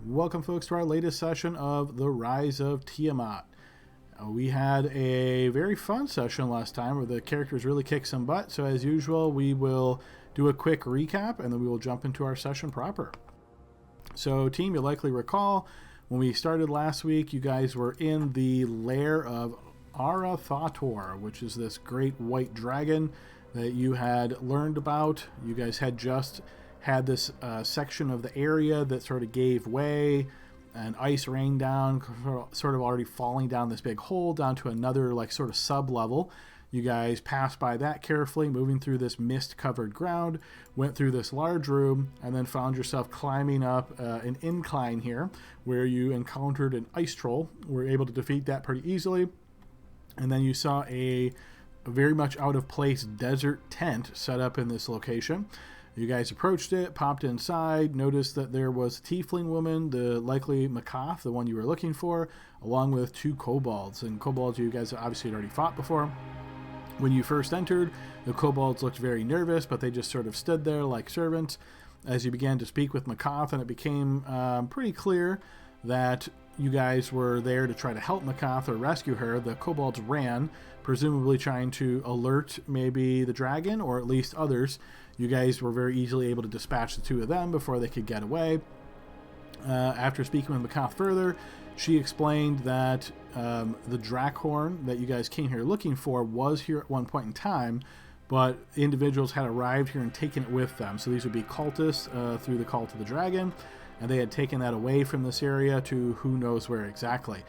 Welcome, folks, to our latest session of the Rise of Tiamat. We had a very fun session last time where the characters really kicked some butt, so as usual, we will do a quick recap and then we will jump into our session proper. So, team, you'll likely recall when we started last week, you guys were in the lair of Arathator, which is this great white dragon that you had learned about. You guys had just had this section of the area that sort of gave way, and ice rained down, sort of already falling down this big hole down to another like sort of sub level. You guys passed by that carefully, moving through this mist covered ground, went through this large room, and then found yourself climbing up an incline here where you encountered an ice troll. Were able to defeat that pretty easily, and then you saw a very much out of place desert tent set up in this location. You guys approached it, popped inside, noticed that there was a tiefling woman, the likely Macath, the one you were looking for, along with two kobolds. And kobolds you guys obviously had already fought before. When you first entered, the kobolds looked very nervous, but they just sort of stood there like servants. As you began to speak with Macath, and it became pretty clear that you guys were there to try to help Macath or rescue her, the kobolds ran, presumably trying to alert maybe the dragon or at least others. You guys were very easily able to dispatch the two of them before they could get away. After speaking with Macath further, she explained that the Drakhorn that you guys came here looking for was here at one point in time, but individuals had arrived here and taken it with them. So these would be cultists through the cult of the dragon, and they had taken that away from this area to who knows where exactly.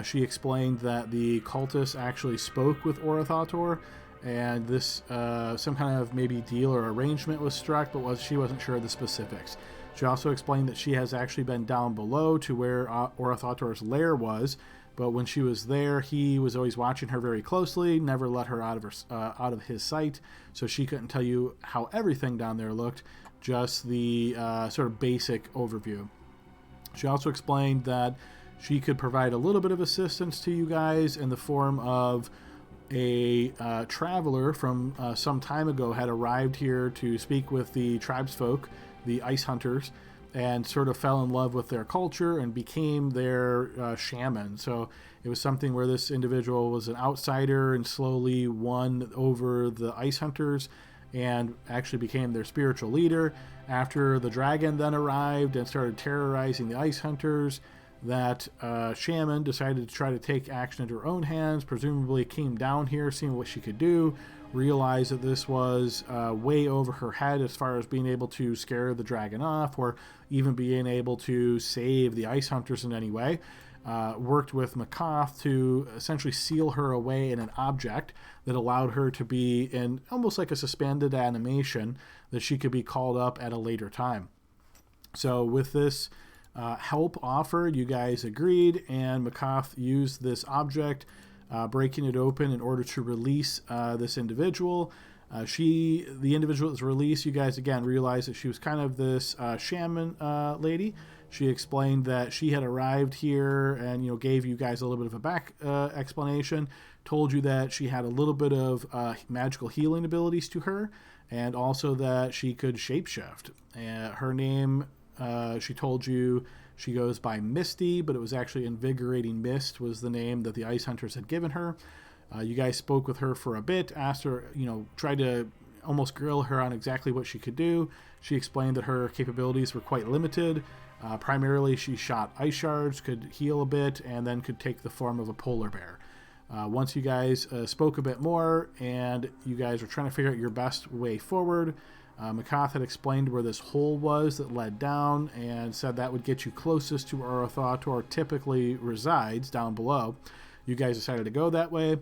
She explained that the cultists actually spoke with Arathator, and this some kind of maybe deal or arrangement was struck, but she wasn't sure of the specifics. She also explained that she has actually been down below to where Arathator's lair was, but when she was there, he was always watching her very closely, never let her out of his sight, so she couldn't tell you how everything down there looked, just the sort of basic overview. She also explained that she could provide a little bit of assistance to you guys in the form of a traveler from some time ago had arrived here to speak with the tribesfolk, the ice hunters, and sort of fell in love with their culture and became their shaman. So it was something where this individual was an outsider and slowly won over the ice hunters and actually became their spiritual leader. After the dragon then arrived and started terrorizing the ice hunters, that shaman decided to try to take action into her own hands, presumably came down here, seeing what she could do, realized that this was way over her head as far as being able to scare the dragon off or even being able to save the ice hunters in any way. Worked with Macath to essentially seal her away in an object that allowed her to be in almost like a suspended animation that she could be called up at a later time. So with this help offered, you guys agreed, and Macath used this object, breaking it open in order to release this individual. The individual that was released, you guys again realized that she was kind of this shaman lady. She explained that she had arrived here and gave you guys a little bit of a back explanation, told you that she had a little bit of magical healing abilities to her, and also that she could shapeshift. Her name, she told you, she goes by Misty, but it was actually Invigorating Mist was the name that the ice hunters had given her. You guys spoke with her for a bit, asked her, tried to almost grill her on exactly what she could do. She explained that her capabilities were quite limited. Primarily, she shot ice shards, could heal a bit, and then could take the form of a polar bear. Once you guys spoke a bit more, and you guys were trying to figure out your best way forward, Macath had explained where this hole was that led down and said that would get you closest to where Arathator typically resides, down below. You guys decided to go that way.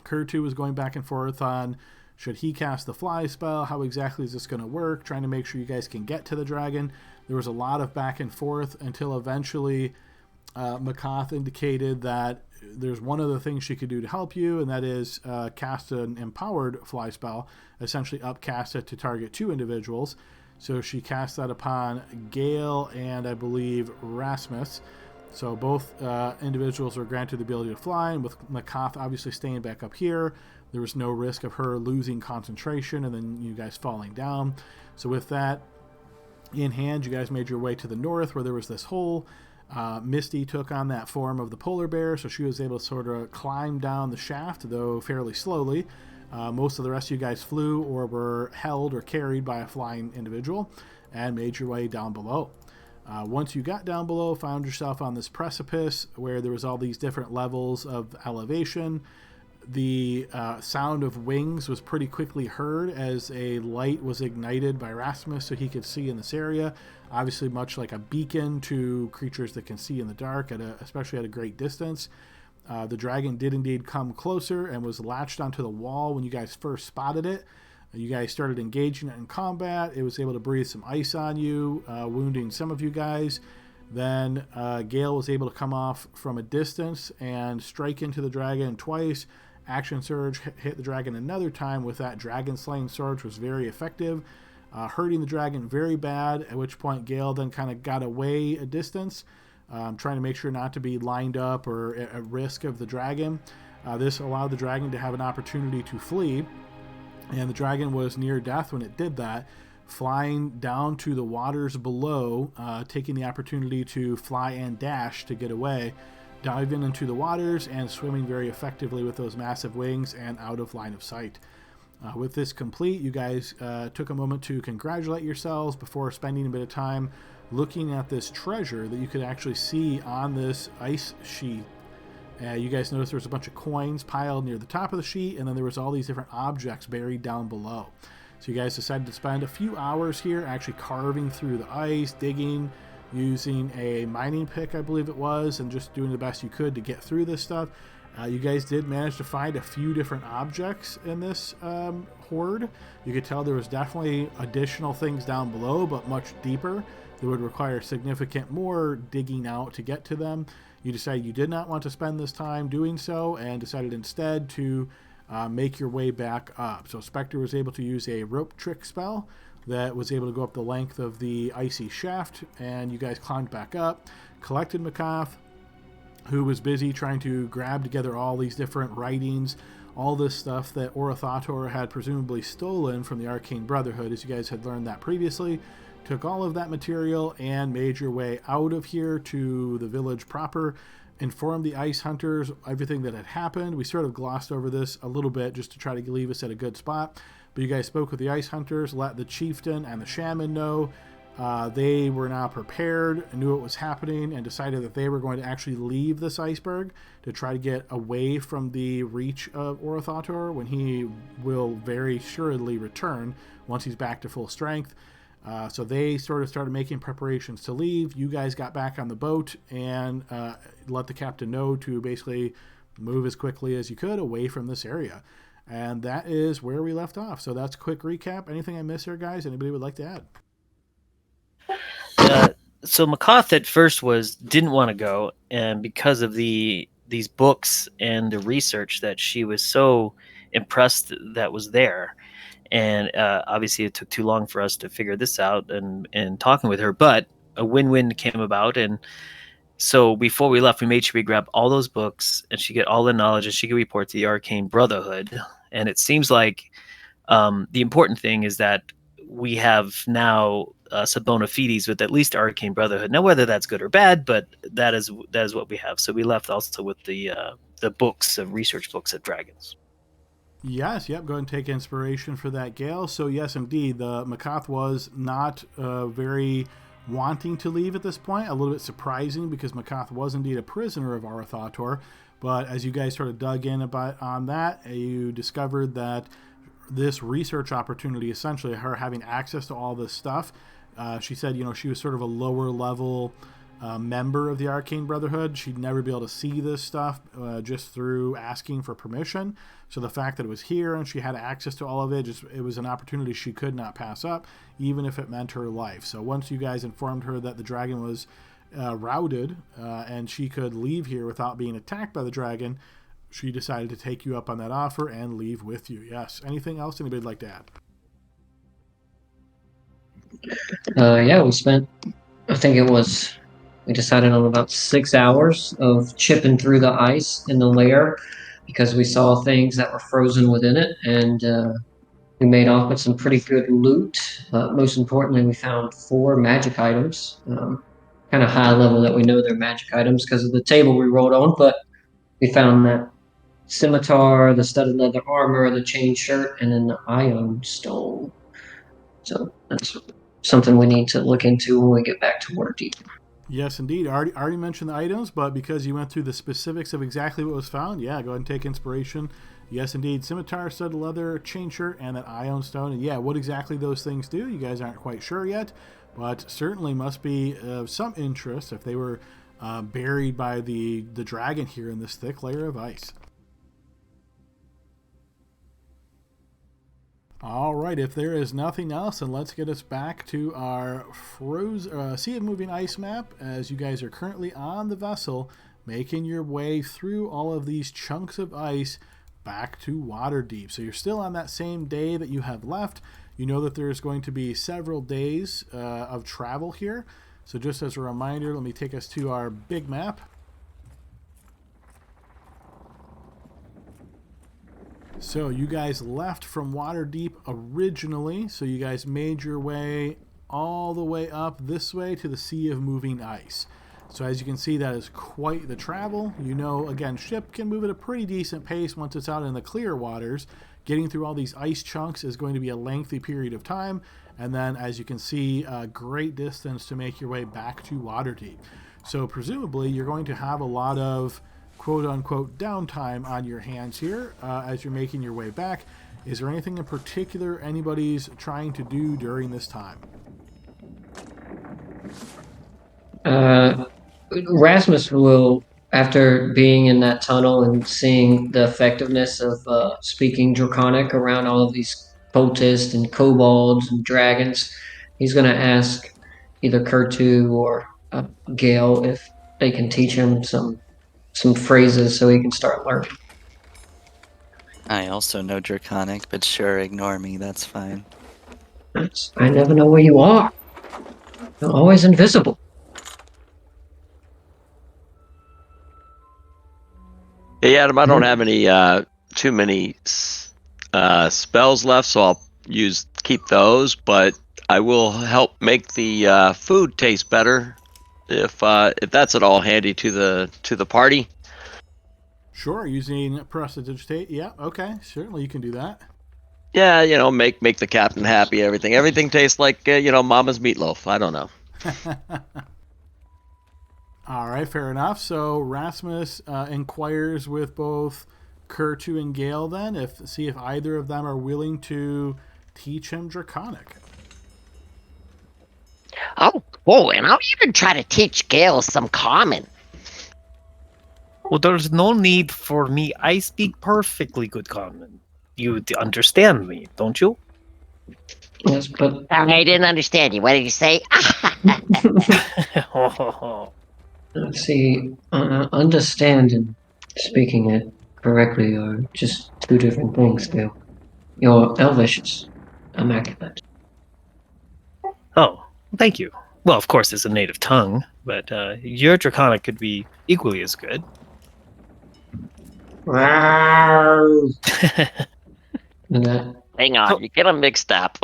Kurtu was going back and forth on should he cast the fly spell, how exactly is this going to work, trying to make sure you guys can get to the dragon. There was a lot of back and forth until eventually Macath indicated that there's one other thing she could do to help you, and that is cast an empowered fly spell, essentially upcast it to target two individuals. So she cast that upon Gale and I believe Rasmus. So both individuals were granted the ability to fly, and with Macath obviously staying back up here, there was no risk of her losing concentration and then you guys falling down. So with that, in hand, you guys made your way to the north where there was this hole. Misty took on that form of the polar bear, so she was able to sort of climb down the shaft, though fairly slowly. Most of the rest of you guys flew or were held or carried by a flying individual and made your way down below. Once you got down below, found yourself on this precipice where there was all these different levels of elevation. The sound of wings was pretty quickly heard as a light was ignited by Rasmus so he could see in this area. Obviously, much like a beacon to creatures that can see in the dark, especially at a great distance. The dragon did indeed come closer and was latched onto the wall when you guys first spotted it. You guys started engaging it in combat. It was able to breathe some ice on you, wounding some of you guys. Then Gale was able to come off from a distance and strike into the dragon twice. Action Surge hit the dragon another time with that dragon slaying sword, which was very effective, hurting the dragon very bad, at which point Gale then kind of got away a distance, trying to make sure not to be lined up or at risk of the dragon. This allowed the dragon to have an opportunity to flee, and the dragon was near death when it did that, flying down to the waters below, taking the opportunity to fly and dash to get away, diving into the waters and swimming very effectively with those massive wings and out of line of sight. With this complete, you guys took a moment to congratulate yourselves before spending a bit of time looking at this treasure that you could actually see on this ice sheet. You guys noticed there was a bunch of coins piled near the top of the sheet, and then there was all these different objects buried down below. So you guys decided to spend a few hours here actually carving through the ice, digging, using a mining pick, I believe it was, and just doing the best you could to get through this stuff. You guys did manage to find a few different objects in this hoard. You could tell there was definitely additional things down below, but much deeper. That would require significant more digging out to get to them. You decided you did not want to spend this time doing so and decided instead to make your way back up. So Spectre was able to use a rope trick spell that was able to go up the length of the icy shaft, and you guys climbed back up, collected Makath, who was busy trying to grab together all these different writings, all this stuff that Orathator had presumably stolen from the Arcane Brotherhood, as you guys had learned that previously. Took all of that material and made your way out of here to the village proper, informed the Ice Hunters everything that had happened. We sort of glossed over this a little bit just to try to leave us at a good spot, but you guys spoke with the Ice Hunters, let the chieftain and the shaman know. They were now prepared, knew what was happening, and decided that they were going to actually leave this iceberg to try to get away from the reach of Orathator when he will very assuredly return once he's back to full strength. So they sort of started making preparations to leave. You guys got back on the boat and let the captain know to basically move as quickly as you could away from this area. And that is where we left off. So that's a quick recap. Anything I missed here, guys? Anybody would like to add? So Makath at first didn't want to go, and because of these books and the research that she was so impressed that was there. And obviously it took too long for us to figure this out and talking with her, but a win-win came about. And so before we left, we made sure we grab all those books and she get all the knowledge and she could report to the Arcane Brotherhood. And it seems like the important thing is that we have now some bona fides with at least Arcane Brotherhood. Now, whether that's good or bad, but that is what we have. So we left also with the books, of research books of dragons. Yes, yep. Go ahead and take inspiration for that, Gale. So yes, indeed, the Makath was not very wanting to leave at this point. A little bit surprising because Makath was indeed a prisoner of Orathator. But as you guys sort of dug in on that, you discovered that this research opportunity, essentially her having access to all this stuff, she said, she was sort of a lower level member of the Arcane Brotherhood. She'd never be able to see this stuff just through asking for permission. So the fact that it was here and she had access to all of it, it was an opportunity she could not pass up, even if it meant her life. So once you guys informed her that the dragon was routed and she could leave here without being attacked by the dragon, she decided to take you up on that offer and leave with you. Yes. Anything else anybody'd like to add? Yeah, we decided on about 6 hours of chipping through the ice in the lair because we saw things that were frozen within it. And We made off with some pretty good loot. Most importantly, we found 4 magic items. Kind of high level that we know they're magic items because of the table we rolled on, but we found that scimitar, the studded leather armor, the chain shirt, and then the ion stone. So that's something we need to look into when we get back to Waterdeep. Yes, indeed. Already mentioned the items, but because you went through the specifics of exactly what was found, yeah, go ahead and take inspiration. Yes, indeed. Scimitar, studded leather, chain shirt, and that ion stone. And yeah, what exactly those things do, you guys aren't quite sure yet, but certainly must be of some interest if they were buried by the dragon here in this thick layer of ice. All right, if there is nothing else, then let's get us back to our Sea of Moving Ice map as you guys are currently on the vessel, making your way through all of these chunks of ice back to Waterdeep. So you're still on that same day that you have left. You know that there's going to be several days of travel here. So just as a reminder, let me take us to our big map. So you guys left from Waterdeep originally, so you guys made your way all the way up this way to the Sea of Moving Ice. So as you can see, that is quite the travel. You know, again, ship can move at a pretty decent pace once it's out in the clear waters. Getting through all these ice chunks is going to be a lengthy period of time, and then as you can see, a great distance to make your way back to Waterdeep. So presumably you're going to have a lot of quote-unquote downtime on your hands here as you're making your way back. Is there anything in particular anybody's trying to do during this time? Rasmus will, after being in that tunnel and seeing the effectiveness of speaking Draconic around all of these cultists and kobolds and dragons, he's going to ask either Kurtu or Gale if they can teach him some phrases so he can start learning. I also know Draconic, but sure, ignore me, that's fine. I never know where you are. You're always invisible. Hey, Adam, I don't have any too many spells left, so I'll keep those, but I will help make the food taste better if that's at all handy to the party. Sure, using prestidigitate. Yeah, okay, certainly you can do that. Yeah, you know, make the captain happy. Everything tastes like Mama's meatloaf. I don't know. All right, fair enough. So Rasmus inquires with both Kurtu and Gale then, see if either of them are willing to teach him Draconic. Oh, cool. And I'll even try to teach Gale some common. Well, there's no need for me. I speak perfectly good common. You understand me, don't you? Yes, but I didn't understand you. What did you say? see, understand and speaking it correctly are just two different things, Gale. Your Elvish is immaculate. Oh, thank you. Well, of course, it's a native tongue, but your Draconic could be equally as good. And that, Hang on, you get them mixed up.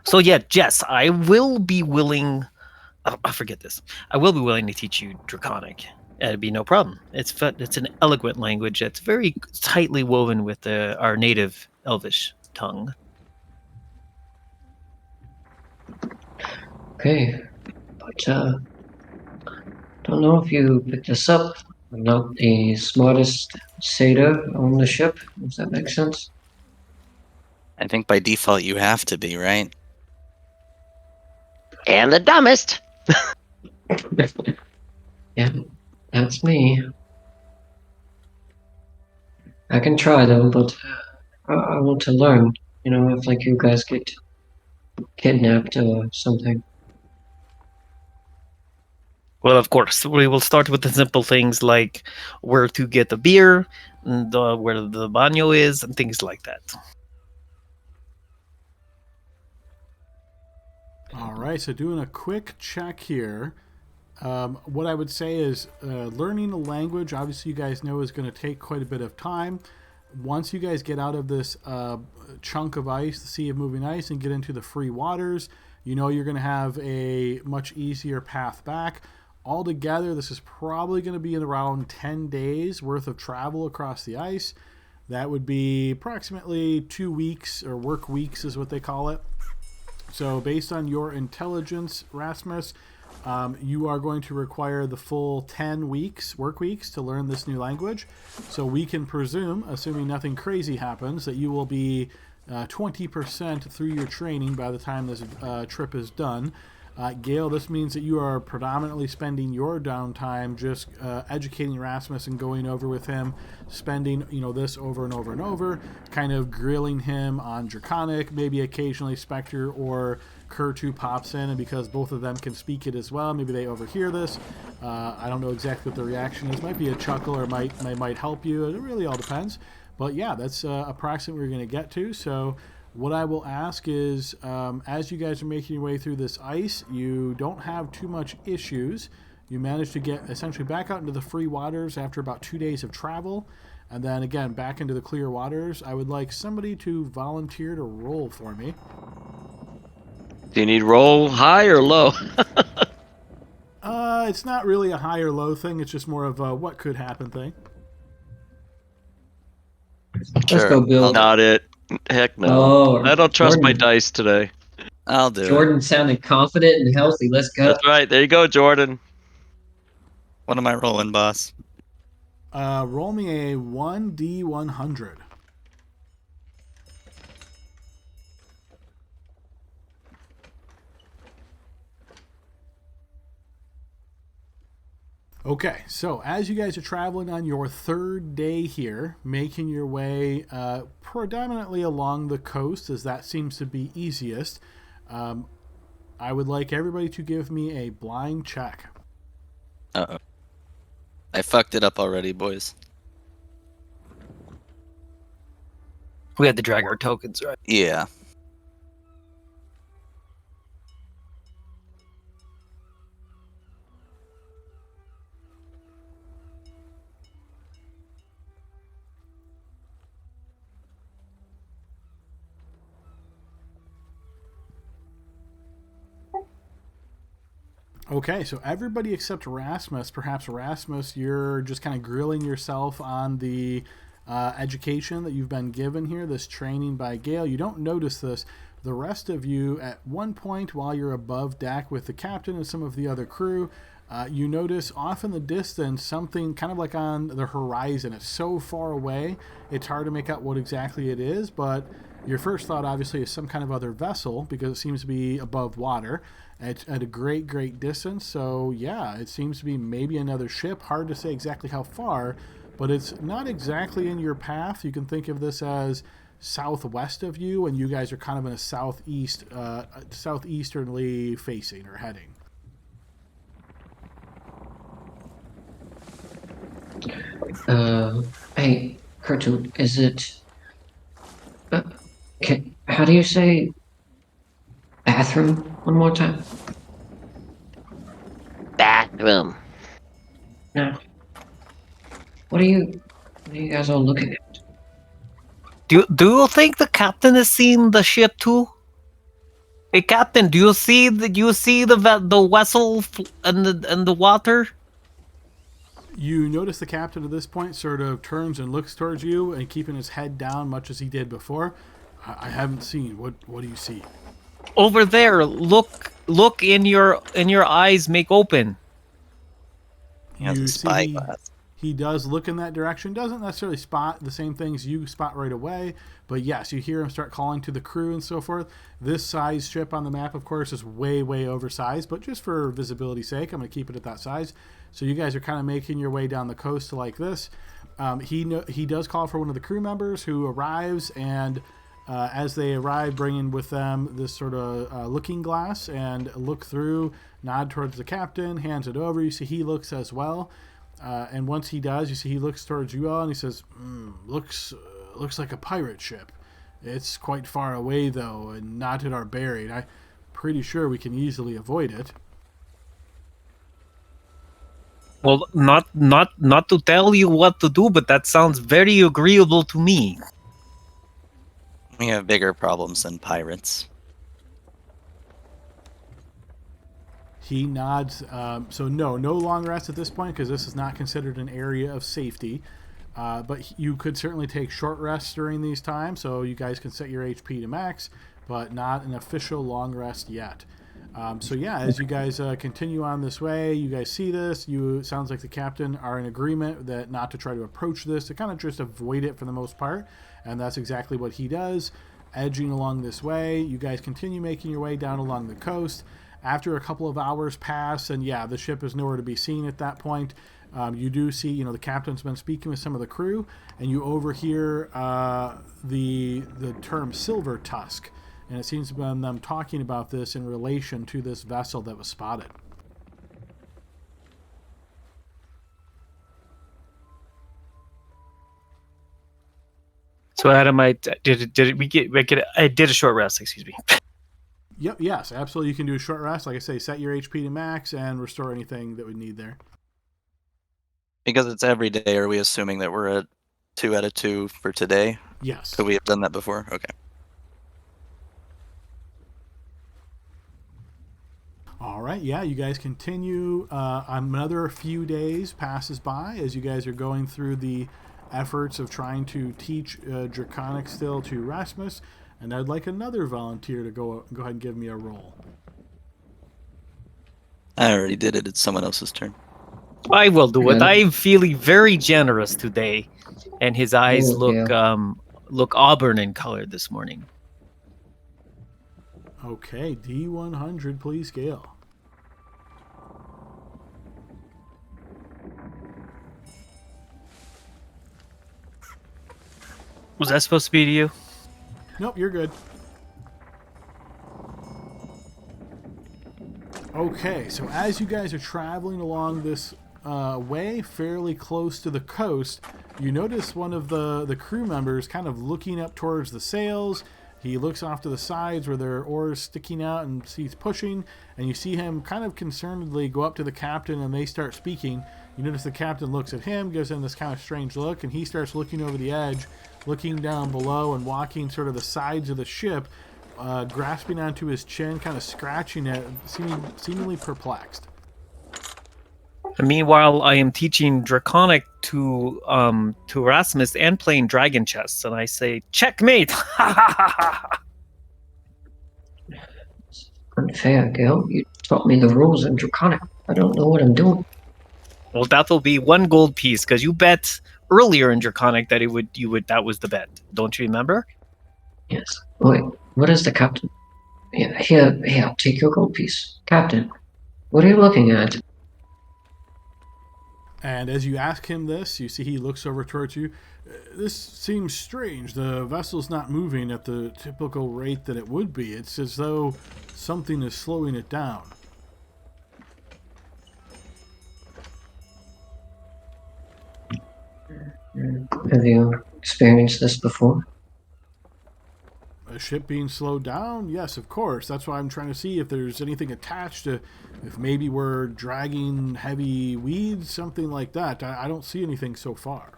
So yeah, Jess, I will be willing. I forget this. I will be willing to teach you Draconic. It'd be no problem. It's an eloquent language that's very tightly woven with our native Elvish tongue. okay, but don't know if you picked this up. I'm not the smartest satyr on the ship. Does that make sense? I think by default you have to be, right? And the dumbest. Yeah, that's me. I can try though, but I want to learn. You know, if like you guys get kidnapped or something. Well, of course, we will start with the simple things like where to get the beer, and where the baño is, and things like that. All right, so doing a quick check here. What I would say is learning a language, obviously you guys know, is going to take quite a bit of time. once you guys get out of this chunk of ice, the sea of moving ice, and get into the free waters, you know you're going to have a much easier path back. Altogether, this is probably going to be in around 10 days worth of travel across the ice. That would be approximately 2 weeks, or work weeks is what they call it. So based on your intelligence, Rasmus, you are going to require the full 10 weeks, work weeks, to learn this new language. So we can presume, assuming nothing crazy happens, that you will be 20% through your training by the time this trip is done. Gail, this means that you are predominantly spending your downtime just educating Rasmus and going over with him, spending this over and over and over, kind of grilling him on Draconic. Maybe occasionally Spectre or Kurtu pops in, and because both of them can speak it as well, maybe they overhear this. I don't know exactly what the reaction is. Might be a chuckle, or might help you. It really all depends. But yeah, that's approximately what we're going to get to. So what I will ask is, as you guys are making your way through this ice, you don't have too much issues. You manage to get essentially back out into the free waters after about 2 days of travel. And then again, back into the clear waters. I would like somebody to volunteer to roll for me. Do you need roll high or low? It's not really a high or low thing. It's just more of a what could happen thing. Let's go, Bill. Not it. Heck no. Oh, I don't trust my Jordan. dice today. I'll do it. Jordan sounded confident and healthy. Let's go. That's right. There you go, Jordan. What am I rolling, boss? Roll me a 1d100. Okay, so as you guys are traveling on your third day here, making your way predominantly along the coast, as that seems to be easiest, I would like everybody to give me a blind check. Uh-oh. I fucked it up already, boys. We had to drag our tokens, right? Yeah. Okay, so everybody except Rasmus. Perhaps Rasmus, you're just kind of grilling yourself on the education that you've been given here, this training by Gale. You don't notice this. The rest of you, at one point while you're above deck with the captain and some of the other crew, you notice off in the distance something kind of like on the horizon. It's so far away, it's hard to make out what exactly it is, but your first thought obviously is some kind of other vessel because it seems to be above water. It's at a great distance, so yeah, it seems to be maybe another ship. Hard to say exactly how far, but it's not exactly in your path. You can think of this as southwest of you, and you guys are kind of in a southeasternly facing or heading. Hey, Kurtu, is it... how do you say bathroom one more time? Bathroom. No. What are you guys all looking at? Do you think the captain has seen the ship too? Hey, Captain, do you see the vessel and the water? You notice the captain at this point sort of turns and looks towards you and keeping his head down much as he did before. I haven't seen. What do you see? Over there, look in your eyes, make open. He has a spyglass. He does look in that direction. Doesn't necessarily spot the same things you spot right away, but yes, you hear him start calling to the crew and so forth. This size ship on the map, of course, is way oversized, but just for visibility's sake, I'm going to keep it at that size. So you guys are kind of making your way down the coast like this. He does call for one of the crew members who arrives, and as they arrive, bringing with them this sort of looking glass and look through, nod towards the captain, hands it over. You see he looks as well. And once he does, you see he looks towards you all and he says, looks like a pirate ship. It's quite far away, though, and not at our bearing. I'm pretty sure we can easily avoid it. Well, not to tell you what to do, but that sounds very agreeable to me. We have bigger problems than pirates. He nods. So no long rest at this point because this is not considered an area of safety. But you could certainly take short rests during these times, so you guys can set your HP to max, but not an official long rest yet. So yeah, as you guys continue on this way, you guys see this. Sounds like the captain are in agreement that not to try to approach this, to kind of just avoid it for the most part, and that's exactly what he does. Edging along this way, you guys continue making your way down along the coast. After a couple of hours pass, and yeah, the ship is nowhere to be seen at that point. You do see, the captain's been speaking with some of the crew, and you overhear the term Silver Tusk, and it seems to be them talking about this in relation to this vessel that was spotted. So Adam, I did a short rest. Excuse me. Yep, yes, absolutely. You can do a short rest. Like I say, set your HP to max and restore anything that we need there. Because it's every day, are we assuming that we're at 2 out of 2 for today? Yes. Could we have done that before? Okay. All right, yeah, you guys continue. Another few days passes by as you guys are going through the efforts of trying to teach Draconic still to Rasmus, and I'd like another volunteer to go ahead and give me a roll. I already did it. It's someone else's turn. I will do it. Yeah. I'm feeling very generous today, and his eyes Oh, look yeah. look auburn in color this morning. Okay, D100, please, Gale. Was that supposed to be to you? Nope, you're good. Okay, so as you guys are traveling along this way, fairly close to the coast, you notice one of the crew members kind of looking up towards the sails. He looks off to the sides where there are oars sticking out and he's pushing, and you see him kind of concernedly go up to the captain and they start speaking. You notice the captain looks at him, gives him this kind of strange look, and he starts looking over the edge, looking down below and walking sort of the sides of the ship, grasping onto his chin, kind of scratching it, seemingly perplexed. Meanwhile, I am teaching Draconic to Erasmus and playing Dragon Chess, and I say, "Checkmate!" Unfair, Gil. You taught me the rules in Draconic. I don't know what I'm doing. Well, that'll be 1 gold piece because you bet earlier in Draconic that that was the bet. Don't you remember? Yes. Wait, what is the captain? Yeah, here, I'll take your gold piece. Captain, what are you looking at? And as you ask him this, you see he looks over towards you. This seems strange. The vessel's not moving at the typical rate that it would be. It's as though something is slowing it down. Have you experienced this before? A ship being slowed down? Yes, of course. That's why I'm trying to see if there's anything attached to, if maybe we're dragging heavy weeds, something like that. I don't see anything so far.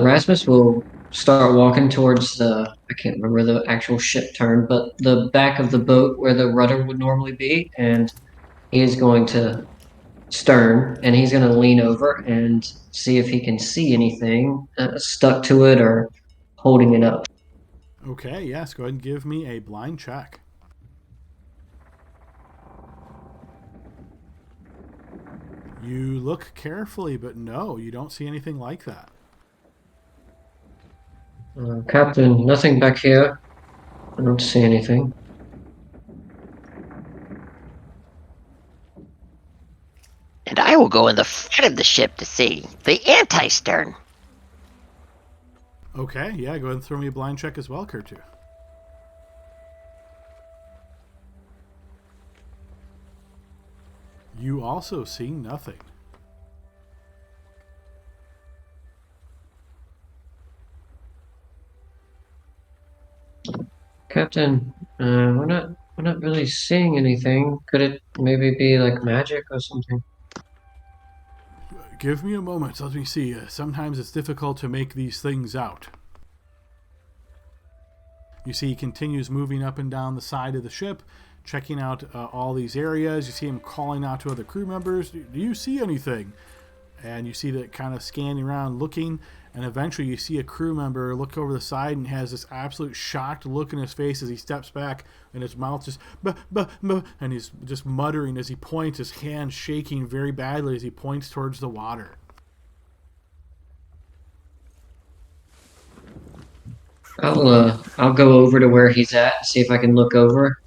Rasmus will start walking towards I can't remember the actual ship turn, but the back of the boat where the rudder would normally be, and he is going to stern, and he's going to lean over and see if he can see anything stuck to it or holding it up. Okay, yes, go ahead and give me a blind check. You look carefully, but no, you don't see anything like that. Captain, nothing back here. I don't see anything. And I will go in the front of the ship to see the anti-stern. Okay, yeah, go ahead and throw me a blind check as well, Kurtu. You also see nothing. Captain, we're not I'm not really seeing anything. Could it maybe be like magic or something? Give me a moment. Let me see. Sometimes it's difficult to make these things out. You see he continues moving up and down the side of the ship, checking out all these areas. You see him calling out to other crew members. Do you see anything? And you see that kind of scanning around, looking, and eventually you see a crew member look over the side and has this absolute shocked look in his face as he steps back, and his mouth just, bah, bah, bah, and he's just muttering as he points, his hand shaking very badly as he points towards the water. I'll go over to where he's at, see if I can look over.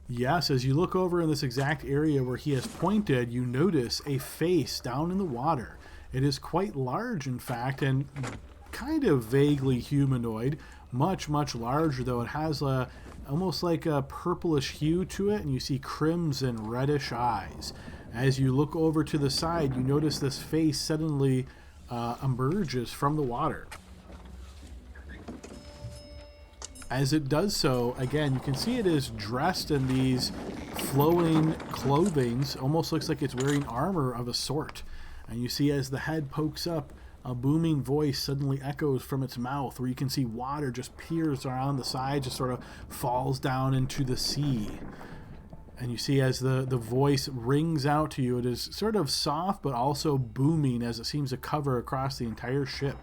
Yes, as you look over in this exact area where he has pointed, you notice a face down in the water. It is quite large, in fact, and kind of vaguely humanoid. Much, much larger, though. It has almost like a purplish hue to it, and you see crimson, reddish eyes. As you look over to the side, you notice this face suddenly emerges from the water. As it does so, again, you can see it is dressed in these flowing clothings. Almost looks like it's wearing armor of a sort. And you see as the head pokes up, a booming voice suddenly echoes from its mouth, where you can see water just peers around the sides, just sort of falls down into the sea. And you see as the voice rings out to you, it is sort of soft but also booming as it seems to cover across the entire ship.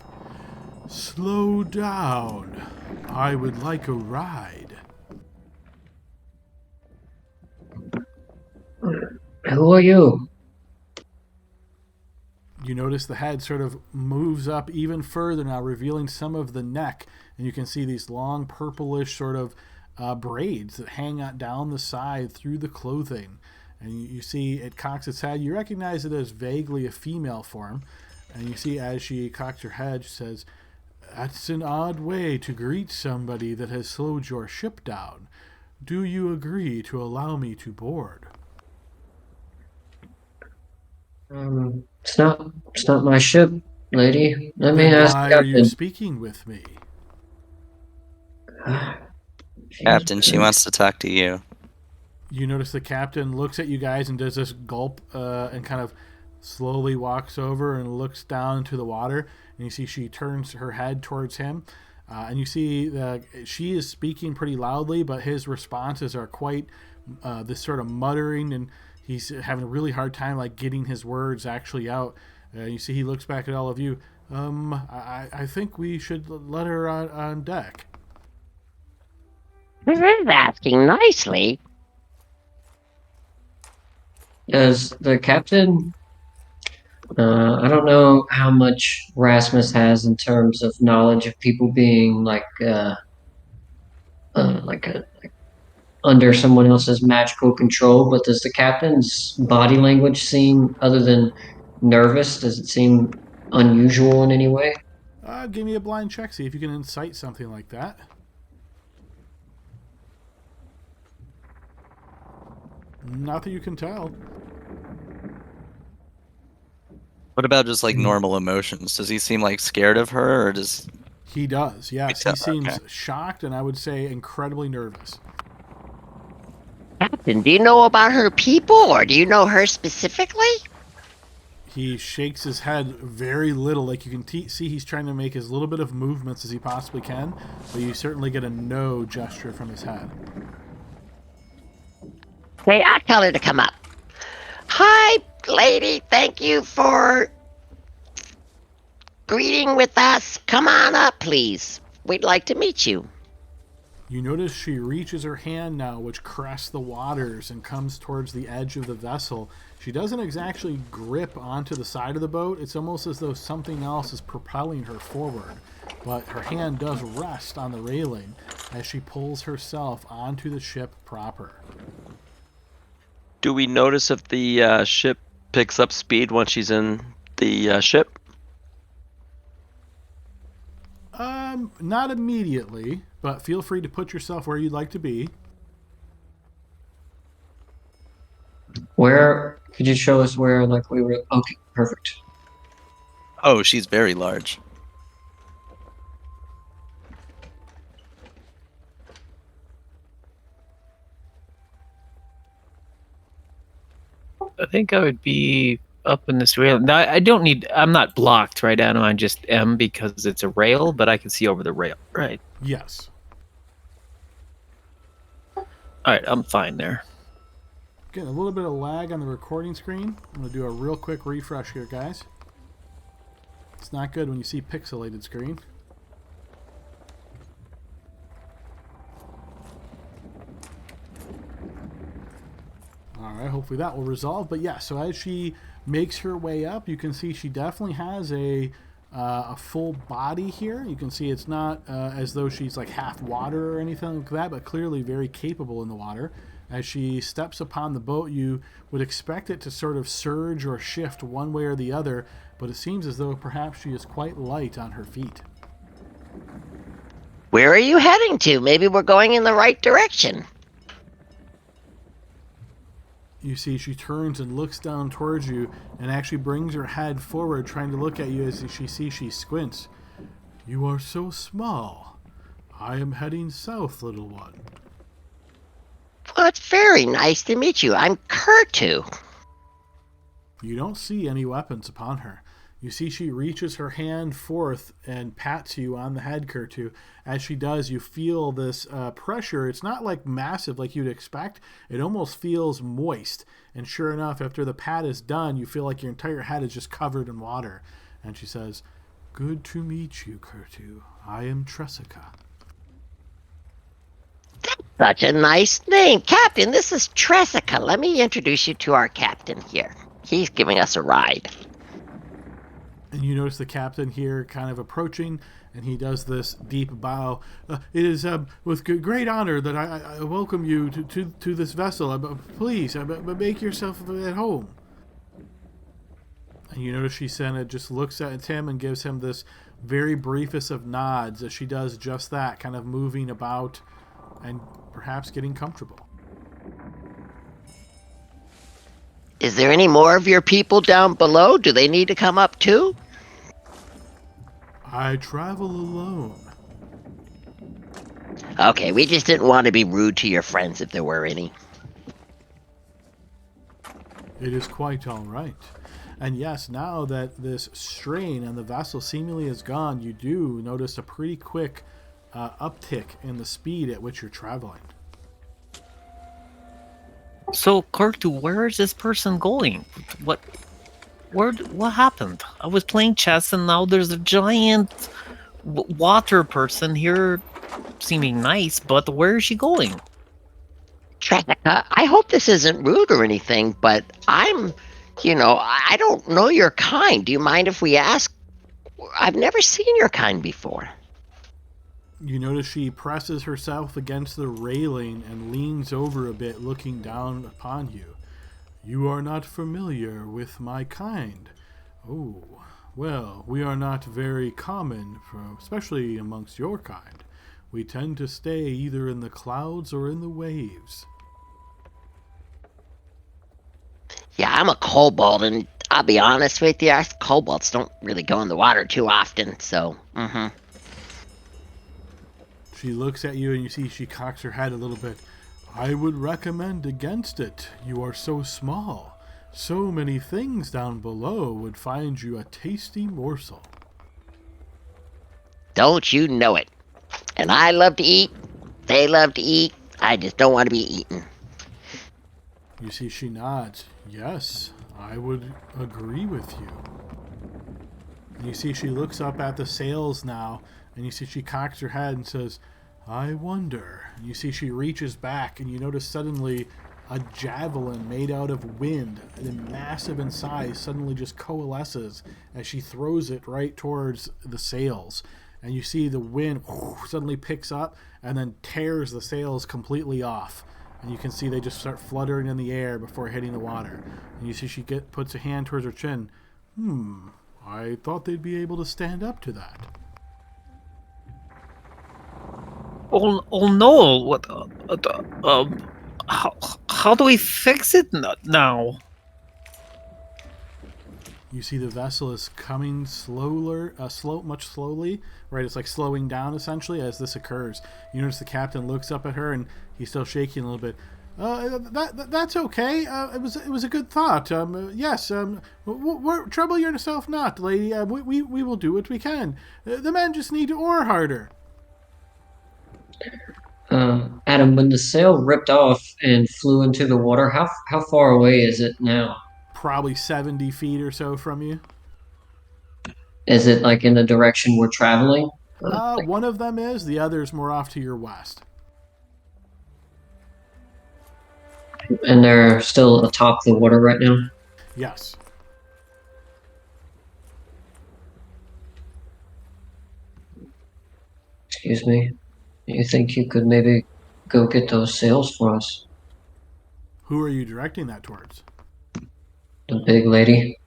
Slow down. I would like a ride. Who are you? You notice the head sort of moves up even further now, revealing some of the neck. And you can see these long purplish sort of braids that hang out down the side through the clothing. And you see it cocks its head. You recognize it as vaguely a female form. And you see as she cocks her head, she says, "That's an odd way to greet somebody that has slowed your ship down. Do you agree to allow me to board?" It's not my ship, lady. Let me Then ask the why are you captain. speaking with me? Captain, she wants to talk to you. You notice the captain looks at you guys and does this gulp and kind of slowly walks over and looks down into the water. And you see she turns her head towards him. And you see she is speaking pretty loudly, but his responses are quite this sort of muttering, and he's having a really hard time like getting his words actually out. You see he looks back at all of you. I think we should let her on deck. This is asking nicely. Does the captain? I don't know how much Rasmus has in terms of knowledge of people being like under someone else's magical control, but does the captain's body language seem, other than nervous, does it seem unusual in any way? Give me a blind check, see if you can incite something like that. Not that you can tell. What about just like normal emotions? Does he seem like scared of her, or does He does, yes. He seems Okay. shocked and I would say incredibly nervous. Captain, do you know about her people, or do you know her specifically? He shakes his head very little. Like you can see he's trying to make as little bit of movements as he possibly can, but you certainly get a no gesture from his head. Okay, I'll tell her to come up. Hi, lady. Thank you for greeting with us. Come on up, please. We'd like to meet you. You notice she reaches her hand now, which crests the waters and comes towards the edge of the vessel. She doesn't exactly grip onto the side of the boat. It's almost as though something else is propelling her forward. But her hand does rest on the railing as she pulls herself onto the ship proper. Do we notice if the ship picks up speed once she's in the ship? Not immediately, but feel free to put yourself where you'd like to be. Where could you show us where like we were? Okay, perfect. Oh, she's very large. I think I would be up in this rail. Now, I don't need. I'm not blocked, right, Adam? I just am because it's a rail, but I can see over the rail, right? Yes. All right, I'm fine there. Getting a little bit of lag on the recording screen. I'm going to do a real quick refresh here, guys. It's not good when you see pixelated screen. Alright, hopefully that will resolve. But yeah, so as she makes her way up, you can see she definitely has a full body here. You can see it's not as though she's like half water or anything like that, but clearly very capable in the water. As she steps upon the boat, you would expect it to sort of surge or shift one way or the other, but it seems as though perhaps she is quite light on her feet. Where are you heading to? Maybe we're going in the right direction. You see she turns and looks down towards you and actually brings her head forward, trying to look at you. As she squints. You are so small. I am heading south, little one. Well, it's very nice to meet you. I'm Kurtu. You don't see any weapons upon her. You see she reaches her hand forth and pats you on the head, Kurtu. As she does, you feel this pressure. It's not like massive like you'd expect. It almost feels moist. And sure enough, after the pat is done, you feel like your entire head is just covered in water. And she says, "Good to meet you, Kurtu. I am Tressica." Such a nice name. Captain, this is Tressica. Let me introduce you to our captain here. He's giving us a ride. And you notice the captain here kind of approaching, and he does this deep bow. It is with great honor that I welcome you to this vessel. Please, make yourself at home. And you notice she just looks at him and gives him this very briefest of nods as she does just that, kind of moving about and perhaps getting comfortable. Is there any more of your people down below? Do they need to come up too? I travel alone. Okay, we just didn't want to be rude to your friends if there were any. It is quite all right. And yes, now that this strain on the vessel seemingly is gone, you do notice a pretty quick uptick in the speed at which you're traveling. So, Kurtu, where is this person going? What happened? I was playing chess, and now there's a giant water person here, seeming nice. But where is she going? Tressica, I hope this isn't rude or anything, but I don't know your kind. Do you mind if we ask? I've never seen your kind before. You notice she presses herself against the railing and leans over a bit, looking down upon you. You are not familiar with my kind. Oh, well, we are not very common, especially amongst your kind. We tend to stay either in the clouds or in the waves. Yeah, I'm a kobold, and I'll be honest with you, us kobolds don't really go in the water too often, so, She looks at you and you see she cocks her head a little bit. I would recommend against it. You are so small. So many things down below would find you a tasty morsel. Don't you know it? And I love to eat, they love to eat, I just don't want to be eaten. You see she nods. Yes, I would agree with you. And you see she looks up at the sails now, and you see she cocks her head and says, I wonder. And you see she reaches back, and you notice suddenly a javelin made out of wind, and massive in size, suddenly just coalesces as she throws it right towards the sails. And you see the wind suddenly picks up and then tears the sails completely off. And you can see they just start fluttering in the air before hitting the water. And you see she puts a hand towards her chin. I thought they'd be able to stand up to that. Oh no! What? How do we fix it now? You see the vessel is coming much slowly, right? It's like slowing down essentially as this occurs. You notice the captain looks up at her and he's still shaking a little bit. That's okay. It was a good thought. Yes. Trouble yourself not, lady. We will do what we can. The men just need to oar harder. Adam, when the sail ripped off and flew into the water, how far away is it now? Probably 70 feet or so from you. Is it like in the direction we're traveling? One of them is. The other is more off to your west. And they're still atop the water right now? Yes. Excuse me. You think you could maybe go get those sails for us? Who are you directing that towards? The big lady?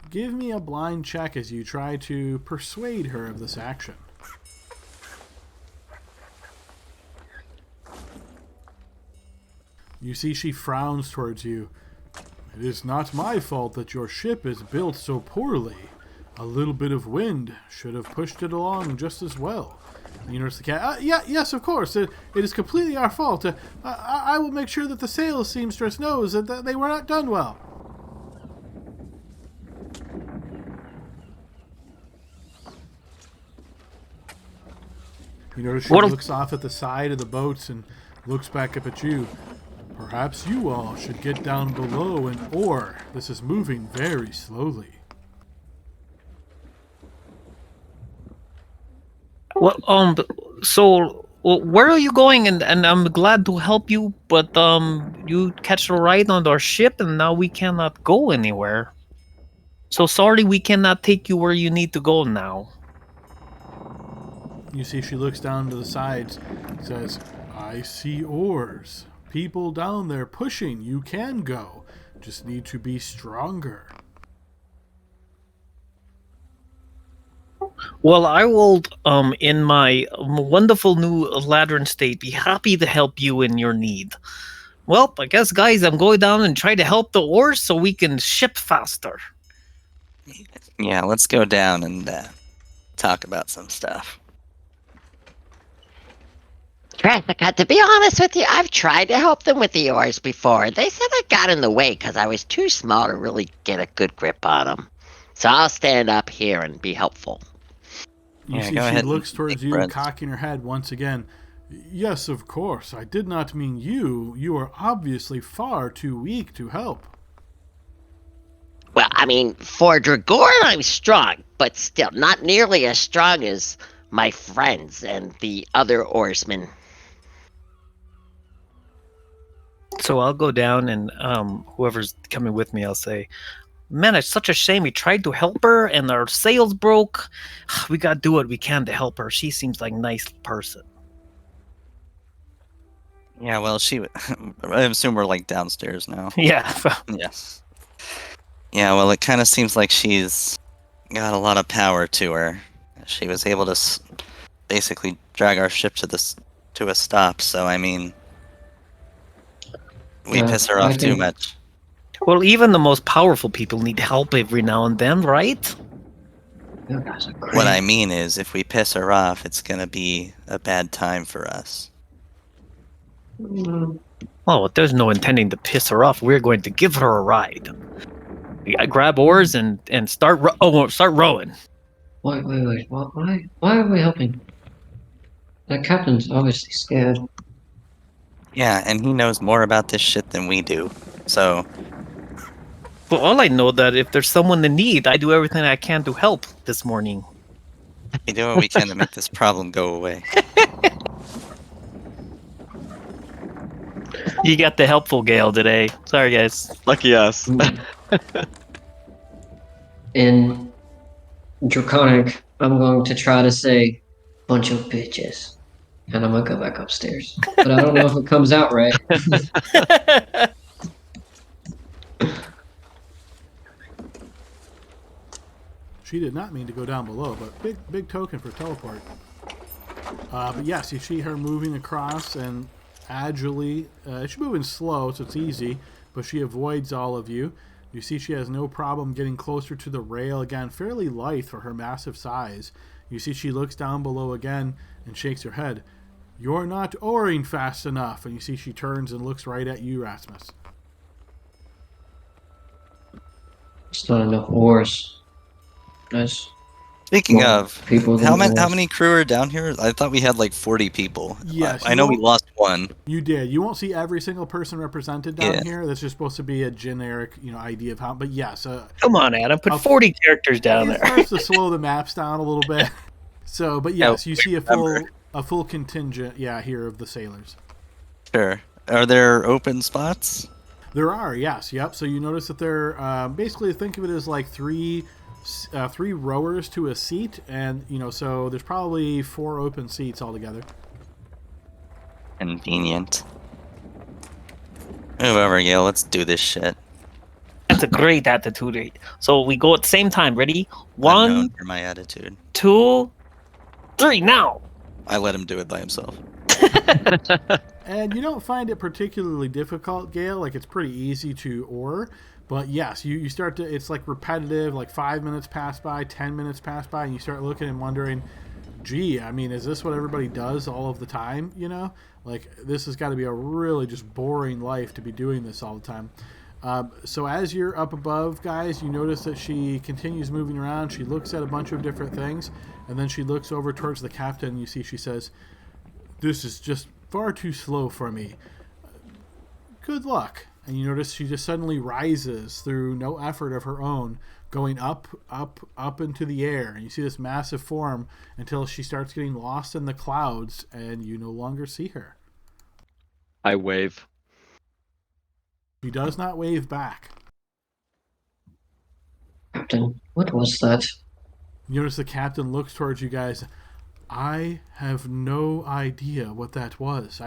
Give me a blind check as you try to persuade her of this action. You see she frowns towards you. It is not my fault that your ship is built so poorly. A little bit of wind should have pushed it along just as well. You notice the cat. Yes, of course. It is completely our fault. I will make sure that the sales seamstress knows that they were not done well. You notice she looks off at the side of the boats and looks back up at you. Perhaps you all should get down below and oar. This is moving very slowly. Well, where are you going? And I'm glad to help you, but you catch a ride on our ship, and now we cannot go anywhere. So sorry, we cannot take you where you need to go now. You see she looks down to the sides, says, I see oars. People down there pushing. You can go. Just need to be stronger. Well, I will, in my wonderful new Ladron state, be happy to help you in your need. Well, I guess, guys, I'm going down and try to help the oars so we can ship faster. Yeah, let's go down and talk about some stuff. Jessica, to be honest with you, I've tried to help them with the oars before. They said I got in the way because I was too small to really get a good grip on them. So I'll stand up here and be helpful. You see she looks towards you, cocking her head once again. Yes, of course. I did not mean you. You are obviously far too weak to help. Well, I mean, for Dragorn, I'm strong, but still not nearly as strong as my friends and the other oarsmen. So I'll go down and whoever's coming with me, I'll say, man, it's such a shame. We tried to help her and our sails broke. We got to do what we can to help her. She seems like a nice person. Yeah, well, I assume we're like downstairs now. Yeah. Yes. Yeah, well, it kind of seems like she's got a lot of power to her. She was able to basically drag our ship to a stop, so I mean, we piss her off too much. Well, even the most powerful people need help every now and then, right? What I mean is, if we piss her off, it's gonna be a bad time for us. Well, there's no intending to piss her off. We're going to give her a ride. I grab oars and start rowing. Wait. Why are we helping? That captain's obviously scared. Yeah, and he knows more about this shit than we do. So. Well, all I know that if there's someone in need, I do everything I can to help this morning. We do what we can to make this problem go away. You got the helpful Gale today. Sorry, guys. Lucky us. In Draconic, I'm going to try to say, bunch of bitches. And I'm going to go back upstairs. But I don't know if it comes out right. She did not mean to go down below, but big token for teleport. But yes, you see her moving across and agilely. She's moving slow, so it's easy, but she avoids all of you. You see she has no problem getting closer to the rail again, fairly lithe for her massive size. You see she looks down below again and shakes her head. "You're not oaring fast enough." And you see she turns and looks right at you, Rasmus. It's not enough oars. Nice. Speaking More of, people than how oars. many crew are down here? I thought we had like 40 people. Yes, I know we lost one. You did. You won't see every single person represented down Yeah. here. That's just supposed to be a generic, idea of how. But yes, Come on, Adam. Put 40 characters down it there. starts to slow the maps down a little bit. So, but yes, you see a full contingent, here of the sailors. Sure. Are there open spots? There are, yes, yep. So you notice that they're basically, think of it as like three rowers to a seat, and so there's probably 4 open seats altogether. Convenient. Move over, Gale. Let's do this shit. That's a great attitude. So we go at the same time. Ready? I'm known 1, for my attitude. 2, 3, now! I let him do it by himself. And you don't find it particularly difficult, Gale. Like, it's pretty easy to oar. But yes, you start to, it's like repetitive, like 5 minutes pass by, 10 minutes pass by, and you start looking and wondering, gee, I mean, is this what everybody does all of the time, Like, this has got to be a really just boring life to be doing this all the time. So as you're up above, guys, you notice that she continues moving around. She looks at a bunch of different things, and then she looks over towards the captain, and you see she says, "This is just far too slow for me. Good luck." And you notice she just suddenly rises through no effort of her own, going up, up, up into the air. And you see this massive form until she starts getting lost in the clouds, and you no longer see her. I wave. She does not wave back. Captain, what was that? You notice the captain looks towards you guys. "I have no idea what that was.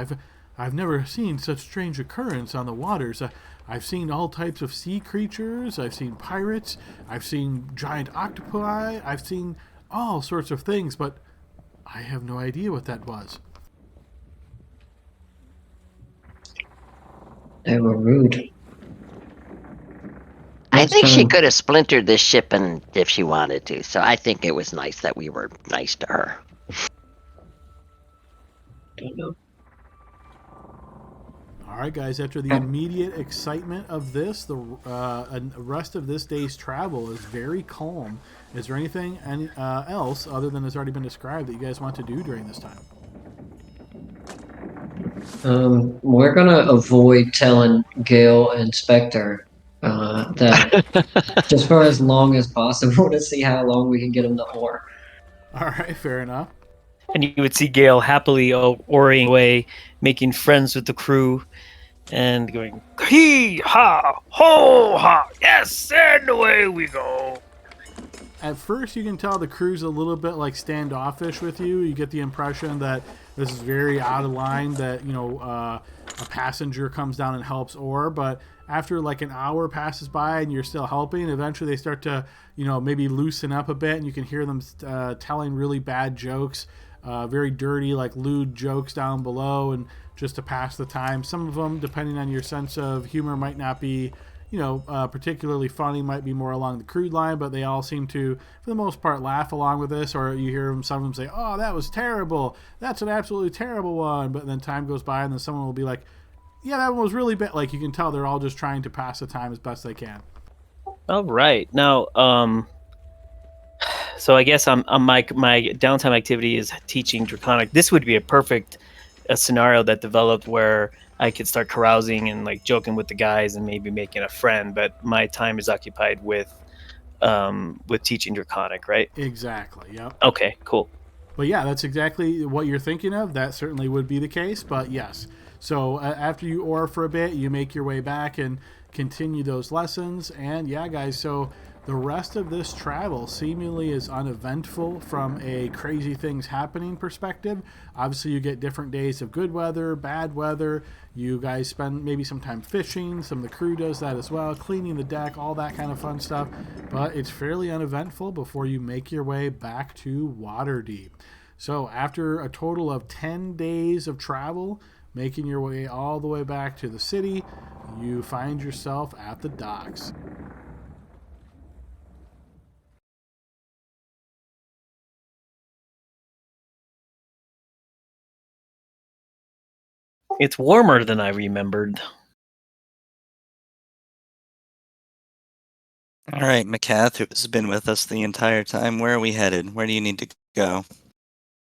I've never seen such strange occurrence on the waters. I've seen all types of sea creatures. I've seen pirates. I've seen giant octopi. I've seen all sorts of things, but I have no idea what that was." They were rude. I That's think she kind of- could have splintered this ship if she wanted to. So I think it was nice that we were nice to her. Don't know. All right, guys, after the immediate excitement of this, the rest of this day's travel is very calm. Is there anything else other than has already been described that you guys want to do during this time? We're gonna avoid telling Gale and Spectre that just for as long as possible to see how long we can get them to oar. All right, fair enough. And you would see Gale happily oaring away, making friends with the crew, and going, hee ha, ho ha, yes, and away we go. At first, you can tell the crew's a little bit like standoffish with you. You get the impression that this is very out of line, that, a passenger comes down and helps oar. But after like an hour passes by and you're still helping, eventually they start to, maybe loosen up a bit, and you can hear them telling really bad jokes, very dirty, like lewd jokes down below, and just to pass the time. Some of them, depending on your sense of humor, might not be particularly funny, might be more along the crude line, but they all seem to, for the most part, laugh along with this. Or you hear some of them say, "Oh, that was terrible. That's an absolutely terrible one." But then time goes by, and then someone will be like, "Yeah, that one was really bad." Like, you can tell they're all just trying to pass the time as best they can. All right. Now, so I guess my downtime activity is teaching Draconic. This would be a perfect scenario that developed where I could start carousing and like joking with the guys and maybe making a friend, but my time is occupied with teaching Draconic, right? Exactly. Yep. Okay, cool. But yeah, that's exactly what you're thinking of. That certainly would be the case. But yes, so after you oar for a bit, you make your way back and continue those lessons. And yeah, guys, so the rest of this travel seemingly is uneventful from a crazy things happening perspective. Obviously, you get different days of good weather, bad weather. You guys spend maybe some time fishing. Some of the crew does that as well, cleaning the deck, all that kind of fun stuff. But it's fairly uneventful before you make your way back to Waterdeep. So after a total of 10 days of travel, making your way all the way back to the city, you find yourself at the docks. It's warmer than I remembered. All right, Macath, who's been with us the entire time, where are we headed? Where do you need to go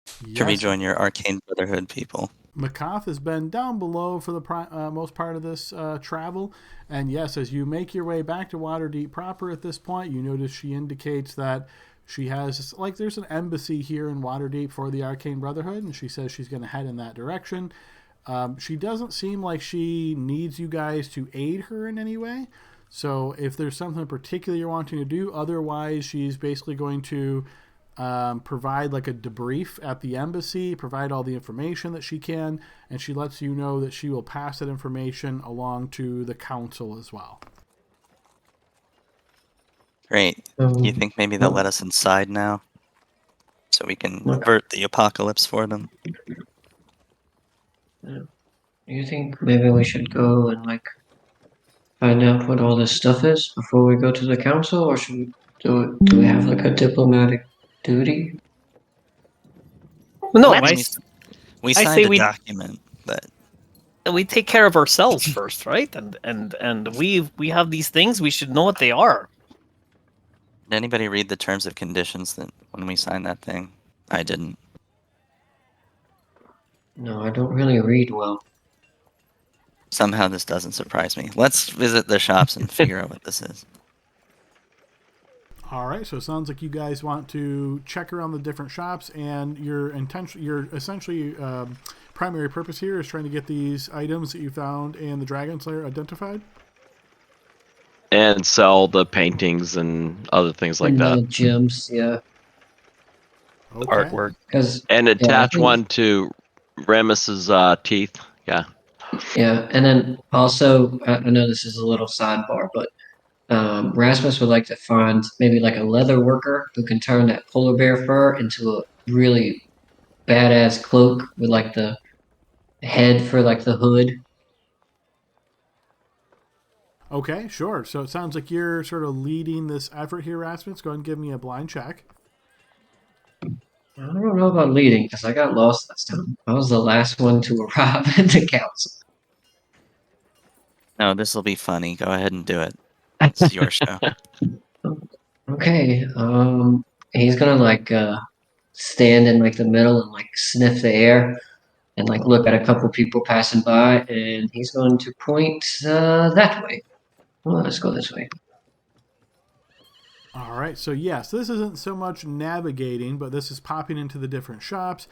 to Yes, rejoin your Arcane Brotherhood people? Makoth has been down below for the most part of this travel. And yes, as you make your way back to Waterdeep proper at this point, you notice she indicates that she has, like, there's an embassy here in Waterdeep for the Arcane Brotherhood, and she says she's going to head in that direction. She doesn't seem like she needs you guys to aid her in any way. So if there's something particular you're wanting to do, otherwise, she's basically going to provide like a debrief at the embassy, provide all the information that she can, and she lets you know that she will pass that information along to the council as well. Great. You think maybe they'll let us inside now? So we can avert the apocalypse for them? Do you think maybe we should go and like find out what all this stuff is before we go to the council, or should we do it? Do we have like a diplomatic duty? No, We I signed say a we- document, but we take care of ourselves first, right? And we have these things. We should know what they are. did anybody read the terms and conditions that when we signed that thing? I didn't. No, I don't really read well. Somehow this doesn't surprise me. Let's visit the shops and figure out what this is. All right, so it sounds like you guys want to check around the different shops, and your essentially primary purpose here is trying to get these items that you found and the Dragon Slayer identified. And sell the paintings and other things like And that. the gems, yeah. Okay. Artwork. Because And attach think- one to Remus's teeth. Yeah. yeah, and then also I know this is a little sidebar, but Rasmus would like to find maybe like a leather worker who can turn that polar bear fur into a really badass cloak with like the head for like the hood. Okay, sure. So it sounds like you're sort of leading this effort here, Rasmus. Go ahead and give me a blind check. I don't know about leading because I got lost last time. I was the last one to arrive at the council. No, this will be funny. Go ahead and do it. It's your show. Okay, he's gonna like stand in like the middle and like sniff the air and like look at a couple people passing by, and he's going to point that way. Well, let's go this way. All right, so yes, this isn't so much navigating, but this is popping into the different shops,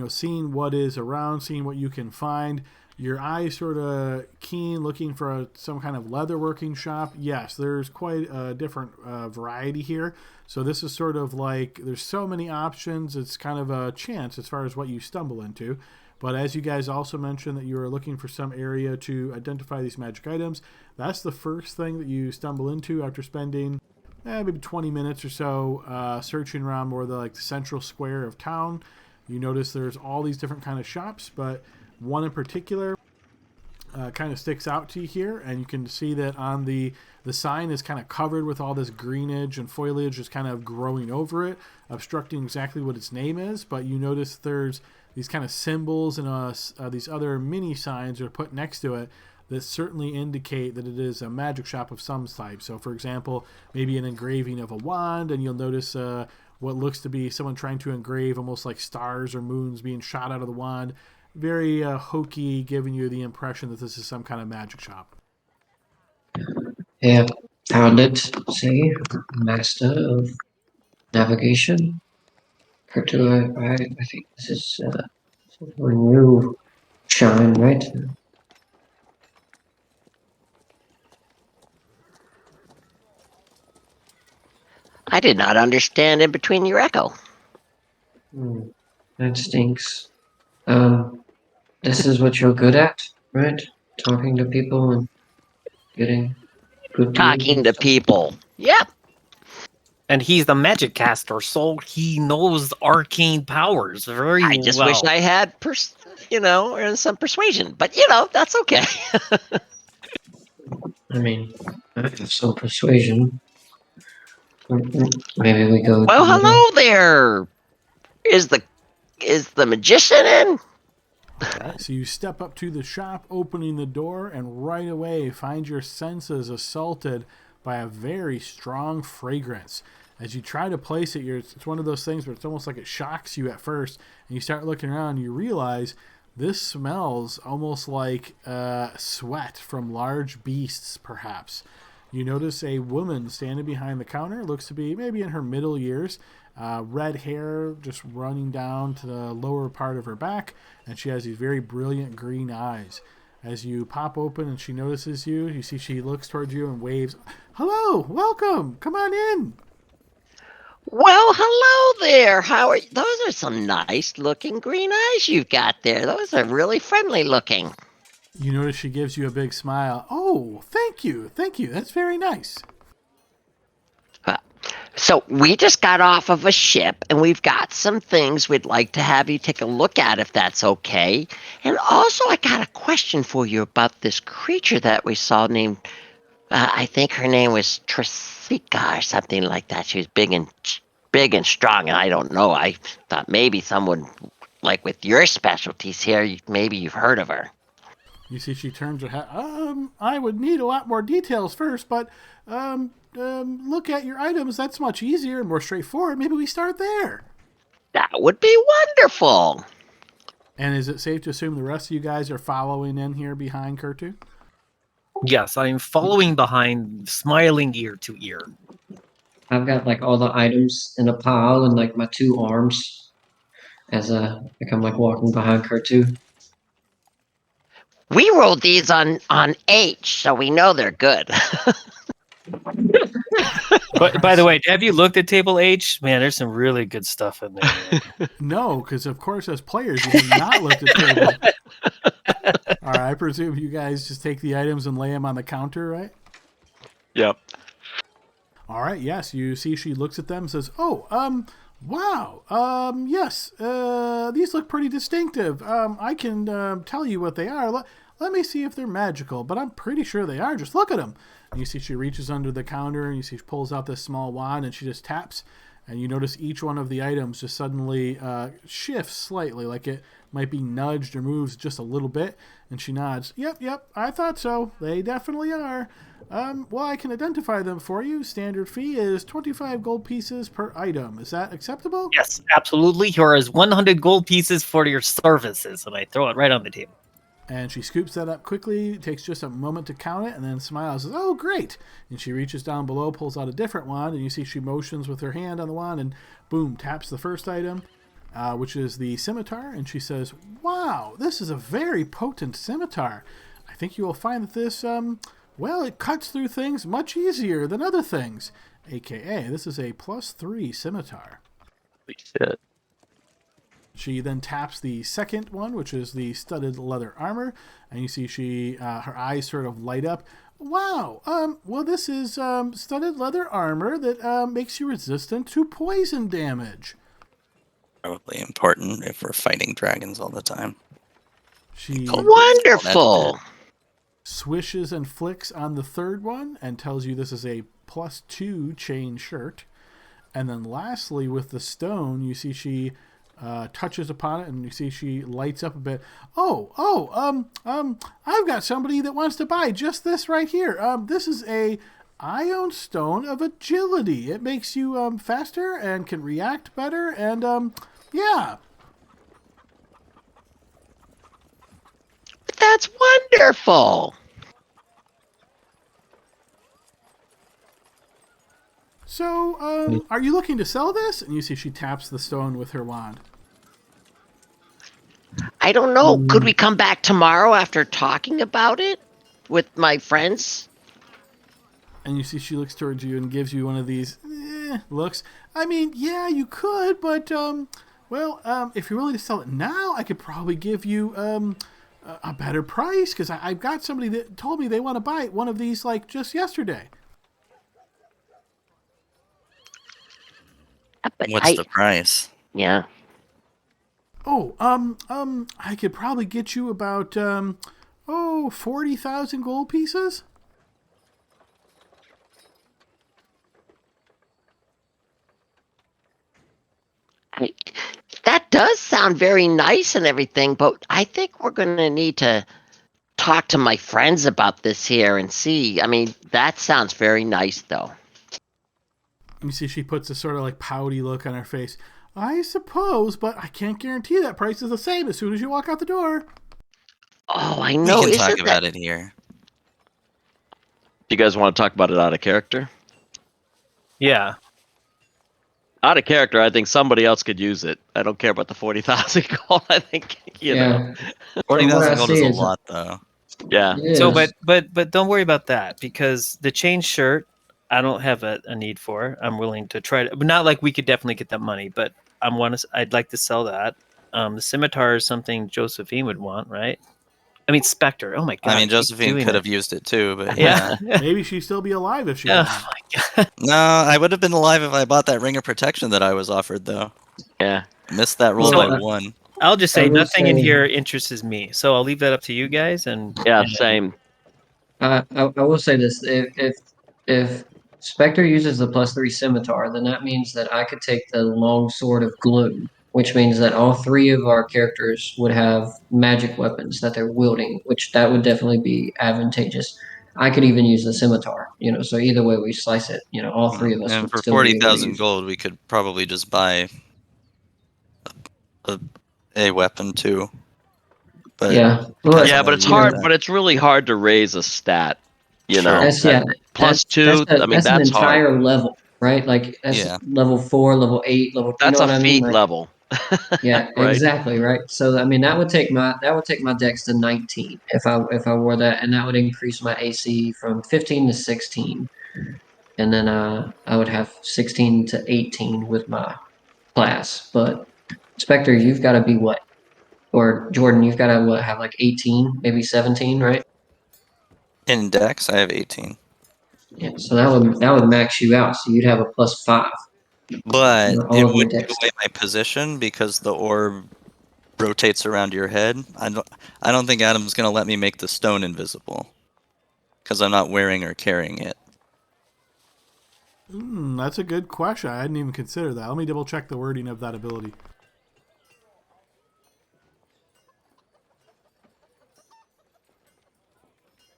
seeing what is around, seeing what you can find. Your eyes sort of keen, looking for some kind of leatherworking shop. Yes, there's quite a different variety here. So this is sort of like, there's so many options, it's kind of a chance as far as what you stumble into. But as you guys also mentioned that you are looking for some area to identify these magic items, that's the first thing that you stumble into after spending maybe 20 minutes or so searching around more the central square of town. You notice there's all these different kind of shops, but one in particular kind of sticks out to you here, and you can see that on the sign is kind of covered with all this greenage and foliage just kind of growing over it, obstructing exactly what its name is. But you notice there's these kind of symbols and these other mini signs are put next to it that certainly indicate that it is a magic shop of some type. So, for example, maybe an engraving of a wand, and you'll notice what looks to be someone trying to engrave almost like stars or moons being shot out of the wand. Very hokey, giving you the impression that this is some kind of magic shop. Yeah, found it. See, master of navigation. I think this is for new shine, right? I did not understand in between your echo. That stinks. This is what you're good at, right? Talking to people and getting good deals Talking and to stuff. people. Yep. And he's the magic caster, so he knows arcane powers very well. I just wish I had, some persuasion. But, that's okay. I mean, I have some persuasion. Maybe we go. Well, hello there. Is the magician in? All right, so you step up to the shop, opening the door, and right away find your senses assaulted by a very strong fragrance. As you try to place it, it's one of those things where it's almost like it shocks you at first, and you start looking around and you realize this smells almost like sweat from large beasts, perhaps. You notice a woman standing behind the counter, looks to be maybe in her middle years, red hair just running down to the lower part of her back, and she has these very brilliant green eyes. As you pop open and she notices you, you see she looks towards you and waves, "Hello, welcome, come on in." Well, hello there. How are you? Those are some nice looking green eyes you've got there. Those are really friendly looking. You notice she gives you a big smile. "Oh, thank you, that's very nice." So we just got off of a ship and we've got some things we'd like to have you take a look at if that's okay. And also I got a question for you about this creature that we saw named, I think her name was Trisica or something like that. She was big and strong, and I don't know. I thought maybe someone like with your specialties here, maybe you've heard of her. You see she turns her head. I would need a lot more details first, but look at your items. That's much easier and more straightforward. Maybe we start there. That would be wonderful. And is it safe to assume the rest of you guys are following in here behind Kurtu? Yes, I'm following behind, smiling ear to ear. I've got like all the items in a pile and like my two arms as like I'm like walking behind her too. We rolled these on H, so we know they're good. But by the way, have you looked at table H? Man, there's some really good stuff in there. No, because of course, as players, you have not looked at table. All right, I presume you guys just take the items and lay them on the counter, right? Yep. All right, yes, you see she looks at them and says, "Oh, wow, yes, these look pretty distinctive. I can tell you what they are. Let me see if they're magical, but I'm pretty sure they are. Just look at them." And you see she reaches under the counter and you see she pulls out this small wand and she just taps. And you notice each one of the items just suddenly shifts slightly, like it might be nudged or moves just a little bit. And she nods. Yep, I thought so. They definitely are. Well, I can identify them for you. Standard fee is 25 gold pieces per item. Is that acceptable? Yes, absolutely. Here is 100 gold pieces for your services, and I throw it right on the table. And she scoops that up quickly, takes just a moment to count it, and then smiles and says, "Oh, great." And she reaches down below, pulls out a different wand, and you see she motions with her hand on the wand and, boom, taps the first item, which is the scimitar. And she says, "Wow, this is a very potent scimitar. I think you will find that this, well, it cuts through things much easier than other things. AKA, this is a +3 scimitar." Holy shit. She then taps the second one, which is the studded leather armor, and you see she her eyes sort of light up. "Wow, well, this is studded leather armor that makes you resistant to poison damage." Probably important if we're fighting dragons all the time. She Wonderful. swishes and flicks on the third one and tells you this is a +2 chain shirt. And then lastly, with the stone, you see she touches upon it, and you see she lights up a bit. I've got somebody that wants to buy just this right here. This is a ion stone of agility. It makes you faster and can react better, and yeah. That's wonderful. So, are you looking to sell this? And you see she taps the stone with her wand. I don't know. Could we come back tomorrow after talking about it with my friends? And you see she looks towards you and gives you one of these looks. I mean, yeah, you could, but, if you're willing to sell it now, I could probably give you a better price, because I've got somebody that told me they want to buy one of these, like, just yesterday. But What's the price? Yeah. Oh, I could probably get you about, 40,000 gold pieces? That that does sound very nice and everything, but I think we're going to need to talk to my friends about this here and see. I mean, that sounds very nice, though. You see, she puts a sort of like pouty look on her face. I suppose, but I can't guarantee that price is the same as soon as you walk out the door. Oh, I We know. can Isn't talk that about it here. You guys want to talk about it out of character? Yeah. Out of character, I think somebody else could use it. I don't care about the 40,000 gold. I think you know. Forty From what I thousand gold is see, a it's lot, though. Yeah. it So, is. but don't worry about that, because the chain shirt, I don't have a need for. I'm willing to try to, but not like we could definitely get that money, but I'd like to sell that. The scimitar is something Josephine would want, right? I mean, Spectre. Oh my god! I mean, keep Josephine doing could that. have used it too, but Yeah. yeah. Maybe she'd still be alive if she Oh hadn't. my god. No, I would have been alive if I bought that ring of protection that I was offered, though. Yeah. Missed that roll So- by one. I'll just I say will nothing in say- here interests me. So I'll leave that up to you guys. And Yeah. Same. I will say this: if Spectre uses the +3 scimitar, then that means that I could take the long sword of gloom, which means that all three of our characters would have magic weapons that they're wielding, which that would definitely be advantageous. I could even use the scimitar, so either way we slice it, all three of us And would for still be able to 40,000 use it. gold, we could probably just buy a weapon too. But Yeah, depends Yeah, on but where it's we get hard. that. But it's really hard to raise a stat. You Sure. know, That's yeah. plus That's 2. I mean, that's an that's hard. entire level, right? Like that's Yeah. level 4, level 8, level. You know That's a what I mean? feat Like level. yeah, Right. exactly, right. So I mean that would take my dex to 19 if I wore that, and that would increase my AC from 15 to 16, and then I would have 16 to 18 with my class. But Spectre, you've got to be what? Or Jordan, you've got to what? Have like 18, maybe 17, right? In Dex, I have 18. Yeah. So that would max you out. So you'd have a +5. But All it of your would take dex. away my position because the orb rotates around your head. I don't think Adam's gonna let me make the stone invisible because I'm not wearing or carrying it. That's a good question. I hadn't even considered that. Let me double check the wording of that ability.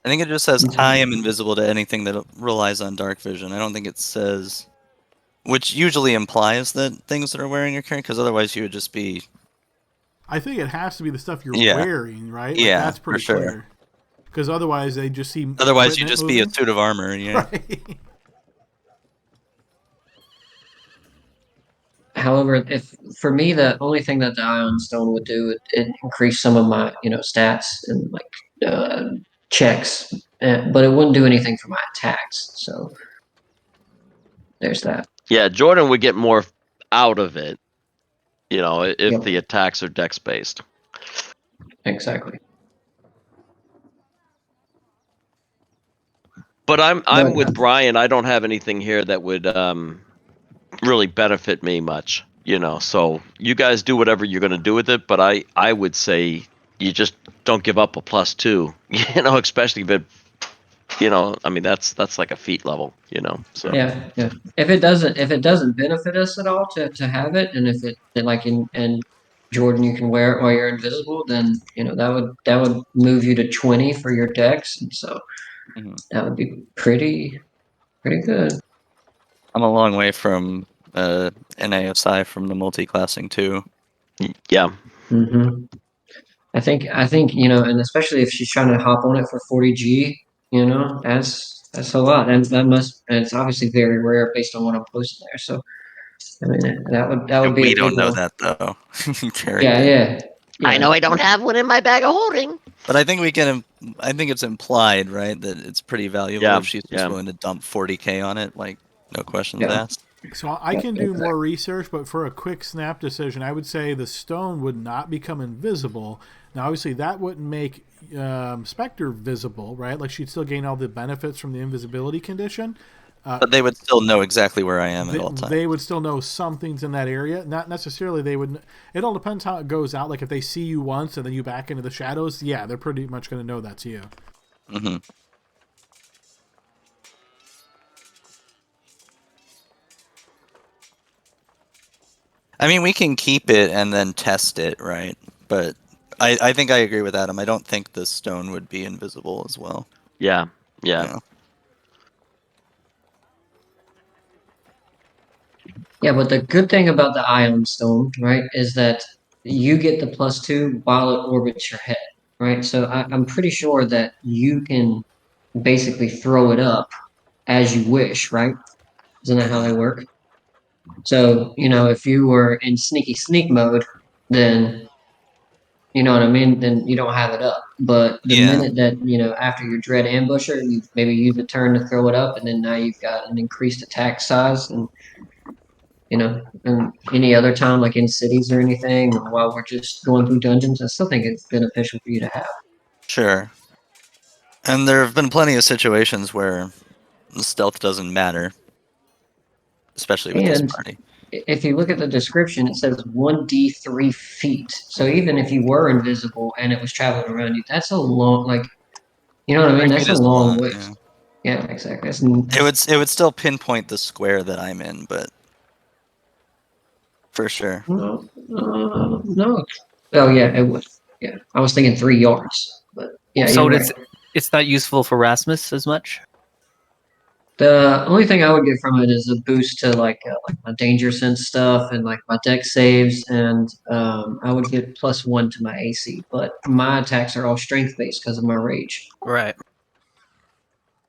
I think it just says I am invisible to anything that relies on dark vision. I don't think it says, which usually implies that things that are wearing or carrying, because otherwise you would just be. I think it has to be the stuff you're Yeah. wearing, right? Like, Yeah, that's pretty for sure. clear. Because otherwise, they just see. Otherwise, you equipment just be a moving. suit of armor. Yeah. Right. However, if for me the only thing that the Ion Stone would do it increase some of my stats and like checks, but it wouldn't do anything for my attacks. So there's that. Yeah, Jordan would get more out of it. If Yep. the attacks are dex based. Exactly. But I'm But, with Brian. I don't have anything here that would really benefit me much. So you guys do whatever you're going to do with it. But I would say you just don't give up a +2. Especially if it. I mean that's like a feat level. So yeah. If it doesn't benefit us at all to have it, and if it like in Jordan you can wear it while you're invisible, then that would move you to 20 for your dex, and so Mhm. that would be pretty good. I'm a long way from NASI from the multi-classing too. yeah. hmm I think and especially if she's trying to hop on it for 40G, that's a lot, and and it's obviously very rare based on what I'm posting there. So I mean that would be We a big don't know one. that though. Carried Yeah, it. I know I don't have one in my bag of holding. But I think we can. I think it's implied, right, that it's pretty valuable Yeah, if she's just yeah. willing to dump 40K on it, like no questions Yeah. asked. So I can do more research, but for a quick snap decision, I would say the stone would not become invisible. Now, obviously, that wouldn't make Spectre visible, right? Like, she'd still gain all the benefits from the invisibility condition. But they would still know exactly where I am at all times. They would still know something's in that area. Not necessarily they would. It all depends how it goes out. Like, if they see you once and then you back into the shadows, yeah, they're pretty much going to know that's you. Mm-hmm. I mean, we can keep it and then test it, right? But I think I agree with Adam. I don't think the stone would be invisible as well. Yeah. Yeah. Yeah, but the good thing about the ion stone, right, is that you get the +2 while it orbits your head, right? So I'm pretty sure that you can basically throw it up as you wish, right? Isn't that how they work? So, if you were in sneaky sneak mode, then you know what I mean? Then you don't have it up. But the Yeah. minute that, after your dread ambusher, you maybe use a turn to throw it up, and then now you've got an increased attack size, and and any other time, like in cities or anything, or while we're just going through dungeons, I still think it's beneficial for you to have. Sure. And there have been plenty of situations where stealth doesn't matter, especially with this And party. if you look at the description, it says 1d3 feet. So even if you were invisible and it was traveling around you, that's a long, like, you know what I mean? 3 That's feet a is a long lot. way. Yeah. Yeah, exactly. It would still pinpoint the square that I'm in, but for sure. No, no. Oh yeah, it would. Yeah, I was thinking 3 yards, but yeah, So you're right. it's not useful for Rasmus as much. The only thing I would get from it is a boost to like my danger sense stuff and like my deck saves, and I would get +1 to my AC. But my attacks are all strength based because of my rage. Right.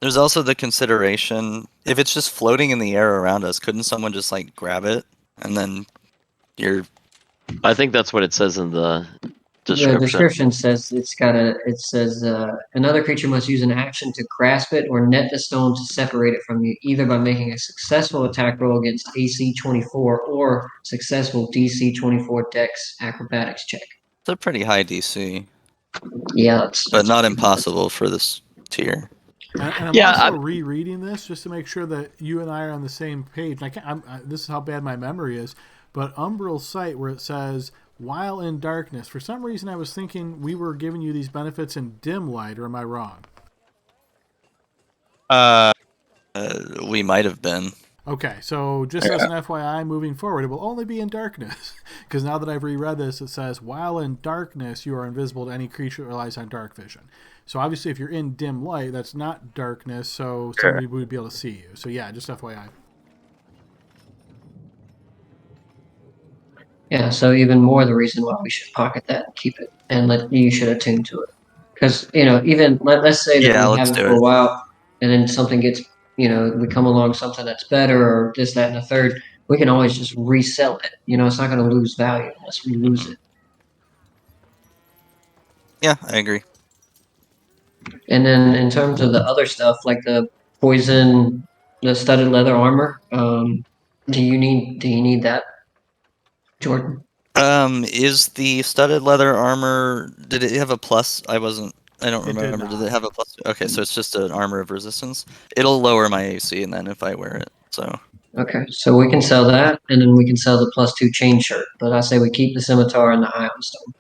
There's also the consideration, if it's just floating in the air around us, couldn't someone just like grab it and then you're I think that's what it says in the The description. description says it says another creature must use an action to grasp it or net the stone to separate it from you, either by making a successful attack roll against AC 24 or successful DC 24 Dex acrobatics check. it's a pretty high DC, Yeah, but that's not impossible for this tier. And I'm Yeah, also rereading this just to make sure that you and I are on the same page. And this is how bad my memory is. But Umbral's site where it says, while in darkness, for some reason I was thinking we were giving you these benefits in dim light, or am I wrong? We might have been. Okay, so just as an FYI, moving forward, it will only be in darkness. Because now that I've reread this, it says, while in darkness, you are invisible to any creature that relies on dark vision. So obviously, if you're in dim light, that's not darkness, so somebody would be able to see you. So yeah, just FYI. Yeah, so even more the reason why we should pocket that and keep it, and you should attune to it. Because, even let's say that Yeah, we let's have it do for a it. while, and then something gets, we come along something that's better, or this, that, and the third, we can always just resell it. It's not going to lose value unless we lose it. Yeah, I agree. And then in terms of the other stuff, like the poison, the studded leather armor, do you need that, Jordan? Is the studded leather armor, did it have a plus? I don't It did remember. Did not. it have a plus? Okay, so it's just an armor of resistance. It'll lower my AC and then if I wear it. So Okay, so we can sell that, and then we can sell the +2 chain shirt. But I say we keep the scimitar and the ion stone.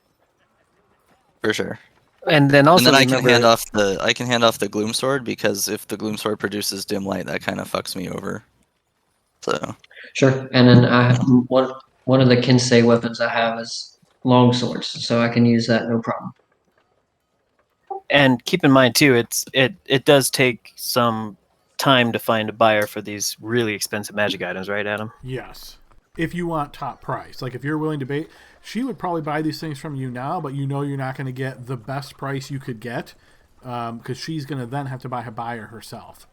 for sure. And then And also then I remember, can hand off the gloom sword, because if the gloom sword produces dim light, that kind of fucks me over. So Sure, and then one of the Kinsei weapons I have is long swords, so I can use that no problem. and keep in mind too, it does take some time to find a buyer for these really expensive magic items, right, Adam? Yes. If you want top price. Like if you're willing to pay, she would probably buy these things from you now, but you're not going to get the best price you could get because she's going to then have to buy a buyer herself.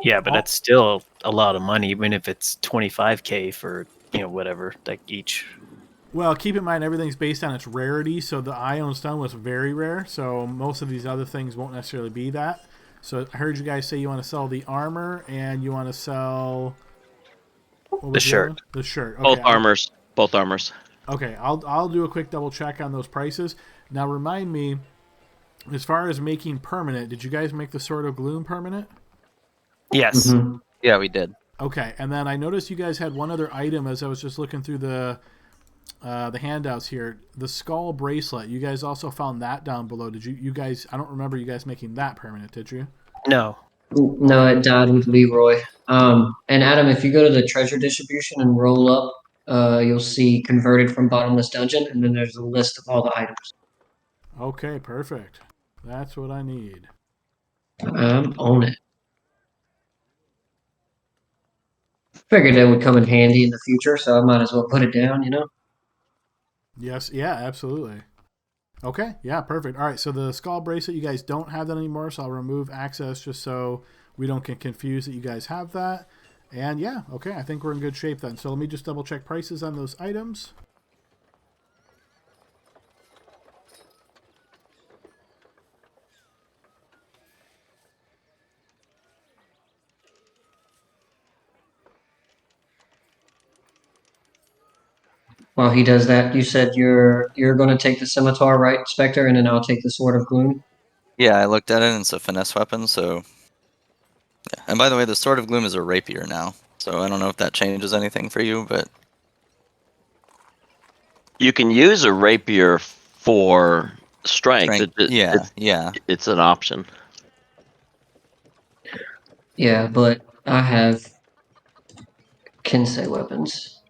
Yeah, but that's still a lot of money, even if it's 25K for, whatever, like each. Well, keep in mind everything's based on its rarity, so the Ion Stone was very rare, so most of these other things won't necessarily be that. So I heard you guys say you want to sell the armor and you want to sell The shirt. The shirt. Okay, Both armors. Okay, I'll do a quick double check on those prices. Now remind me, as far as making permanent, did you guys make the Sword of Gloom permanent? Yes. Mm-hmm. yeah, we did. Okay, and then I noticed you guys had one other item as I was just looking through the handouts here. The skull bracelet. You guys also found that down below. Did you guys? I don't remember you guys making that permanent. Did you? No. No, it died with Leroy. And Adam, if you go to the treasure distribution and roll up you'll see converted from bottomless dungeon, and then there's a list of all the items. Okay, perfect. That's what I need. I'm on it. Figured that would come in handy in the future, so I might as well put it down, Yes, yeah, absolutely. Okay, yeah, perfect. All right, so the skull bracelet, you guys don't have that anymore, so I'll remove access just so we don't get confused that you guys have that. And yeah, okay, I think we're in good shape then. So let me just double check prices on those items. While he does that, you said you're going to take the scimitar, right, Spectre, and then I'll take the sword of gloom. Yeah, I looked at it and it's a finesse weapon, so yeah. And by the way, the Sword of Gloom is a rapier now, so I don't know if that changes anything for you, but You can use a rapier for strength. yeah. It's an option. Yeah, but I have Kinsei weapons.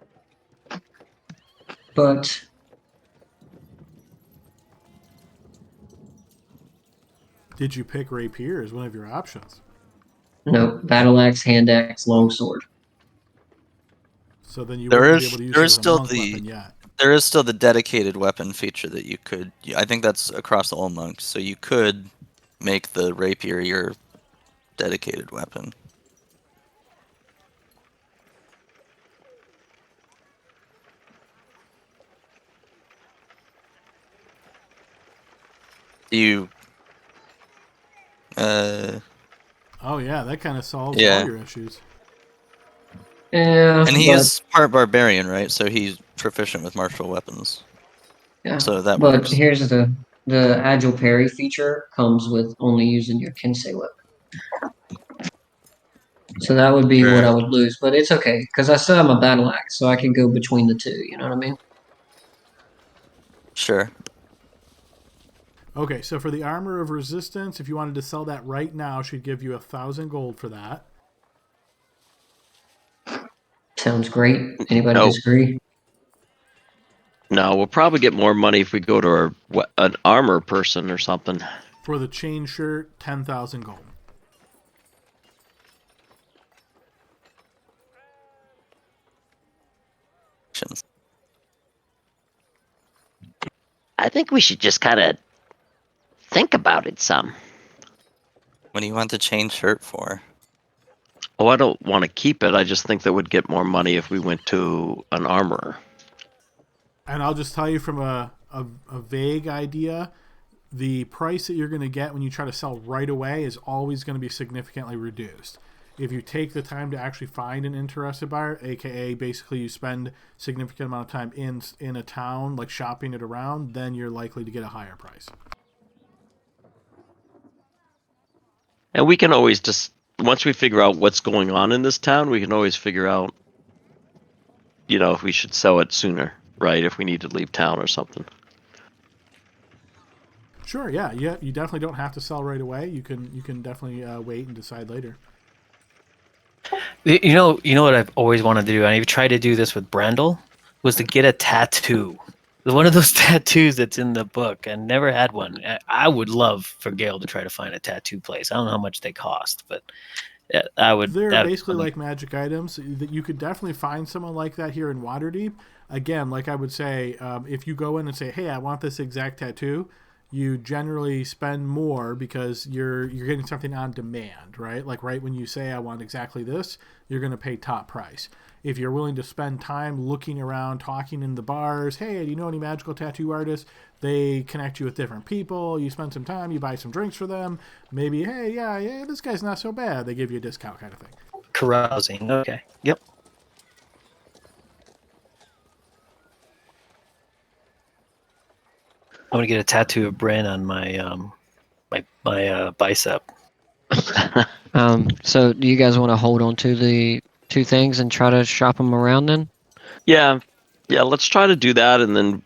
But Did you pick rapier as one of your options? no, battle axe, hand axe, longsword. So then you There wouldn't be is able to use there it is as a still monk the weapon yet. there is still the dedicated weapon feature that you could. I think that's across all monks, so you could make the rapier your dedicated weapon. You Oh yeah, that kind of solves Yeah. all your issues. Yeah, and he but is part barbarian, right? So he's proficient with martial weapons. yeah, So that but works. here's the agile parry feature comes with only using your Kinsei weapon. So that would be what I Sure. would lose, but it's okay because I still have my battle axe, so I can go between the two. You know what I mean? Sure. Okay, so for the armor of resistance, if you wanted to sell that right now, she'd give you 1,000 gold for that. Sounds great. Anybody No, disagree? no, we'll probably get more money if we go to an armor person or something. For the chain shirt, 10,000 gold. I think we should just kind of think about it some. What do you want the chain shirt for? Oh, I don't want to keep it. I just think that would get more money if we went to an armorer. And I'll just tell you from a vague idea, the price that you're going to get when you try to sell right away is always going to be significantly reduced. If you take the time to actually find an interested buyer, aka basically you spend significant amount of time in a town, like shopping it around, then you're likely to get a higher price. And we can always just, once we figure out what's going on in this town, we can always figure out, if we should sell it sooner, right? If we need to leave town or something. Sure, yeah. You definitely don't have to sell right away. You can definitely wait and decide later. You know what I've always wanted to do, and I've tried to do this with Brandel, was to get a tattoo. One of those tattoos that's in the book. I never had one. I would love for Gail to try to find a tattoo place. I don't know how much they cost, but I would. They're basically like magic items that you could definitely find someone like that here in Waterdeep. Again, like I would say, if you go in and say, "Hey, I want this exact tattoo," you generally spend more because you're getting something on demand, right? Like right when you say, "I want exactly this," you're going to pay top price. If you're willing to spend time looking around, talking in the bars, "Hey, do you know any magical tattoo artists?" They connect you with different people. You spend some time, you buy some drinks for them. Maybe, "Hey, yeah, this guy's not so bad." They give you a discount kind of thing. Carousing. Okay. Yep. I'm gonna get a tattoo of Bran on my my bicep. So do you guys want to hold on to the two things and try to shop them around then? Yeah, let's try to do that, and then,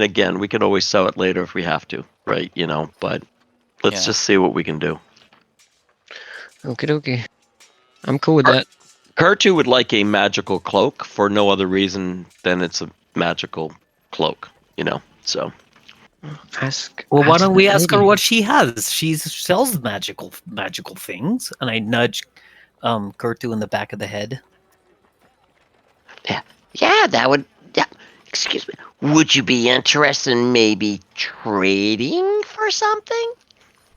again, we could always sell it later if we have to, right? But let's just see what we can do. Okie dokie. I'm cool with that. Kertu would like a magical cloak for no other reason than it's a magical cloak, so. Well, why Ask don't the we ask her lady. what she has? She sells magical things, and I nudge Kurtu in the back of the head. Yeah, that would. Yeah, excuse me. Would you be interested in maybe trading for something?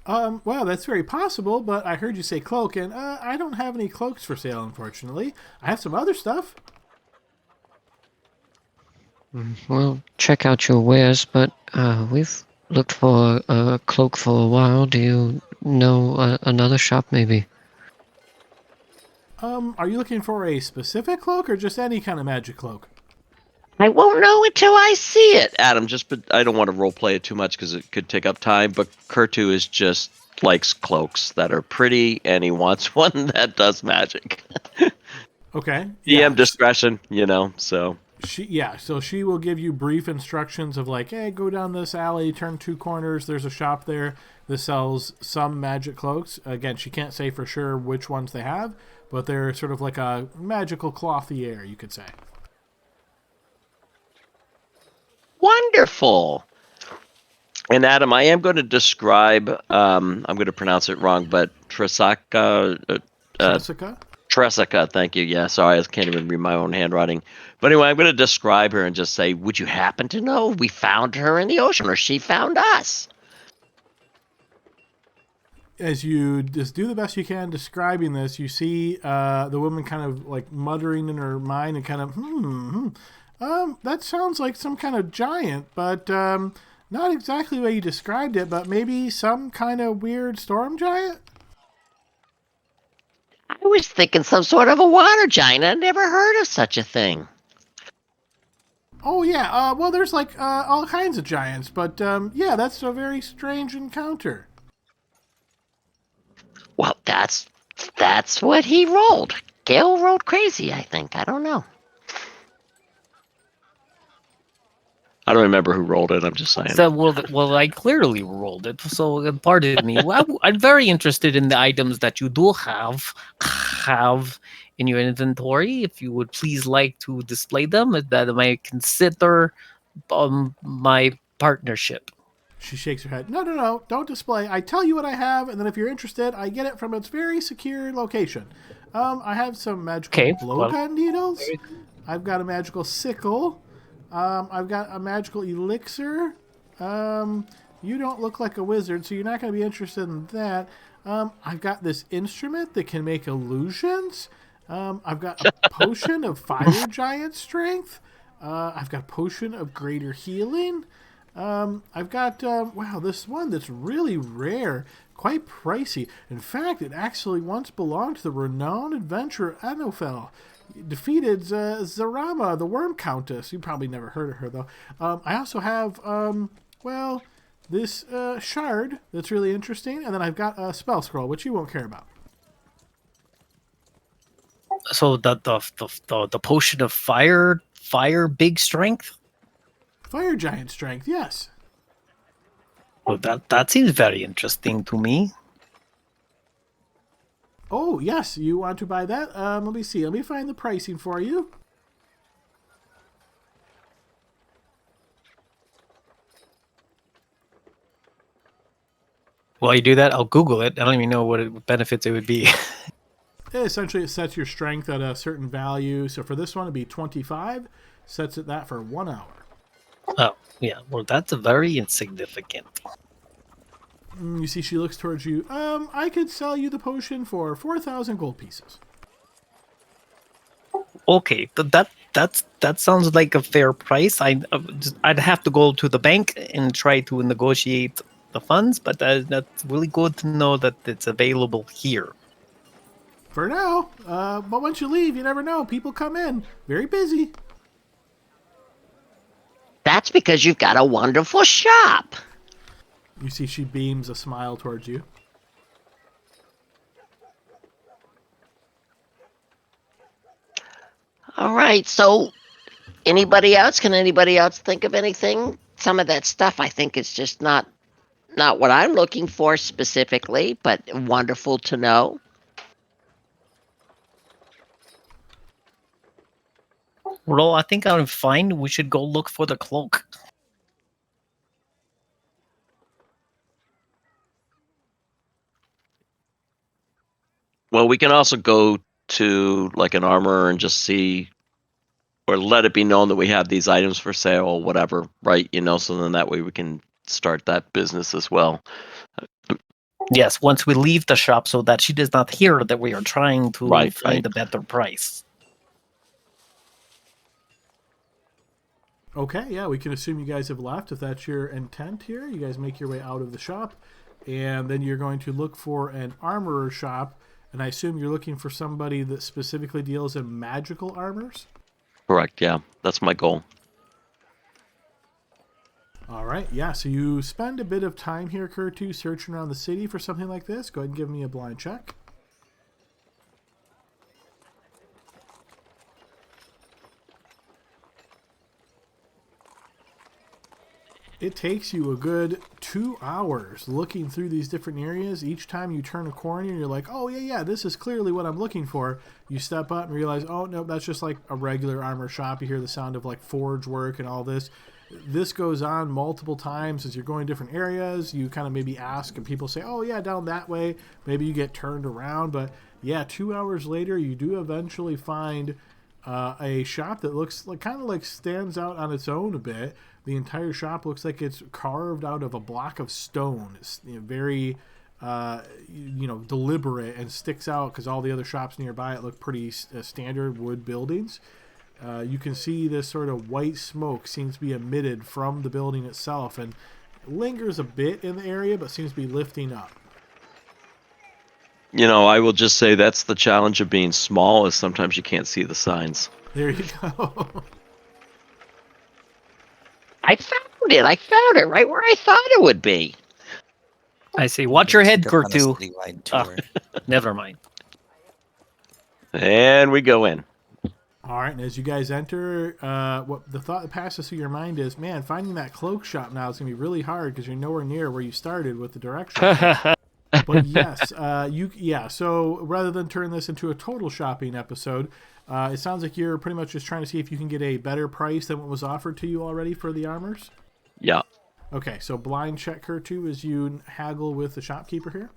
Well, that's very possible, but I heard you say cloak, and I don't have any cloaks for sale, unfortunately. I have some other stuff. Well, check out your wares, but we've looked for a cloak for a while. Do you know another shop, maybe? Are you looking for a specific cloak or just any kind of magic cloak? I won't know until I see it. Adam, I don't want to role play it too much because it could take up time, but Kertu is just likes cloaks that are pretty, and he wants one that does magic. Okay. DM discretion, so. So she will give you brief instructions of like, hey, go down this alley, turn 2 corners, there's a shop there that sells some magic cloaks. Again, she can't say for sure which ones they have, but they're sort of like a magical clothier, you could say. Wonderful. And Adam, I am going to describe, I'm going to pronounce it wrong, but Tresaka, Jessica? Tresica, thank you. Yeah, sorry, I can't even read my own handwriting. But anyway, I'm going to describe her and just say, would you happen to know we found her in the ocean or she found us? As you just do the best you can describing this, you see the woman kind of like muttering in her mind and kind of, that sounds like some kind of giant, but not exactly the way you described it, but maybe some kind of weird storm giant? I was thinking some sort of a water giant. I never heard of such a thing. Oh, yeah. Well, there's like all kinds of giants, but yeah, that's a very strange encounter. Well, that's what he rolled. Gale rolled crazy, I think. I don't know. I don't remember who rolled it. I'm just saying. So, well, I clearly rolled it. So, pardon me. Well, I'm very interested in the items that you do have in your inventory. If you would please like to display them, that I might consider my partnership. She shakes her head. No, don't display. I tell you what I have, and then if you're interested, I get it from its very secure location. I have some magical blowgun needles. I've got a magical sickle. I've got a magical elixir. You don't look like a wizard, so you're not going to be interested in that. I've got this instrument that can make illusions. I've got a potion of fire giant strength. I've got a potion of greater healing. I've got, this one that's really rare, quite pricey. In fact, it actually once belonged to the renowned adventurer Enophel. Defeated Zarama, the Worm Countess. You probably never heard of her, though. I also have, this shard that's really interesting, and then I've got a spell scroll, which you won't care about. So the potion of fire big strength? Fire giant strength, yes. Well, that seems very interesting to me. Oh, yes, you want to buy that? Let me see. Let me find the pricing for you. While you do that, I'll Google it. I don't even know what benefits it would be. Essentially, it sets your strength at a certain value. So for this one, it'd be 25. Sets it that for 1 hour. Oh, yeah. Well, that's very insignificant. You see, she looks towards you. I could sell you the potion for 4,000 gold pieces. Okay, that sounds like a fair price. I'd have to go to the bank and try to negotiate the funds, but that's really good to know that it's available here. For now, but once you leave, you never know. People come in. Very busy. That's because you've got a wonderful shop. You see she beams a smile towards you. All right, so anybody else? Can anybody else think of anything? Some of that stuff I think is just not what I'm looking for specifically, but wonderful to know. Well, I think I'm fine. We should go look for the cloak. Well, we can also go to like an armorer and just see, or let it be known that we have these items for sale or whatever, right? So then that way we can start that business as well. Yes, once we leave the shop so that she does not hear that we are trying to Right, find right. a better price. Okay, yeah, we can assume you guys have left if that's your intent here. You guys make your way out of the shop, and then you're going to look for an armorer shop, and I assume you're looking for somebody that specifically deals in magical armors? Correct, yeah. That's my goal. All right, yeah, so you spend a bit of time here, Kurtu, searching around the city for something like this. Go ahead and give me a blind check. It takes you a good 2 hours looking through these different areas. Each time you turn a corner, you're like, oh, yeah, this is clearly what I'm looking for. You step up and realize, oh, no, that's just like a regular armor shop. You hear the sound of like forge work and all this. This goes on multiple times as you're going different areas. You kind of maybe ask and people say, oh, yeah, down that way. Maybe you get turned around. But yeah, 2 hours later, you do eventually find a shop that looks like kind of like stands out on its own a bit. The entire shop looks like it's carved out of a block of stone. It's very, deliberate and sticks out because all the other shops nearby it look pretty standard wood buildings. You can see this sort of white smoke seems to be emitted from the building itself and lingers a bit in the area, but seems to be lifting up. I will just say that's the challenge of being small, is sometimes you can't see the signs. There you go. I found it right where I thought it would be. I see. Watch your head, Go on a Kurtu. citywide Oh, tour. never mind. And we go in. All right, and as you guys enter, what the thought that passes through your mind is, man, finding that cloak shop now is going to be really hard because you're nowhere near where you started with the directions. But yes, so rather than turn this into a total shopping episode, it sounds like you're pretty much just trying to see if you can get a better price than what was offered to you already for the armors? Yeah. Okay, so blind check her too as you haggle with the shopkeeper here.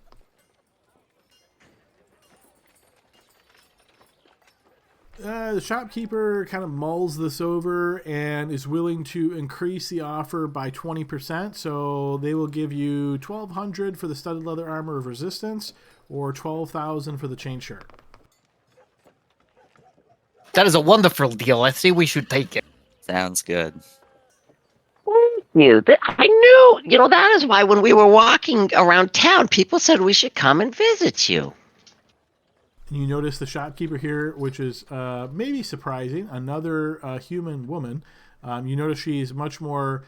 The shopkeeper kind of mulls this over and is willing to increase the offer by 20%. So they will give you $1,200 for the studded leather armor of resistance or $12,000 for the chain shirt. That is a wonderful deal. I say we should take it. Sounds good. Thank you. I knew, that is why when we were walking around town, people said we should come and visit you. You notice the shopkeeper here, which is maybe surprising, another human woman. You notice she's much more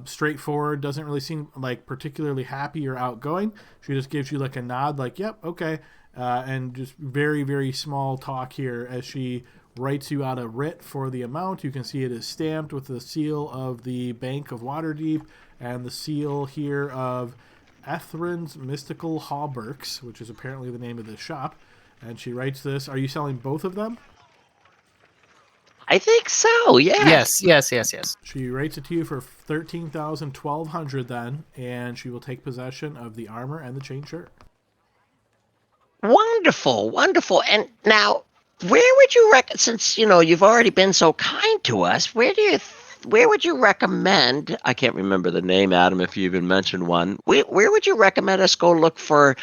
straightforward, doesn't really seem like particularly happy or outgoing. She just gives you like a nod, like, yep, okay. And just very, very small talk here as she writes you out a writ for the amount. You can see it is stamped with the seal of the Bank of Waterdeep and the seal here of Ethrin's Mystical Hauberks, which is apparently the name of the shop. And she writes this. Are you selling both of them? I think so, Yes. She writes it to you for $13,1200 then, and she will take possession of the armor and the chain shirt. Wonderful. And now, where would you since, you've already been so kind to us, where would you recommend, I can't remember the name, Adam, if you even mentioned one. where would you recommend us go look for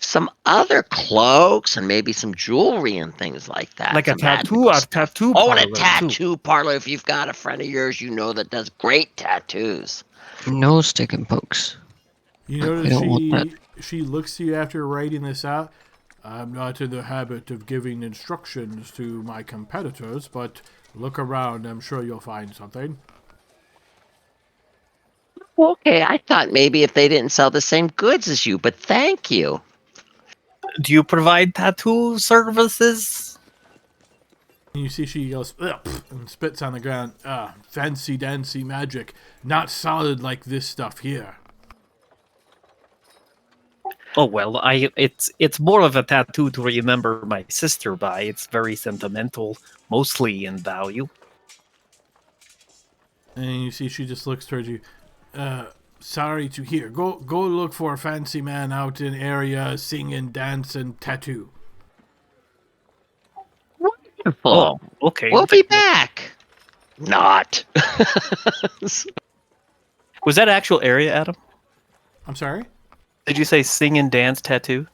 some other cloaks and maybe some jewelry and things like that? Like a tattoo Oh, parlor. and a tattoo parlor. If you've got a friend of yours that does great tattoos. No stick and pokes. You I notice don't want she looks to you after writing this out. I'm not in the habit of giving instructions to my competitors, but look around. I'm sure you'll find something. Okay, I thought maybe if they didn't sell the same goods as you, but thank you. Do you provide tattoo services? And you see she goes, ugh, and spits on the ground. Fancy dancy magic. Not solid like this stuff here. Oh well, it's more of a tattoo to remember my sister by. It's very sentimental, mostly in value. And you see she just looks towards you. Sorry to hear. Go look for a fancy man out in area, sing and dance and tattoo. Oh, Wonderful. okay. We'll be back. Not. Was that actual area, Adam? I'm sorry? Did you say sing and dance tattoo?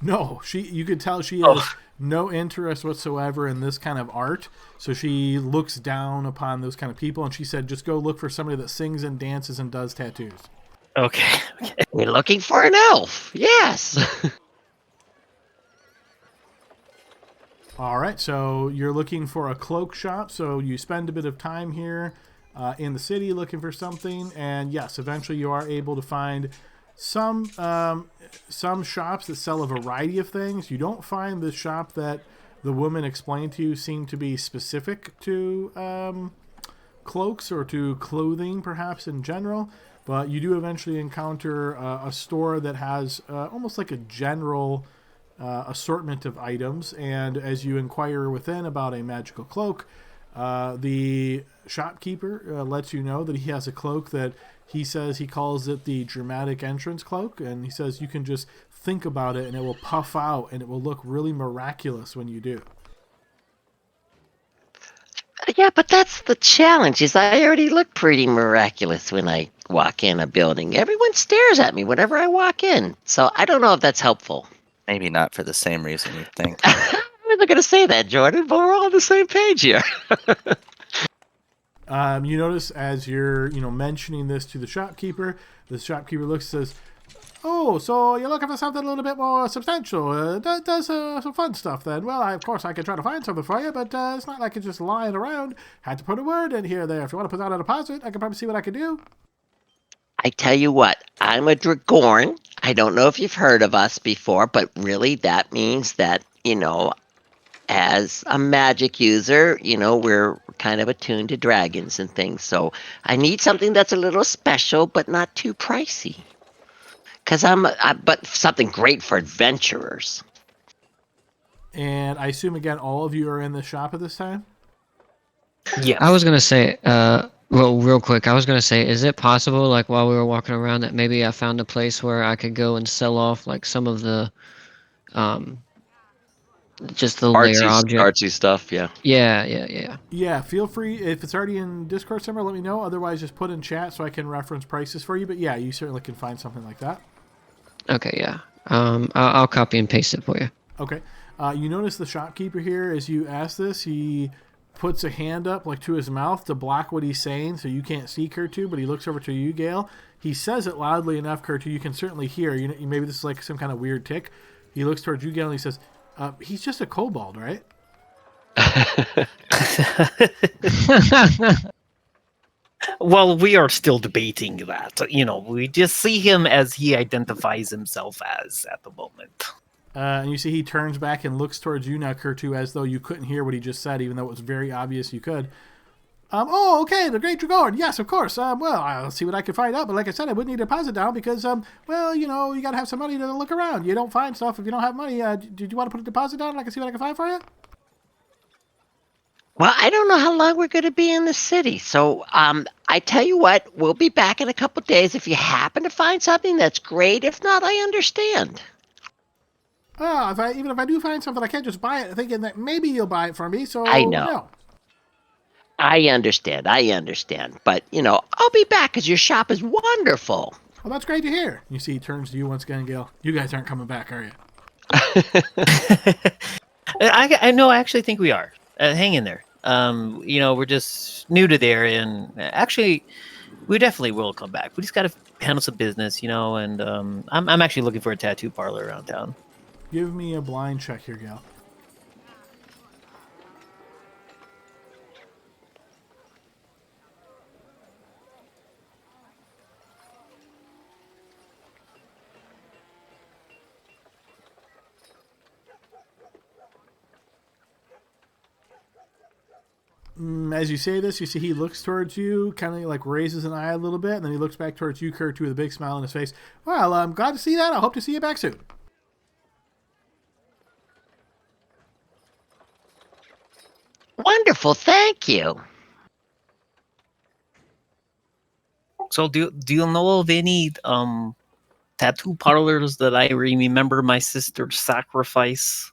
No, you could tell she Oh. has no interest whatsoever in this kind of art. So she looks down upon those kind of people, and she said, just go look for somebody that sings and dances and does tattoos. Okay. We're looking for an elf. Yes. All right, so you're looking for a cloak shop. So you spend a bit of time here in the city looking for something, and yes, eventually you are able to find some shops that sell a variety of things. You don't find the shop that the woman explained to you seem to be specific to cloaks or to clothing, perhaps in general. But you do eventually encounter a store that has almost like a general assortment of items, and as you inquire within about a magical cloak, the shopkeeper lets you know that he has a cloak that he says he calls it the dramatic entrance cloak, and he says you can just think about it and it will puff out and it will look really miraculous when you do. Yeah, but that's the challenge. Is I already look pretty miraculous when I walk in a building. Everyone stares at me whenever I walk in. So I don't know if that's helpful. Maybe not for the same reason you think. I wasn't going to say that, Jordan, but we're all on the same page here. You notice as you're mentioning this to the shopkeeper looks and says, "Oh, so you're looking for something a little bit more substantial. Does some fun stuff then. Well, of course, I could try to find something for you, but it's not like it's just lying around. Had to put a word in here there. If you want to put down a deposit, I can probably see what I can do." I tell you what, I'm a Dragorn. I don't know if you've heard of us before, but really that means that, as a magic user, we're kind of attuned to dragons and things. So I need something that's a little special, but not too pricey. Because but something great for adventurers. And I assume, again, all of you are in the shop at this time? Yes. I was gonna say, well, real quick, I was gonna say, is it possible, like while we were walking around, that maybe I found a place where I could go and sell off like some of the, um, just the layer object? Artsy stuff, yeah. Yeah. Yeah, feel free. If it's already in Discord somewhere, let me know. Otherwise, just put in chat so I can reference prices for you. But yeah, you certainly can find something like that. Okay, yeah. I'll copy and paste it for you. Okay. You notice the shopkeeper here, as you ask this, he puts a hand up like to his mouth to block what he's saying so you can't see Kurtu, but he looks over to you, Gale. He says it loudly enough, Kurtu, you can certainly hear. Maybe this is like some kind of weird tick. He looks towards you, Gale, and he says, he's just a kobold, right? Well, we are still debating that. We just see him as he identifies himself as at the moment. And you see he turns back and looks towards you now, Kurtu, as though you couldn't hear what he just said, even though it was very obvious you could. Oh, okay, the Great Dragorn. Yes, of course. Well, I'll see what I can find out. But like I said, I would need a deposit down because, well, you got to have some money to look around. You don't find stuff if you don't have money. Did you want to put a deposit down and I can see what I can find for you? Well, I don't know how long we're going to be in the city. So I tell you what, we'll be back in a couple days. If you happen to find something, that's great. If not, I understand. Even if I do find something, I can't just buy it thinking that maybe you'll buy it for me. So I know. No. I understand. But, I'll be back because your shop is wonderful. Well, that's great to hear. You see he turns to you once again, Gale. You guys aren't coming back, are you? I know. I actually think we are. Hang in there. We're just new to the area, and actually, we definitely will come back. We just got to handle some business, and I'm actually looking for a tattoo parlor around town. Give me a blind check here, Gale. As you say this, you see he looks towards you, kind of like raises an eye a little bit, and then he looks back towards you, Kurt, with a big smile on his face. Well, I'm glad to see that. I hope to see you back soon. Wonderful, thank you. So do you know of any tattoo parlors that I remember my sister's sacrifice?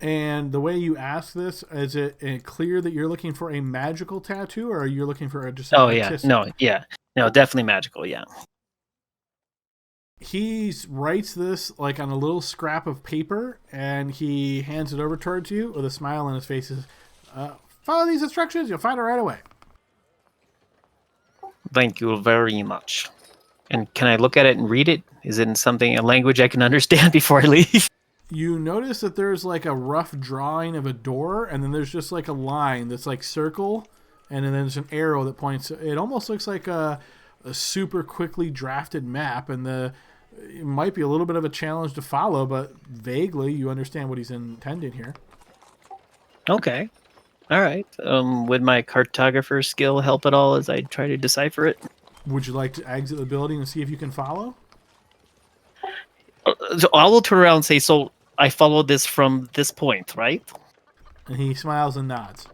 And the way you ask this, is it clear that you're looking for a magical tattoo, or are you looking for just an artistic? No, definitely magical. Yeah. He writes this like on a little scrap of paper, and he hands it over towards you with a smile on his face. Says, "Follow these instructions; you'll find it right away." Thank you very much. And can I look at it and read it? Is it in a language I can understand before I leave? You notice that there's like a rough drawing of a door, and then there's just like a line that's like circle, and then there's an arrow that points. It almost looks like a super quickly drafted map, and it might be a little bit of a challenge to follow, but vaguely you understand what he's intending here. Okay. All right. Would my cartographer skill help at all as I try to decipher it? Would you like to exit the building and see if you can follow? So I will turn around and say, so I followed this from this point, right? And he smiles and nods.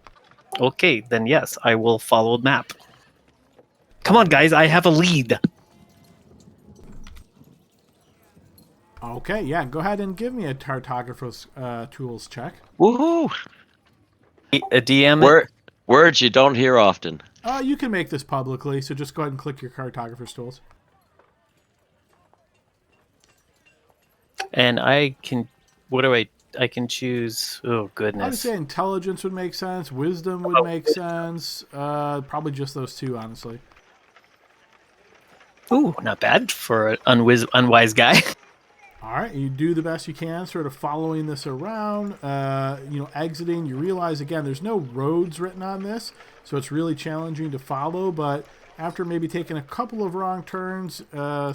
Okay, then yes, I will follow the map. Come on, guys, I have a lead. Okay, yeah, go ahead and give me a cartographer's tools check. Woohoo! A DM? Words you don't hear often. You can make this publicly, so just go ahead and click your cartographer's tools. And I can... What do I can choose... Oh, goodness. I would say intelligence would make sense. Wisdom would make sense. Probably just those two, honestly. Ooh, not bad for an unwise guy. All right, you do the best you can, sort of following this around, exiting. You realize, again, there's no roads written on this, so it's really challenging to follow, but after maybe taking a couple of wrong turns,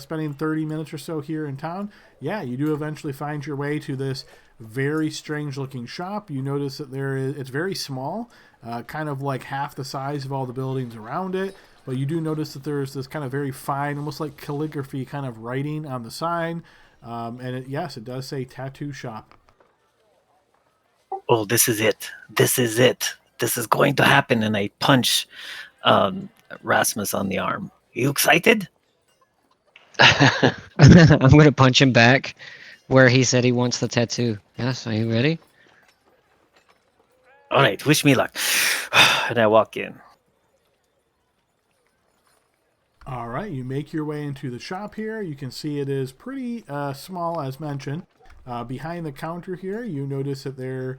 spending 30 minutes or so here in town, yeah, you do eventually find your way to this very strange-looking shop. You notice that it's very small, kind of like half the size of all the buildings around it, but you do notice that there's this kind of very fine, almost like calligraphy kind of writing on the sign. And yes, it does say tattoo shop. Oh, this is it. This is it. This is going to happen. And I punch Rasmus on the arm. You excited? I'm going to punch him back where he said he wants the tattoo. Yes, are you ready? All right, wish me luck. And I walk in. All right, you make your way into the shop here. You can see it is pretty small, as mentioned. Behind the counter here, you notice that there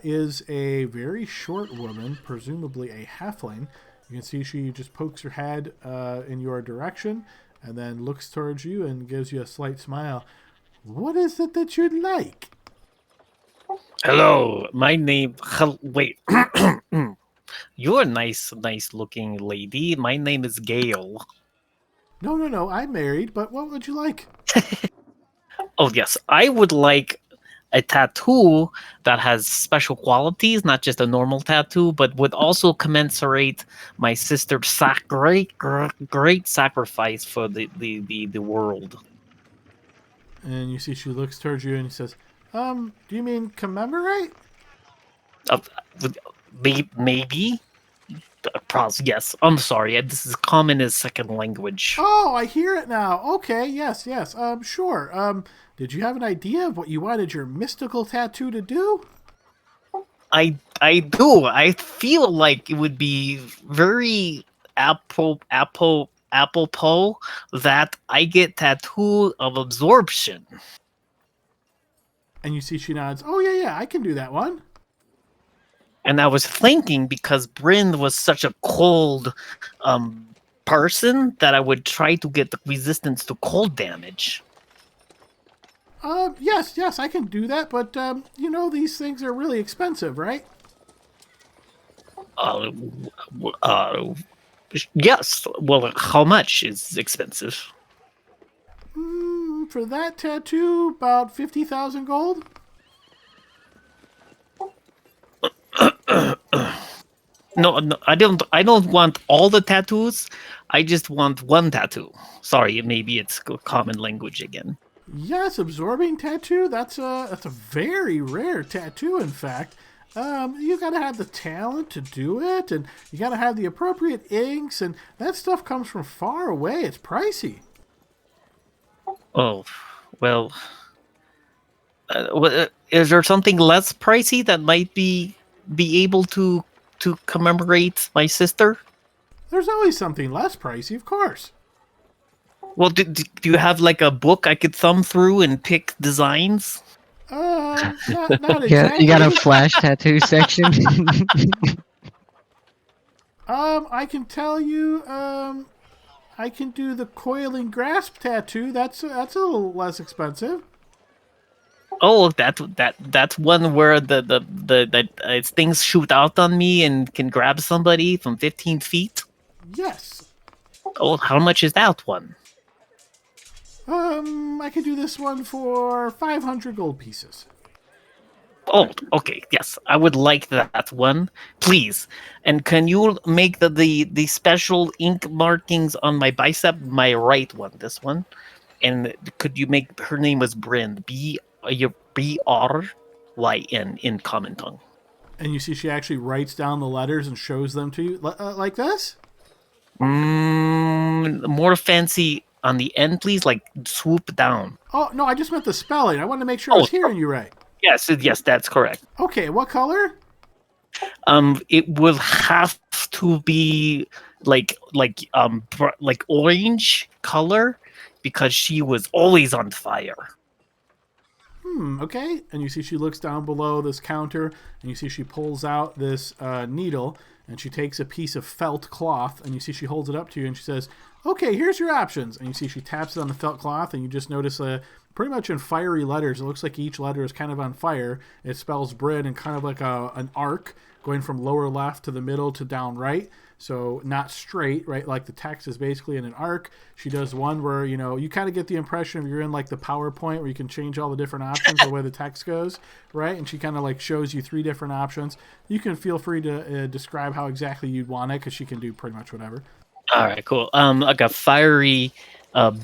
is a very short woman, presumably a halfling. You can see she just pokes her head in your direction and then looks towards you and gives you a slight smile. What is it that you'd like? Hello, my name... Wait. You're a nice looking lady. My name is Gail. No, I'm married, but what would you like? Oh, yes. I would like a tattoo that has special qualities, not just a normal tattoo, but would also commensurate my sister's great sacrifice for the world. And you see she looks towards you and he says, do you mean commemorate? Maybe? Yes. I'm sorry. This is common as second language. Oh, I hear it now. Okay, yes. Sure. Did you have an idea of what you wanted your mystical tattoo to do? I do. I feel like it would be very apropos that I get tattoo of absorption. And you see she nods. Oh, yeah, I can do that one. And I was thinking, because Bryn was such a cold person, that I would try to get the resistance to cold damage. Yes, I can do that, but, these things are really expensive, right? Yes. Well, how much is expensive? For that tattoo, about 50,000 gold. No, no, I don't. I don't want all the tattoos. I just want one tattoo. Sorry, maybe it's common language again. Yes, absorbing tattoo. That's a very rare tattoo. In fact, you gotta have the talent to do it, and you gotta have the appropriate inks, and that stuff comes from far away. It's pricey. Oh, well. Is there something less pricey that might be able to commemorate my sister? There's always something less pricey, of course. Well, do you have like a book I could thumb through and pick designs? Not exactly. Yeah, you got a flash tattoo section. I can tell you, I can do the coiling grasp tattoo. That's a little less expensive. Oh, that's one where the things shoot out on me and can grab somebody from 15 feet. Yes. Oh, how much is that one? I can do this one for 500 gold pieces. Oh, okay, yes, I would like that one, please. And can you make the special ink markings on my bicep, my right one, this one? And could you make her name was Bryn, Bryn in common tongue? And you see she actually writes down the letters and shows them to you like this? More fancy on the end, please, like swoop down. Oh, no, I just meant the spelling. I wanted to make sure I was hearing you right. Yes, that's correct. Okay, what color? It will have to be like orange color because she was always on fire. Okay. And you see she looks down below this counter, and you see she pulls out this needle, and she takes a piece of felt cloth, and you see she holds it up to you, and she says, okay, here's your options. And you see she taps it on the felt cloth, and you just notice pretty much in fiery letters, it looks like each letter is kind of on fire. It spells Bryn in kind of like an arc going from lower left to the middle to down right. So not straight, right? Like the text is basically in an arc. She does one where, you kind of get the impression of you're in like the PowerPoint where you can change all the different options the way the text goes, right? And she kind of like shows you 3 different options. You can feel free to describe how exactly you'd want it because she can do pretty much whatever. All right, cool. Like a fiery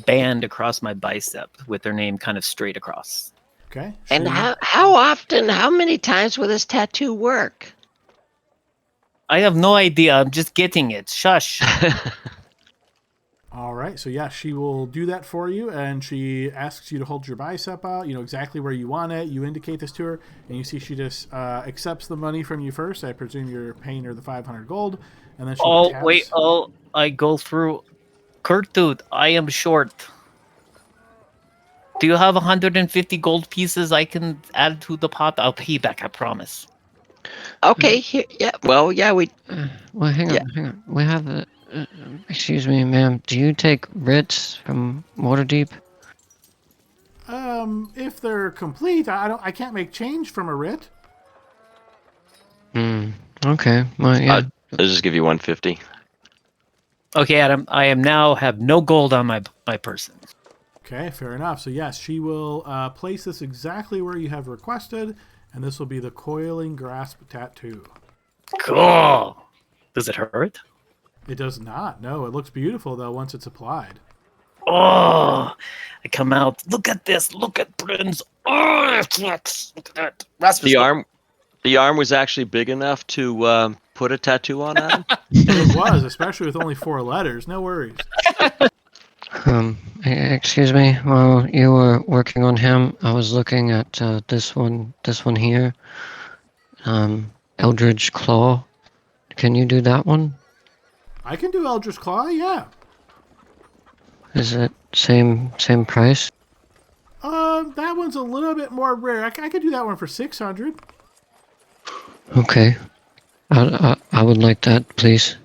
band across my bicep with her name kind of straight across. Okay. And how many times will this tattoo work? I have no idea. I'm just getting it. Shush. All right. So, yeah, she will do that for you, and she asks you to hold your bicep out, exactly where you want it. You indicate this to her, and you see she just accepts the money from you first. I presume you're paying her the 500 gold, and then she taps. I go through. Kurt, dude, I am short. Do you have 150 gold pieces I can add to the pot? I'll pay back, I promise. Okay, here, yeah. Well, yeah, we. Well, hang on. We have a. Excuse me, ma'am. Do you take writs from Waterdeep? If they're complete, I can't make change from a writ. Okay. Well, yeah. I'll just give you 150. Okay, Adam. I am now have no gold on my person. Okay, fair enough. So yes, she will place this exactly where you have requested, and this will be the coiling grasp tattoo. Cool. Does it hurt? It does not. No, it looks beautiful though once it's applied. Oh, I come out. Look at this. Look at Bryn's. Oh, yes. Look at that. The arm was actually big enough to put a tattoo on Adam. It was, especially with only 4 letters. No worries. Excuse me. While you were working on him, I was looking at this one here. Eldridge Claw. Can you do that one? I can do Eldritch Claw, yeah. Is it same price? That one's a little bit more rare. I could do that one for 600. Okay. I would like that, please.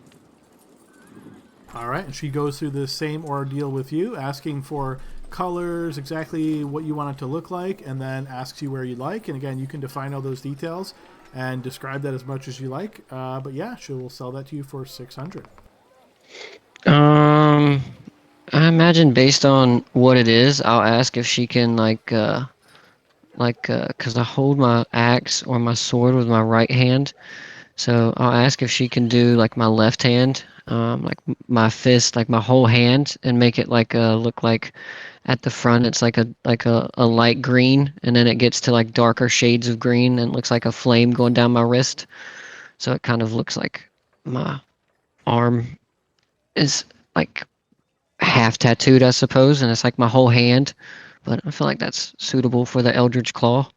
All right, and she goes through the same ordeal with you, asking for colors, exactly what you want it to look like, and then asks you where you like. And again, you can define all those details and describe that as much as you like. But yeah, she will sell that to you for 600. I imagine based on what it is, I'll ask if she can because I hold my axe or my sword with my right hand. So I'll ask if she can do like my left hand, like my fist, like my whole hand, and make it like look like at the front it's like a light green, and then it gets to like darker shades of green and looks like a flame going down my wrist. So it kind of looks like my arm is like half tattooed, I suppose, and it's like my whole hand. But I feel like that's suitable for the Eldritch Claw.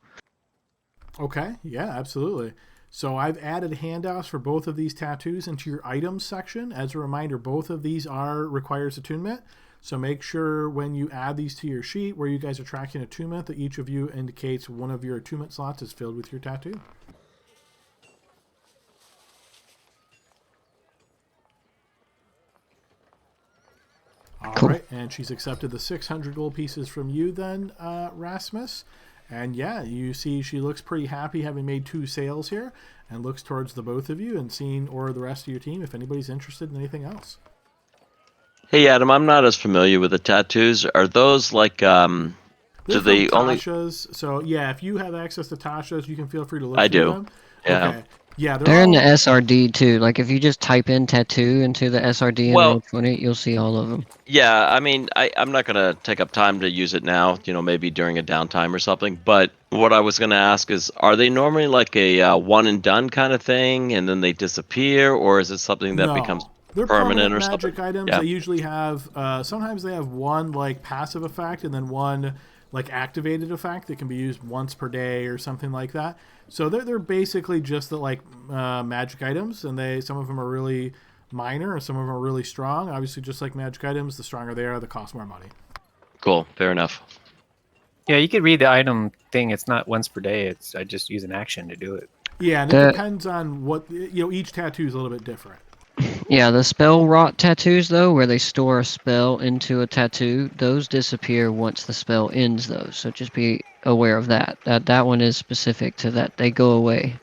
Okay, yeah, absolutely. So I've added handouts for both of these tattoos into your items section. As a reminder, both of these requires attunement. So make sure when you add these to your sheet where you guys are tracking attunement that each of you indicates one of your attunement slots is filled with your tattoo. All right, and she's accepted the 600 gold pieces from you then, Rasmus. And yeah, you see she looks pretty happy having made 2 sales here and looks towards the both of you and seeing or the rest of your team if anybody's interested in anything else. Hey, Adam, I'm not as familiar with the tattoos. Are those like, They're do from they only... Tasha's. So yeah, if you have access to Tasha's, you can feel free to look I through do. them. Yeah. Okay. Yeah, They're in the all... SRD too. Like if you just type in tattoo into the SRD and Well- roll 20, you'll see all of them. Yeah, I mean, I'm not going to take up time to use it now, maybe during a downtime or something. But what I was going to ask is, are they normally like a one and done kind of thing and then they disappear? Or is it something that becomes they're permanent or magic something? items. Yeah. They usually have, sometimes they have one like passive effect and then one like activated effect that can be used once per day or something like that. So they're basically just the like magic items, and some of them are really minor and some of them are really strong. Obviously, just like magic items, the stronger they are, the cost more money. Cool. Fair enough. Yeah, you could read the item thing. It's not once per day. I just use an action to do it. Yeah, and it depends on what each tattoo is a little bit different. Yeah, the spell rot tattoos though, where they store a spell into a tattoo, those disappear once the spell ends though. So just be aware of that. That one is specific to that. They go away.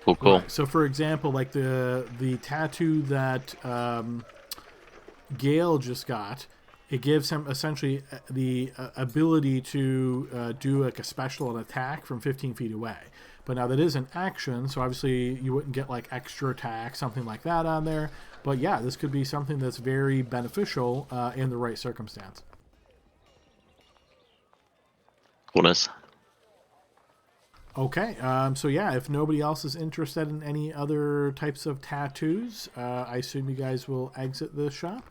Cool. Right. So, for example, like the tattoo that Gale just got, it gives him essentially the ability to do like a special and attack from 15 feet away. But now that is an action, so obviously you wouldn't get like extra attack, something like that on there. But yeah, this could be something that's very beneficial in the right circumstance. Coolness. Okay, so yeah, if nobody else is interested in any other types of tattoos, I assume you guys will exit the shop.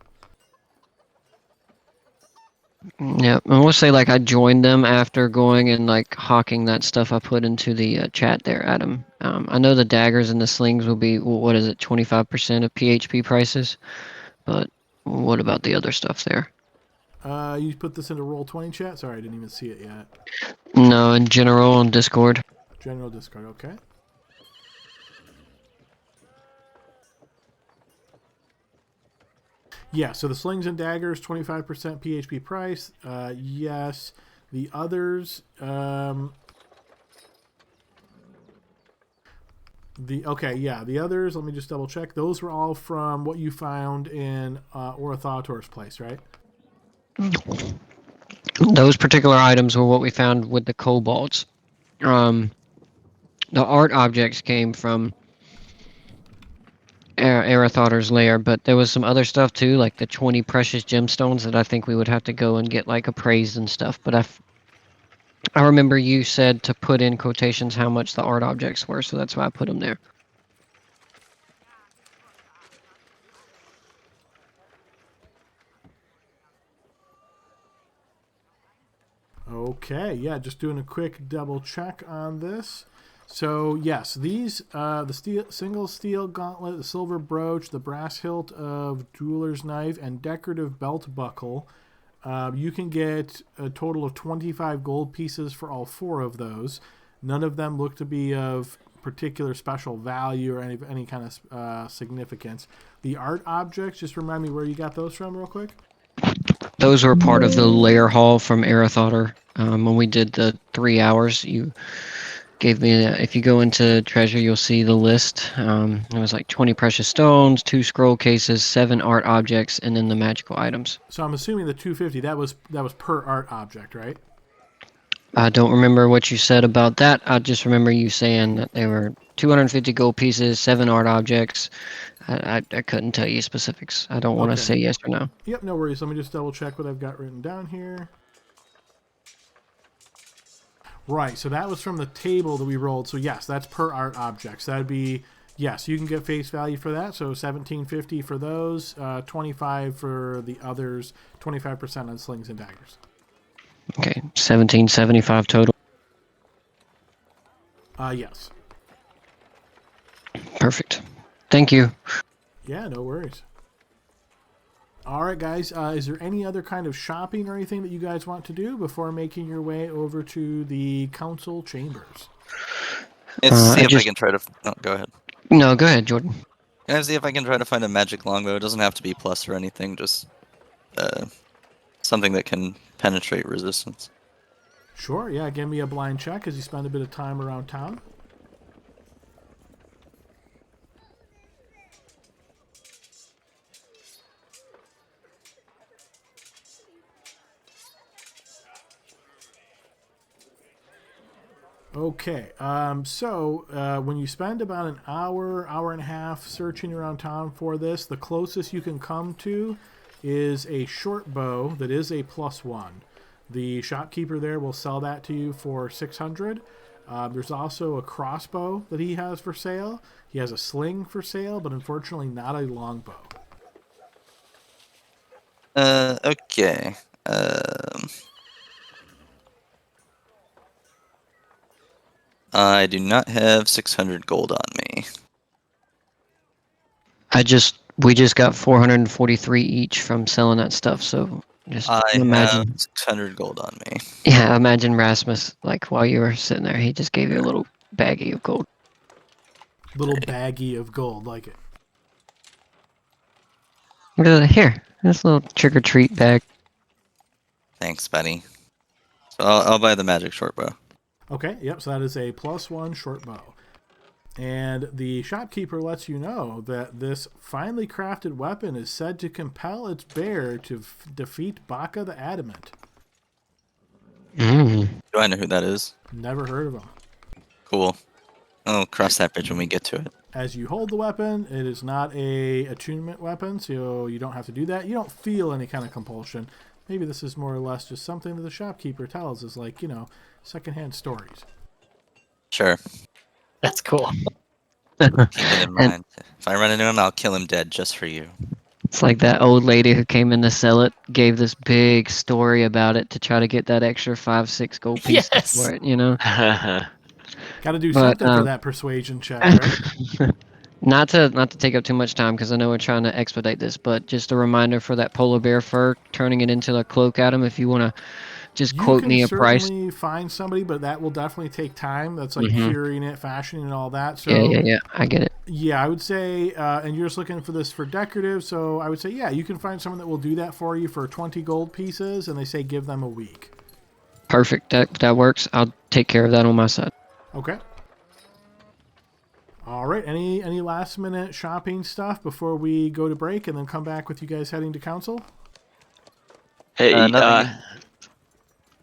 Yeah, and we'll say like I joined them after going and like hawking that stuff I put into the chat there, Adam. I know the daggers and the slings will be, what is it, 25% of PHP prices, but what about the other stuff there? You put this into Roll20 chat? Sorry, I didn't even see it yet. No, in general on Discord. General Discord, okay. Yeah, so the slings and daggers, 25% PHP price. Yes. The others, the others, let me just double check. Those were all from what you found in Orathator's place, right? Those particular items were what we found with the kobolds. The art objects came from Arathotor's lair, but there was some other stuff too, like the 20 precious gemstones that I think we would have to go and get like appraised and stuff. But I remember you said to put in quotations how much the art objects were, so that's why I put them there. Okay, yeah, just doing a quick double check on this. So yes, these the single steel gauntlet, the silver brooch, the brass hilt of jeweler's knife, and decorative belt buckle. You can get a total of 25 gold pieces for all 4 of those. None of them look to be of particular special value or any kind of significance. The art objects, just remind me where you got those from real quick. Those were part of the lair hall from Arathotor. When we did the 3 hours, you gave me, if you go into treasure, you'll see the list. It was like 20 precious stones, 2 scroll cases, 7 art objects, and then the magical items. So I'm assuming the 250, that was per art object, right? I don't remember what you said about that. I just remember you saying that they were 250 gold pieces, 7 art objects. I couldn't tell you specifics. I don't want to Okay. say yes or no. Yep, no worries. Let me just double check what I've got written down here. Right, so that was from the table that we rolled. So yes, that's per art objects. That'd be, yes, you can get face value for that. So 1750 for those, 25 for the others, 25% on slings and daggers. Okay, 1775 total. Yes. Perfect. Thank you. Yeah, no worries. All right, guys. Is there any other kind of shopping or anything that you guys want to do before making your way over to the council chambers? Let's see if I just- can try to. Oh, go ahead. No, go ahead, Jordan. Can I see if I can try to find a magic longbow? It doesn't have to be plus or anything. Just something that can penetrate resistance. Sure, yeah. Give me a blind check as you spend a bit of time around town. Okay, so when you spend about an hour, hour and a half searching around town for this, the closest you can come to is a short bow that is a +1. The shopkeeper there will sell that to you for 600. There's also a crossbow that he has for sale. He has a sling for sale, but unfortunately not a longbow. Okay. I do not have 600 gold on me. We just got 443 each from selling that stuff, so just I imagine. have 600 gold on me. Yeah, imagine Rasmus, like while you were sitting there, he just gave you a little baggie of gold. Little baggie of gold, like it. Here, this little trick or treat bag. Thanks, buddy. So I'll buy the magic short bow. Okay, yep, so that is a +1 short bow. And the shopkeeper lets you know that this finely crafted weapon is said to compel its bearer to defeat Baka the Adamant. Mm. Do I know who that is? Never heard of him. Cool. I'll cross that bridge when we get to it. As you hold the weapon, it is not a attunement weapon, so you don't have to do that. You don't feel any kind of compulsion. Maybe this is more or less just something that the shopkeeper tells us, like, secondhand stories. Sure. That's cool. Keep it in mind. If I run into him, I'll kill him dead just for you. It's like that old lady who came in to sell it, gave this big story about it to try to get that extra 5-6 gold pieces Yes. for it, Got to do But, something for that persuasion check, right? Not to take up too much time because I know we're trying to expedite this, but just a reminder for that polar bear fur, turning it into a cloak, Adam. If you want to just quote me a price. You can certainly find somebody, but that will definitely take time. That's like curing it, fashioning, and all that. So Yeah. I get it. Yeah, I would say, and you're just looking for this for decorative, so I would say, yeah, you can find someone that will do that for you for 20 gold pieces, and they say give them a week. Perfect. That works. I'll take care of that on my side. Okay. All right. Any last minute shopping stuff before we go to break and then come back with you guys heading to council? Hey, nothing-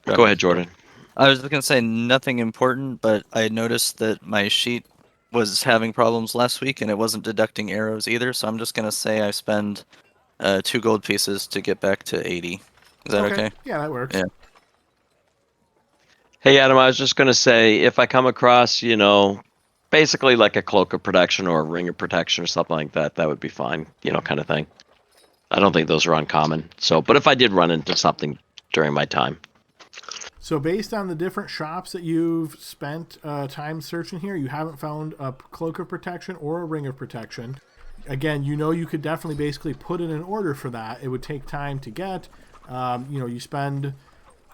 go ahead, Jordan. I was going to say nothing important, but I noticed that my sheet was having problems last week and it wasn't deducting arrows either, so I'm just going to say I spend 2 gold pieces to get back to 80. Is that okay? Yeah, that works. Yeah. Hey, Adam, I was just going to say, if I come across, basically like a cloak of protection or a ring of protection or something like that, that would be fine, kind of thing. I don't think those are uncommon. So, but if I did run into something during my time. So based on the different shops that you've spent time searching here, you haven't found a cloak of protection or a ring of protection. Again, you could definitely basically put in an order for that. It would take time to get. You spend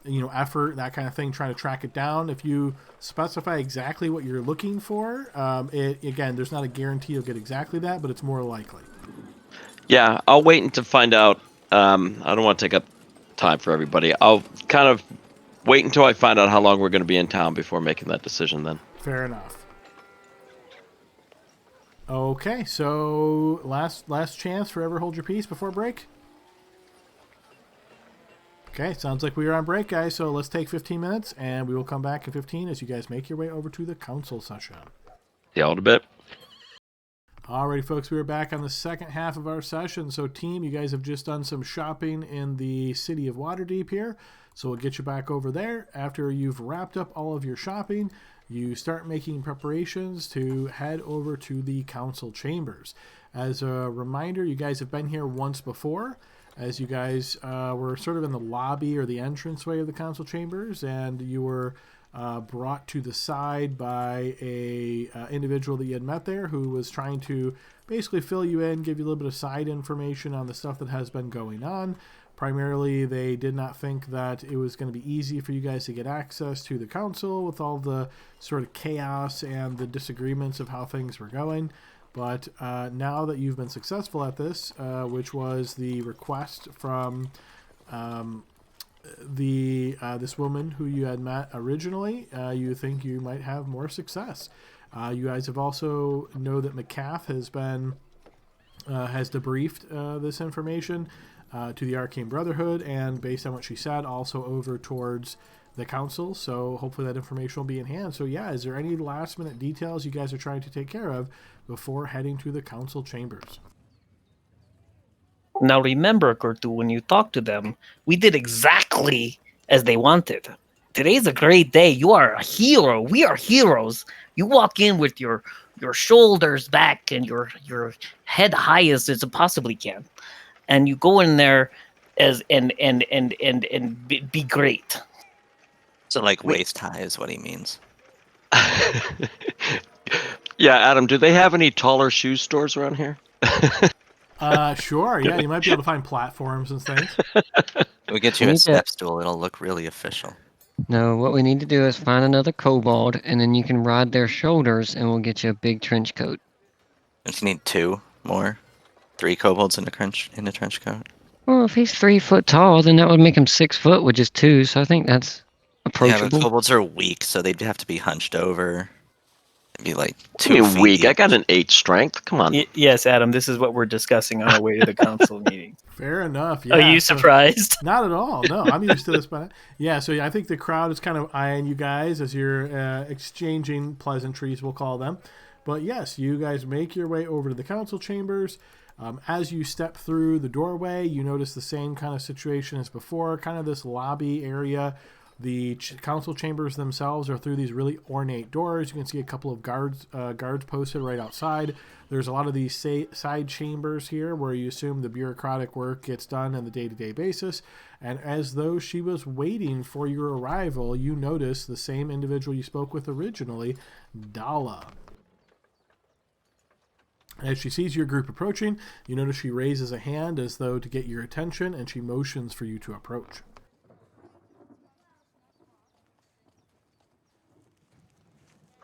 effort, that kind of thing, trying to track it down. If you specify exactly what you're looking for, again, there's not a guarantee you'll get exactly that, but it's more likely. Yeah, I'll wait until find out. I don't want to take up time for everybody. I'll kind of wait until I find out how long we're going to be in town before making that decision then. Fair enough. Okay, so last chance for ever hold your peace before break. Okay, sounds like we are on break, guys. So let's take 15 minutes, and we will come back in 15 as you guys make your way over to the council session. See y'all in a bit. Alrighty, folks, we are back on the second half of our session. So, team, you guys have just done some shopping in the city of Waterdeep here. So we'll get you back over there. After you've wrapped up all of your shopping, you start making preparations to head over to the council chambers. As a reminder, you guys have been here once before, as you guys were sort of in the lobby or the entranceway of the council chambers, and you were brought to the side by a individual that you had met there who was trying to basically fill you in, give you a little bit of side information on the stuff that has been going on. Primarily, they did not think that it was going to be easy for you guys to get access to the council with all the sort of chaos and the disagreements of how things were going. But now that you've been successful at this, which was the request from this woman who you had met originally, you think you might have more success. You guys have also know that McCaff has debriefed this information to the Arcane Brotherhood, and based on what she said, also over towards the council. So hopefully that information will be in hand. So yeah, is there any last minute details you guys are trying to take care of before heading to the council chambers? Now remember, Gertu, when you talk to them, we did exactly as they wanted. Today's a great day. You are a hero. We are heroes. You walk in with your shoulders back and your head high as it possibly can, and you go in there as and be great. So like waist high is what he means. Yeah, Adam, do they have any taller shoe stores around here? Sure. Yeah, you might be able to find platforms and things. We get you We a need to- step stool, it'll look really official. No, what we need to do is find another kobold, and then you can ride their shoulders, and we'll get you a big trench coat. Don't you need 2 more? 3 kobolds in a trench coat? Well, if he's 3 foot tall, then that would make him 6 foot with just 2. So I think that's Yeah, approachable. but kobolds are weak, so they'd have to be hunched over. It'd be like 2 You're feet weak. I each. got an 8 strength. Come on. Yes, Adam, this is what we're discussing on our way to the council meeting. Fair enough. Yeah. Are you so- surprised? Not at all. No, I'm used to this. But yeah, so I think the crowd is kind of eyeing you guys as you're exchanging pleasantries, we'll call them. But yes, you guys make your way over to the council chambers. As you step through the doorway, you notice the same kind of situation as before, kind of this lobby area. The council chambers themselves are through these really ornate doors. You can see a couple of guards posted right outside. There's a lot of these side chambers here where you assume the bureaucratic work gets done on the day-to-day basis. And as though she was waiting for your arrival, you notice the same individual you spoke with originally, Dala. As she sees your group approaching, you notice she raises a hand as though to get your attention, and she motions for you to approach.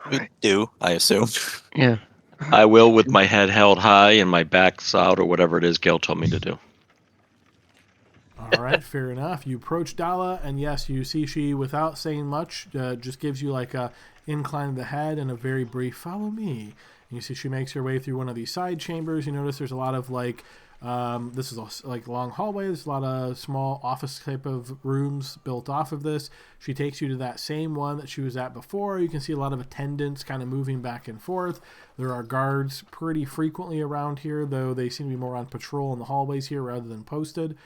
We do, I assume. Yeah. I will with my head held high and my back's out, or whatever it is Gail told me to do. All right, fair enough. You approach Dala, and yes, you see she, without saying much, just gives you like a incline of the head and a very brief "follow me." And you see she makes her way through one of these side chambers. You notice there's a lot of like, this is like long hallways, there's a lot of small office type of rooms built off of this. She takes you to that same one that she was at before. You can see a lot of attendants kind of moving back and forth. There are guards pretty frequently around here, though they seem to be more on patrol in the hallways here rather than posted.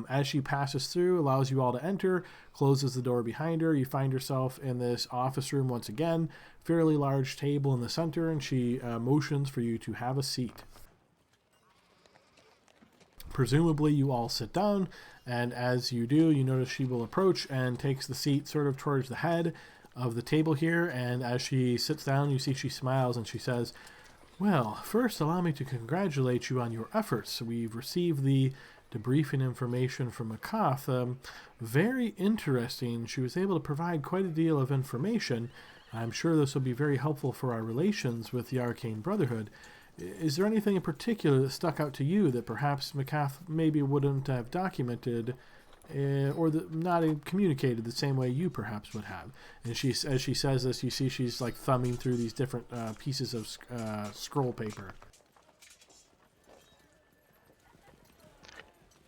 As she passes through, allows you all to enter, closes the door behind her. You find yourself in this office room once again, fairly large table in the center, and she motions for you to have a seat. Presumably you all sit down, and as you do, you notice she will approach and takes the seat sort of towards the head of the table here, and as she sits down, you see she smiles and she says, "Well, first allow me to congratulate you on your efforts. We've received the debriefing information from Akath. Very interesting. She was able to provide quite a deal of information. I'm sure this will be very helpful for our relations with the Arcane Brotherhood. Is there anything in particular that stuck out to you that perhaps Akath maybe wouldn't have documented or not communicated the same way you perhaps would have?" And as she says this, you see she's like thumbing through these different pieces of scroll paper.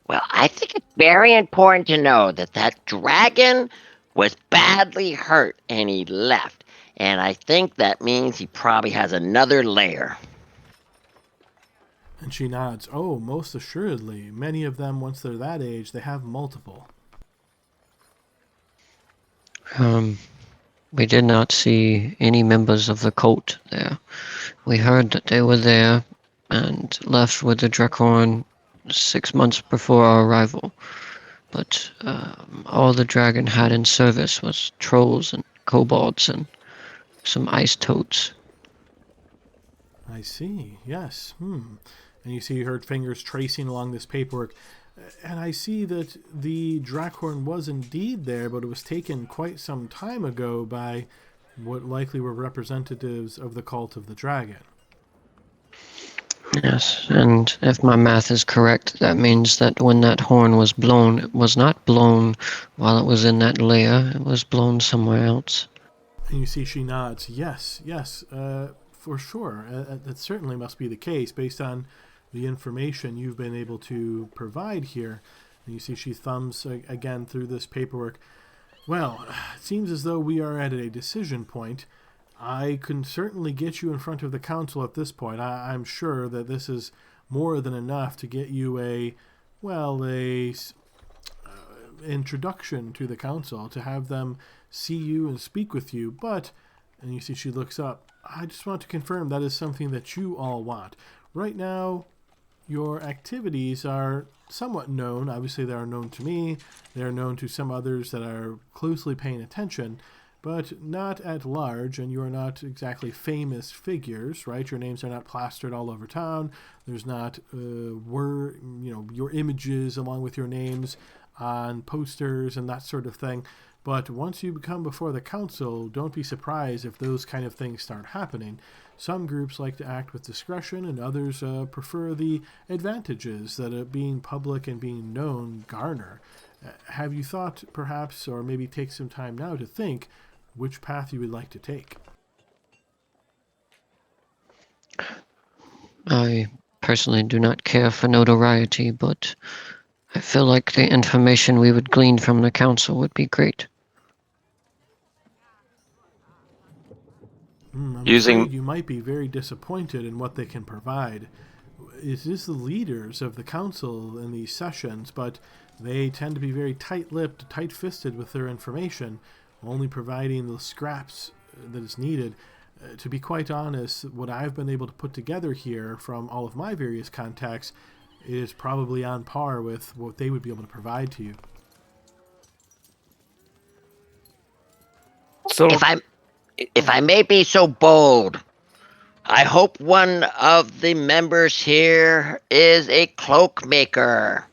Well, I think it's very important to know that that dragon was badly hurt and he left. And I think that means he probably has another lair. And she nods. Oh, most assuredly. Many of them, once they're that age, they have multiple. We did not see any members of the cult there. We heard that they were there and left with the Drakhorn 6 months before our arrival. But all the dragon had in service was trolls and kobolds and some ice toads. I see. Yes. And you see her fingers tracing along this paperwork. And I see that the Drakhorn was indeed there, but it was taken quite some time ago by what likely were representatives of the cult of the dragon. Yes, and if my math is correct, that means that when that horn was blown, it was not blown while it was in that lair, it was blown somewhere else. And you see she nods. Yes, for sure. That certainly must be the case based on the information you've been able to provide here. And you see she thumbs again through this paperwork. Well, it seems as though we are at a decision point. I can certainly get you in front of the council at this point. I'm sure that this is more than enough to get you a introduction to the council, to have them see you and speak with you. But, and you see she looks up, I just want to confirm that is something that you all want. Right now, your activities are somewhat known. Obviously, they are known to me. They are known to some others that are closely paying attention, but not at large, and you are not exactly famous figures, right? Your names are not plastered all over town. There's not your images along with your names on posters and that sort of thing. But once you come before the council, don't be surprised if those kind of things start happening. Some groups like to act with discretion, and others prefer the advantages that being public and being known garner. Have you thought, perhaps, or maybe take some time now to think which path you would like to take? I personally do not care for notoriety, but I feel like the information we would glean from the council would be great. I'm Using- afraid you might be very disappointed in what they can provide. It is the leaders of the council in these sessions, but they tend to be very tight-lipped, tight-fisted with their information, only providing the scraps that is needed. To be quite honest, what I've been able to put together here from all of my various contacts is probably on par with what they would be able to provide to you. So If I may be so bold, I hope one of the members here is a cloak maker.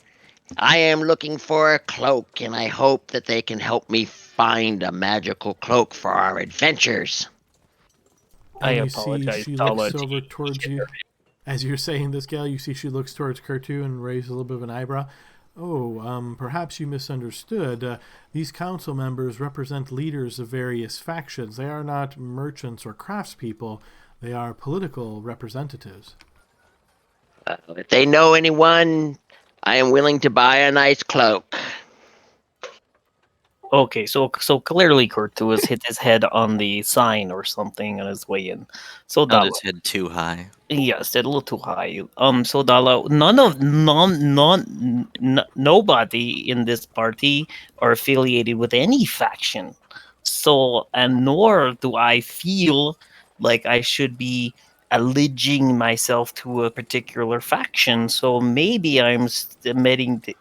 I am looking for a cloak, and I hope that they can help me find a magical cloak for our adventures. I And you see apologize, she Tala. looks over towards you. As you're saying this, Gal, you see she looks towards Kurtu and raises a little bit of an eyebrow. Oh, perhaps you misunderstood. These council members represent leaders of various factions. They are not merchants or craftspeople. They are political representatives. If they know anyone, I am willing to buy a nice cloak. Okay, so clearly Kurtu has hit his head on the sign or something on his way in. So Not Dala, his head too high. yes, they're a little too high. So Dala, nobody in this party are affiliated with any faction. So, and nor do I feel like I should be alleging myself to a particular faction. So maybe I'm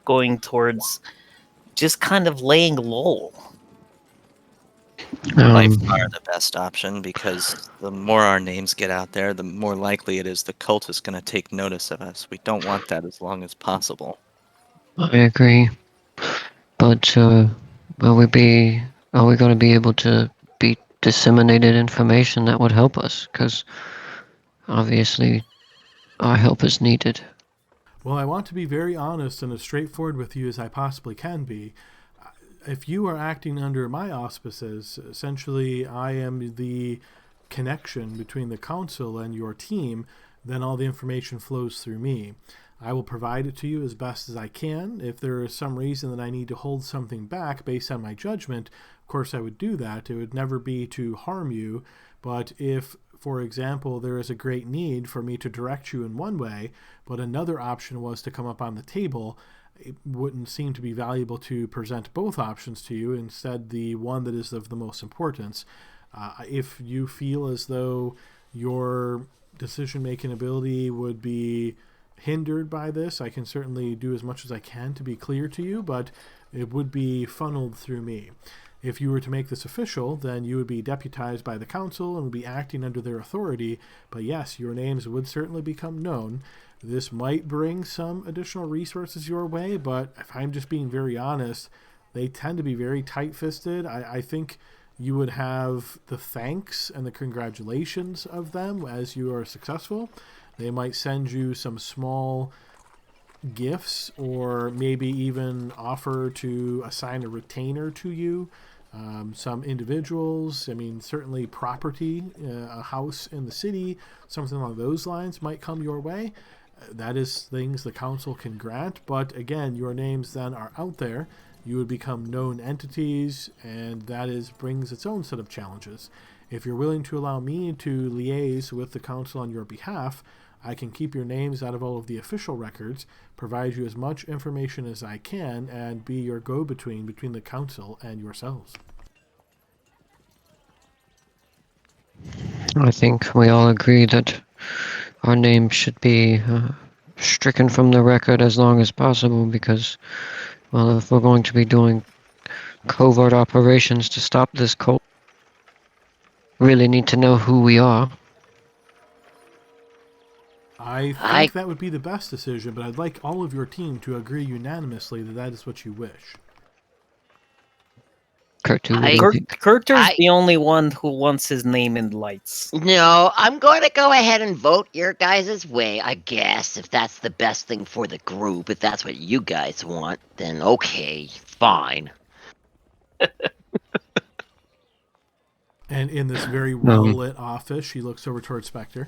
going towards just kind of laying low. By Um, far the best option, because the more our names get out there, the more likely it is the cult is going to take notice of us. We don't want that as long as possible. I agree, but are we going to be able to be disseminated information that would help us? Because obviously our help is needed. Well, I want to be very honest and as straightforward with you as I possibly can be. If you are acting under my auspices, essentially I am the connection between the council and your team, then all the information flows through me. I will provide it to you as best as I can. If there is some reason that I need to hold something back based on my judgment, of course I would do that. It would never be to harm you, but if, for example, there is a great need for me to direct you in one way, but another option was to come up on the table, it wouldn't seem to be valuable to present both options to you, instead the one that is of the most importance. If you feel as though your decision-making ability would be hindered by this, I can certainly do as much as I can to be clear to you, but it would be funneled through me. If you were to make this official, then you would be deputized by the council and would be acting under their authority, but yes, your names would certainly become known. This might bring some additional resources your way, but if I'm just being very honest, they tend to be very tight-fisted. I think you would have the thanks and the congratulations of them as you are successful. They might send you some small gifts, or maybe even offer to assign a retainer to you. Some individuals, I mean, certainly property, a house in the city, something along those lines might come your way. That is things the council can grant, but again, your names then are out there. You would become known entities, and that brings its own set of challenges. If you're willing to allow me to liaise with the council on your behalf, I can keep your names out of all of the official records, provide you as much information as I can, and be your go-between between the council and yourselves. I think we all agree that our names should be stricken from the record as long as possible, because, well, if we're going to be doing covert operations to stop this cult, really need to know who we are. I think that would be the best decision, but I'd like all of your team to agree unanimously that that is what you wish. Kurter's the only one who wants his name in lights. No, I'm going to go ahead and vote your guys' way, I guess, if that's the best thing for the group. If that's what you guys want, then okay, fine. And in this very well-lit office, she looks over towards Spectre.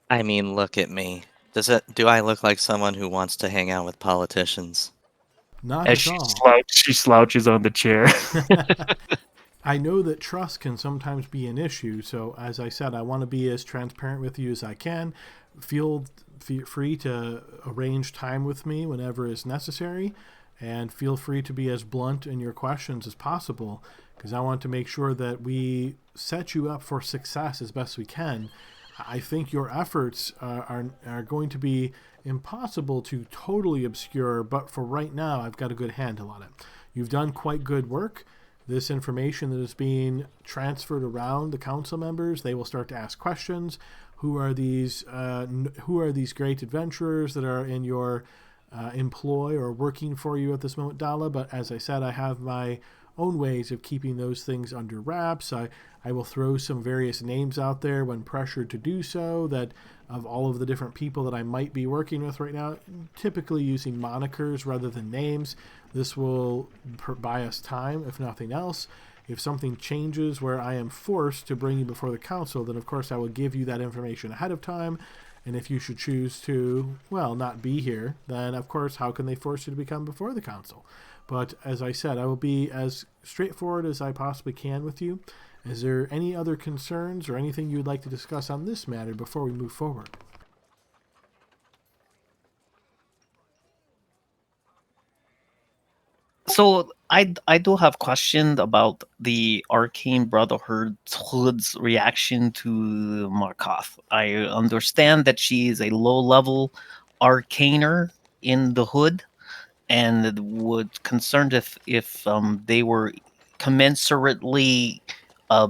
I mean, look at me. Do I look like someone who wants to hang out with politicians? Not As at all. she slouches on the chair. I know that trust can sometimes be an issue, so as I said, I want to be as transparent with you as I can. Feel free to arrange time with me whenever is necessary, and feel free to be as blunt in your questions as possible, because I want to make sure that we set you up for success as best we can. I think your efforts are going to be impossible to totally obscure, but for right now, I've got a good handle on it. You've done quite good work. This information that is being transferred around the council members, they will start to ask questions. Who are these great adventurers that are in your employ or working for you at this moment, Dala? But as I said, I have my own ways of keeping those things under wraps. I will throw some various names out there when pressured to do so, that of all of the different people that I might be working with right now, typically using monikers rather than names. This will buy us time, if nothing else. If something changes where I am forced to bring you before the council, then of course I will give you that information ahead of time. And if you should choose to, well, not be here, then of course, how can they force you to become before the council? But as I said, I will be as straightforward as I possibly can with you. Is there any other concerns or anything you'd like to discuss on this matter before we move forward? So I do have questions about the Arcane Brotherhood's reaction to Markoth. I understand that she is a low-level arcaner in the hood, and would concerned if they were commensurately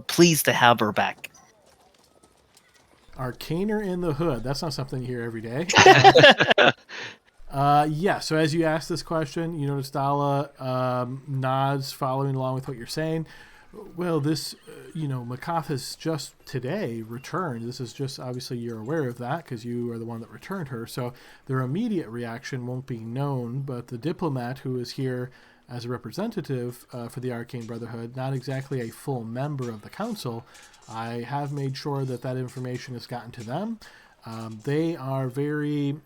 pleased to have her back. Arcaner in the hood. That's not something you hear every day. Yeah, so as you ask this question, you notice Dala nods, following along with what you're saying. Well, this, Markoth has just today returned. This is just, obviously you're aware of that because you are the one that returned her. So their immediate reaction won't be known, but the diplomat who is here as a representative for the Arcane Brotherhood, not exactly a full member of the council, I have made sure that that information has gotten to them. They are very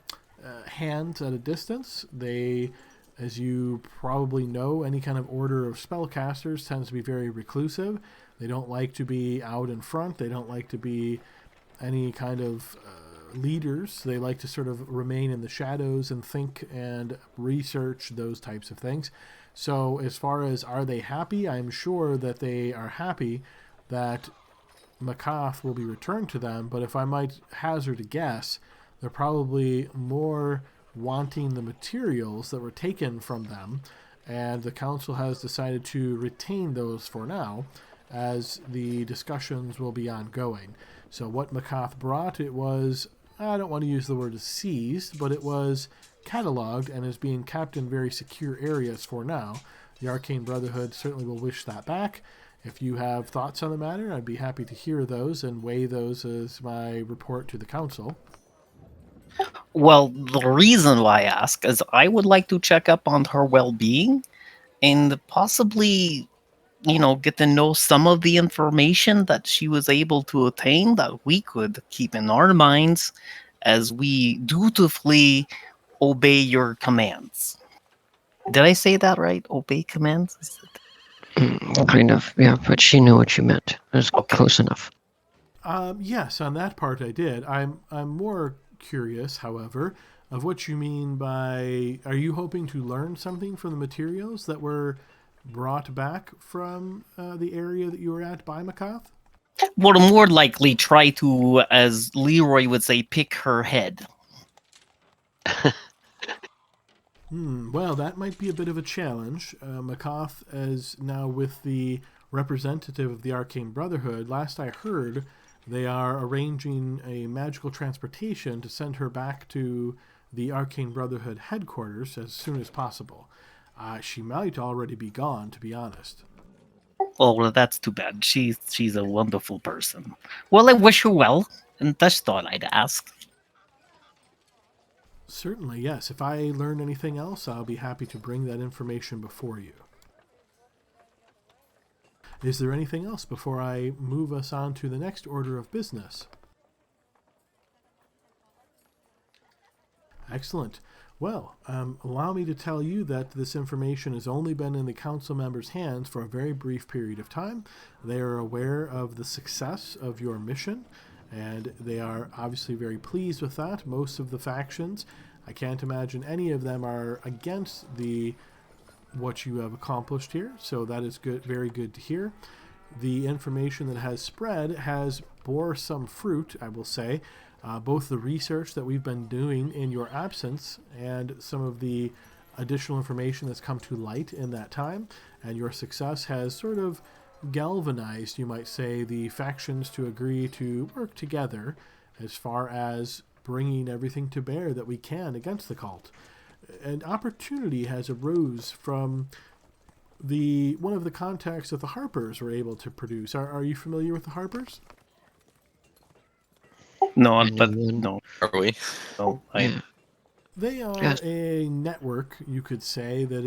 hands at a distance. They, as you probably know, any kind of order of spellcasters tends to be very reclusive. They don't like to be out in front. They don't like to be any kind of leaders. They like to sort of remain in the shadows and think and research those types of things. So as far as are they happy, I'm sure that they are happy that Makath will be returned to them, but if I might hazard a guess, they're probably more wanting the materials that were taken from them, and the council has decided to retain those for now, as the discussions will be ongoing. So what Makath brought, it was, I don't want to use the word seized, but it was cataloged and is being kept in very secure areas for now. The Arcane Brotherhood certainly will wish that back. If you have thoughts on the matter, I'd be happy to hear those and weigh those as my report to the council. Well, the reason why I ask is I would like to check up on her well-being and possibly, get to know some of the information that she was able to attain that we could keep in our minds as we dutifully obey your commands. Did I say that right? Obey commands? Kind of, yeah, but she knew what you meant. It was close enough. Yes, on that part I did. I'm more curious, however, of what you mean by, are you hoping to learn something from the materials that were brought back from the area that you were at by Makath? Would more likely try to, as Leroy would say, pick her head. Well, that might be a bit of a challenge. Makath is now with the representative of the Arcane Brotherhood. Last I heard, they are arranging a magical transportation to send her back to the Arcane Brotherhood headquarters as soon as possible. She might already be gone, to be honest. Oh, well, that's too bad. She's a wonderful person. Well, I wish her well, and that's thought I'd ask. Certainly, yes. If I learn anything else, I'll be happy to bring that information before you. Is there anything else before I move us on to the next order of business? Excellent. Well, allow me to tell you that this information has only been in the council members' hands for a very brief period of time. They are aware of the success of your mission, and they are obviously very pleased with that. Most of the factions, I can't imagine any of them are against what you have accomplished here, so that is good, very good to hear. The information that has spread has bore some fruit, I will say. Both the research that we've been doing in your absence and some of the additional information that's come to light in that time, and your success has sort of galvanized, you might say, the factions to agree to work together as far as bringing everything to bear that we can against the cult. An opportunity has arose from one of the contacts that the Harpers were able to produce. Are you familiar with the Harpers? No, but no. Are we? No, They are a network, you could say, that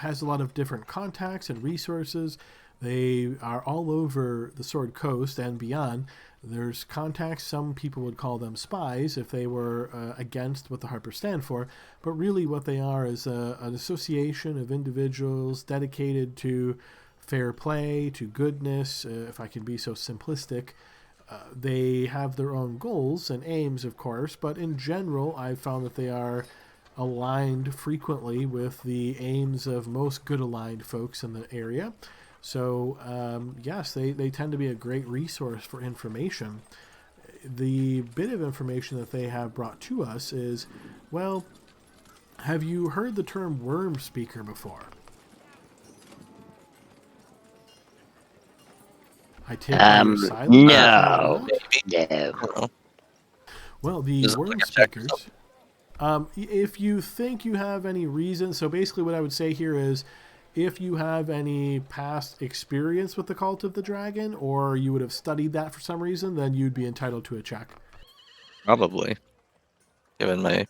has a lot of different contacts and resources. They are all over the Sword Coast and beyond. There's contacts, some people would call them spies if they were against what the Harpers stand for, but really what they are is an association of individuals dedicated to fair play, to goodness, if I can be so simplistic. They have their own goals and aims, of course, but in general, I've found that they are aligned frequently with the aims of most good aligned folks in the area. So, yes, they tend to be a great resource for information. The bit of information that they have brought to us is, well, have you heard the term worm speaker before? I take your silence. No. No. Well, the worm speakers, if you think you have any reason, so basically what I would say here is, if you have any past experience with the Cult of the Dragon, or you would have studied that for some reason, then you'd be entitled to a check. Probably. Given my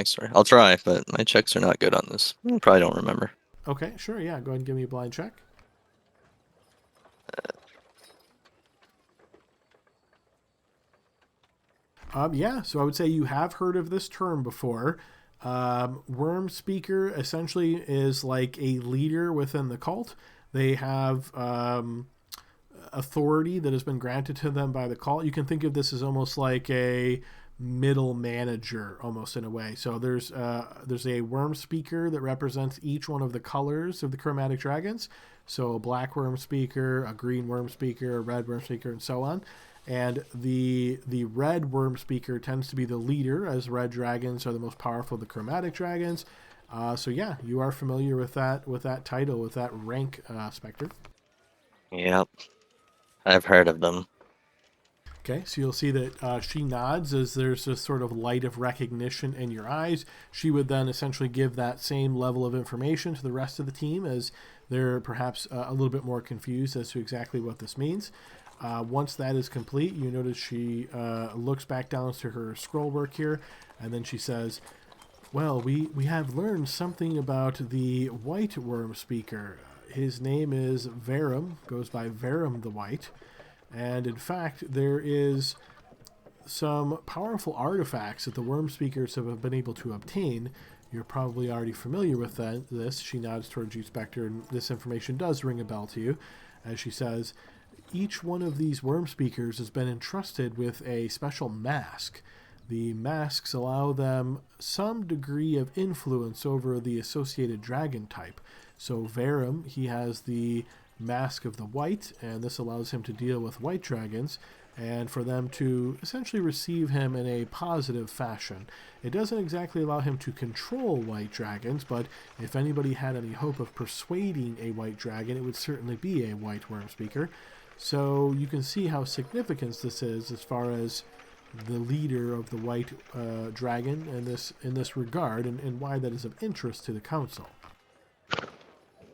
Sorry. I'll try, but my checks are not good on this. I probably don't remember. Okay, sure, yeah. Go ahead and give me a blind check. Yeah, so I would say you have heard of this term before. Worm Speaker essentially is like a leader within the cult. They have authority that has been granted to them by the cult. You can think of this as almost like a middle manager, almost in a way. So there's a worm speaker that represents each one of the colors of the chromatic dragons. So a black worm speaker, a green worm speaker, a red worm speaker, and so on. And the red worm speaker tends to be the leader, as red dragons are the most powerful of the chromatic dragons. So yeah, you are familiar with that title, with that rank, Spectre. Yep. I've heard of them. Okay, so you'll see that she nods as there's this sort of light of recognition in your eyes. She would then essentially give that same level of information to the rest of the team as they're perhaps a little bit more confused as to exactly what this means. Once that is complete, you notice she looks back down to her scroll work here, and then she says, well, we have learned something about the white worm speaker. His name is Verum, goes by Verum the White. And in fact, there is some powerful artifacts that the worm speakers have been able to obtain. You're probably already familiar with this. She nods towards you, Spectre, and this information does ring a bell to you. As she says, each one of these worm speakers has been entrusted with a special mask. The masks allow them some degree of influence over the associated dragon type. So Verum, he has the Mask of the White, and this allows him to deal with white dragons and for them to essentially receive him in a positive fashion. It doesn't exactly allow him to control white dragons, but if anybody had any hope of persuading a white dragon, it would certainly be a white worm speaker. So you can see how significant this is as far as the leader of the white dragon in this regard, and why that is of interest to the council.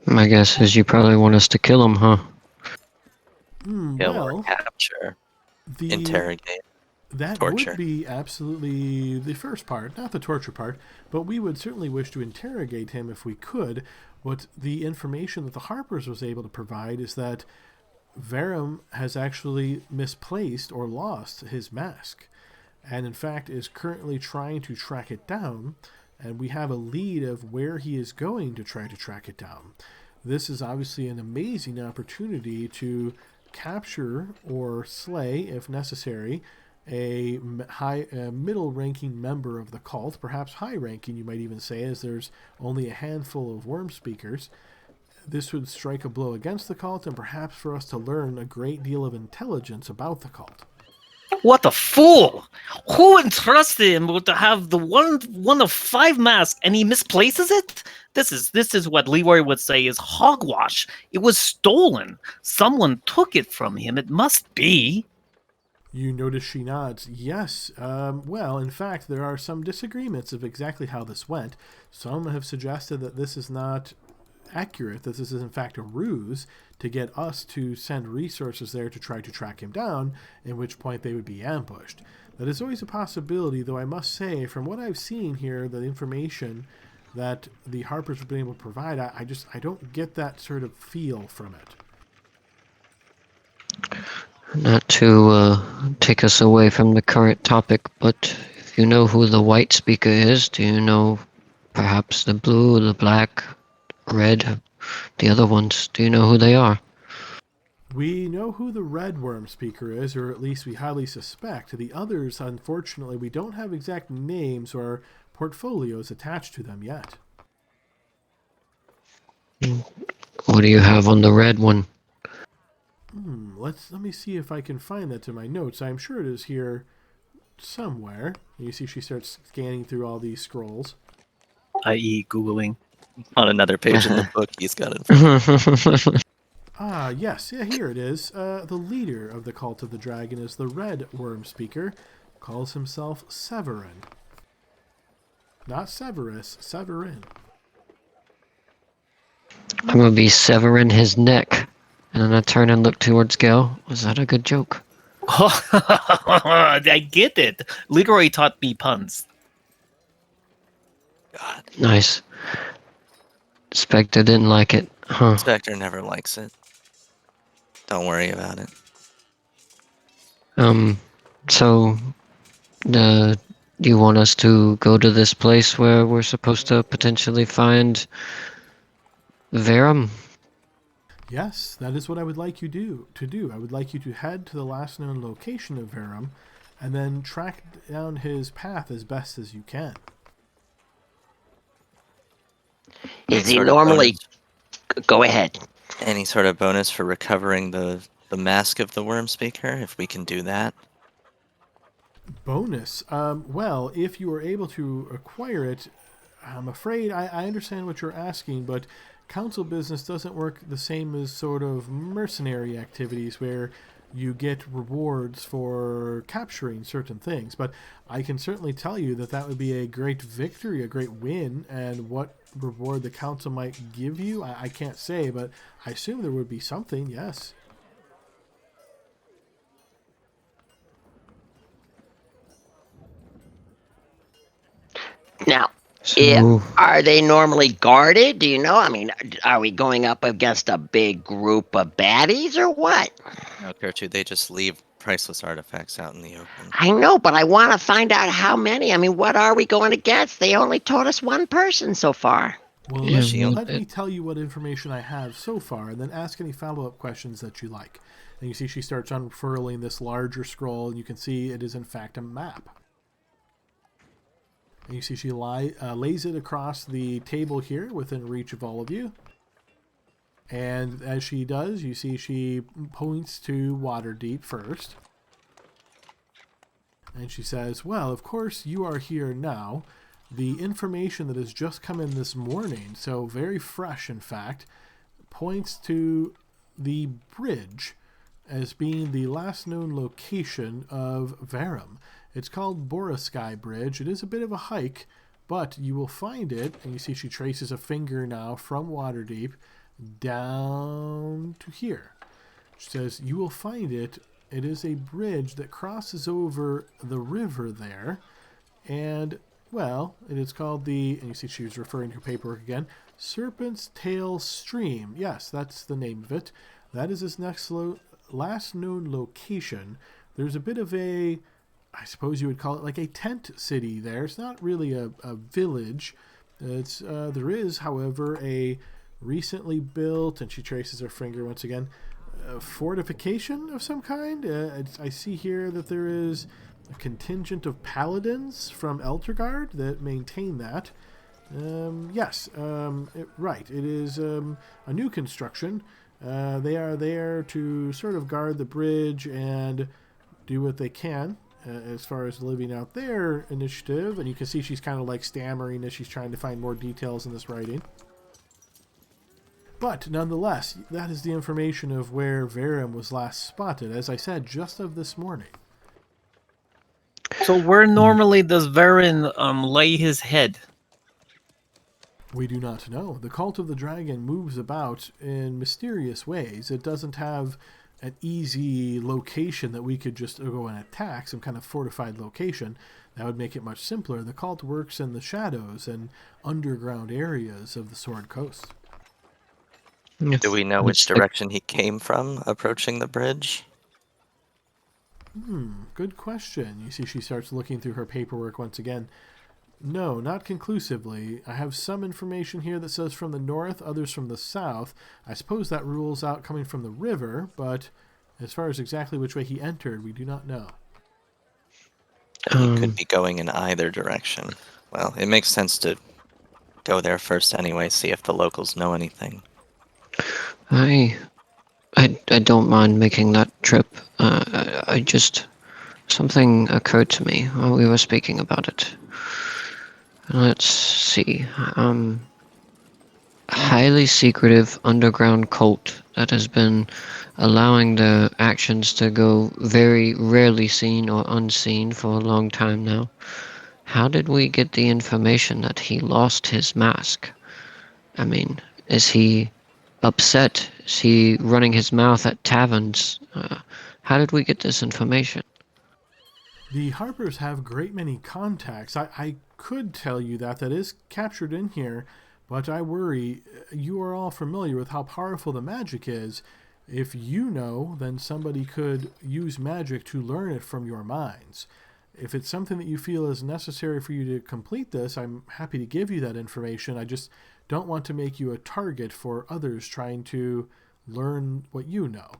My guess is you probably want us to kill him, huh? Kill Well, or capture, interrogate, that torture. would be absolutely the first part, not the torture part, but we would certainly wish to interrogate him if we could. What the information that the Harpers was able to provide is that Verum has actually misplaced or lost his mask, and in fact is currently trying to track it down, and we have a lead of where he is going to try to track it down. This is obviously an amazing opportunity to capture or slay, if necessary, a middle-ranking member of the cult, perhaps high-ranking, you might even say, as there's only a handful of worm speakers. This would strike a blow against the cult, and perhaps for us to learn a great deal of intelligence about the cult. What a fool! Who entrusted him to have the one of 5 masks, and he misplaces it? This is what Leroy would say is hogwash. It was stolen. Someone took it from him. It must be. You notice she nods. Yes. Well, in fact, there are some disagreements of exactly how this went. Some have suggested that this is not accurate, that this is in fact a ruse to get us to send resources there to try to track him down, in which point they would be ambushed. That is always a possibility, though I must say, from what I've seen here, the information that the Harpers have been able to provide, I don't get that sort of feel from it. Not to take us away from the current topic, but if you know who the white speaker is, do you know perhaps the blue, the black, red, the other ones? Do you know who they are? We know who the red worm speaker is, or at least we highly suspect. The others, unfortunately, we don't have exact names or portfolios attached to them yet. What do you have on the red one? Let me see if I can find that in my notes. I'm sure it is here somewhere. You see she starts scanning through all these scrolls. I.e. Googling. On another page in the book, he's got it. Yes. Yeah, here it is. The leader of the Cult of the Dragon is the red worm speaker. Calls himself Severin. Not Severus, Severin. I'm gonna be severing his neck. And then I turn and look towards Gil. Was that a good joke? I get it. Leroy taught me puns. God. Nice. Spectre didn't like it, huh? Spectre never likes it. Don't worry about it. So Do you want us to go to this place where we're supposed to potentially find Verum? Yes, that is what I would like you to do. I would like you to head to the last known location of Verum, and then track down his path as best as you can. Is he Sort of normally? bonus. Go ahead. Any sort of bonus for recovering the mask of the worm speaker, if we can do that? Bonus. Well, if you are able to acquire it, I'm afraid I understand what you're asking, but council business doesn't work the same as sort of mercenary activities where you get rewards for capturing certain things. But I can certainly tell you that that would be a great victory, a great win, and what reward the council might give you, I can't say, but I assume there would be something, yes. Now, So, are they normally guarded? Do you know? I mean, are we going up against a big group of baddies or what? No, Gertrude, they just leave priceless artifacts out in the open. I know, but I want to find out how many. I mean, what are we going against? They only told us one person so far. Well, yeah, let me tell you what information I have so far, and then ask any follow-up questions that you like. And you see she starts unfurling this larger scroll, and you can see it is in fact a map. And you see she lays it across the table here within reach of all of you. And as she does, you see she points to Waterdeep first. And she says, well, of course you are here now. The information that has just come in this morning, so very fresh in fact, points to the bridge as being the last known location of Verum. It's called Borisky Bridge. It is a bit of a hike, but you will find it, and you see she traces a finger now from Waterdeep down to here. She says, you will find it. It is a bridge that crosses over the river there, and, well, it is called the, and you see she's referring to paperwork again, Serpent's Tail Stream. Yes, that's the name of it. That is his last known location. There's a bit of a, I suppose you would call it like a tent city there. It's not really a village. It's there is, however, a recently built, and she traces her finger once again, a fortification of some kind. I see here that there is a contingent of paladins from Eltergard that maintain that. Yes, right. It is a new construction. They are there to sort of guard the bridge and do what they can as far as living out their initiative. And you can see she's kind of like stammering as she's trying to find more details in this writing. But nonetheless, that is the information of where Verum was last spotted, as I said, just of this morning. So where normally does Varen lay his head? We do not know. The Cult of the Dragon moves about in mysterious ways. It doesn't have an easy location that we could just go and attack, some kind of fortified location. That would make it much simpler. The cult works in the shadows and underground areas of the Sword Coast. Do we know which direction he came from approaching the bridge? Good question. You see she starts looking through her paperwork once again. No, not conclusively. I have some information here that says from the north, others from the south. I suppose that rules out coming from the river, but as far as exactly which way he entered, we do not know. He could be going in either direction. Well, it makes sense to go there first anyway, see if the locals know anything. I don't mind making that trip. I just, something occurred to me while we were speaking about it. Let's see. Highly secretive underground cult that has been allowing their actions to go very rarely seen or unseen for a long time now. How did we get the information that he lost his mask? I mean, is he upset? Is he running his mouth at taverns? How did we get this information? The Harpers have a great many contacts. I could tell you that is captured in here, but I worry you are all familiar with how powerful the magic is. If you know, then somebody could use magic to learn it from your minds. if it's something that you feel is necessary for you to complete this, I'm happy to give you that information. I just don't want to make you a target for others trying to learn what you know.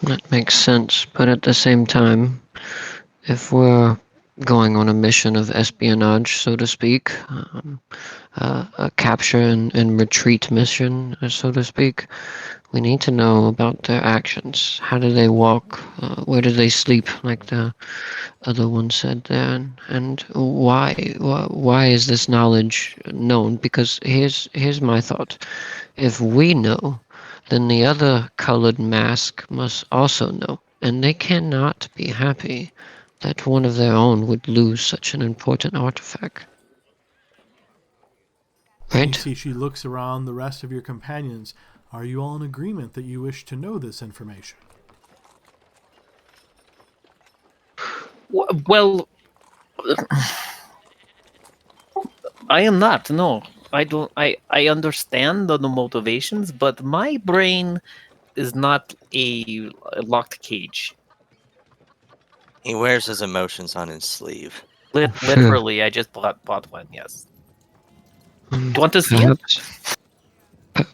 That makes sense, but at the same time, if we're going on a mission of espionage, so to speak, a capture and retreat mission, so to speak, we need to know about their actions. How do they walk? Where do they sleep, like the other one said there? And why? Why is this knowledge known? Because here's my thought. If we know, then the other colored mask must also know, and they cannot be happy that one of their own would lose such an important artifact. You Right? see, she looks around the rest of your companions. Are you all in agreement that you wish to know this information? Well, I am not. No, I don't. I understand the motivations, but my brain is not a locked cage. He wears his emotions on his sleeve. Literally, I just bought one. Yes. Do you want to see it?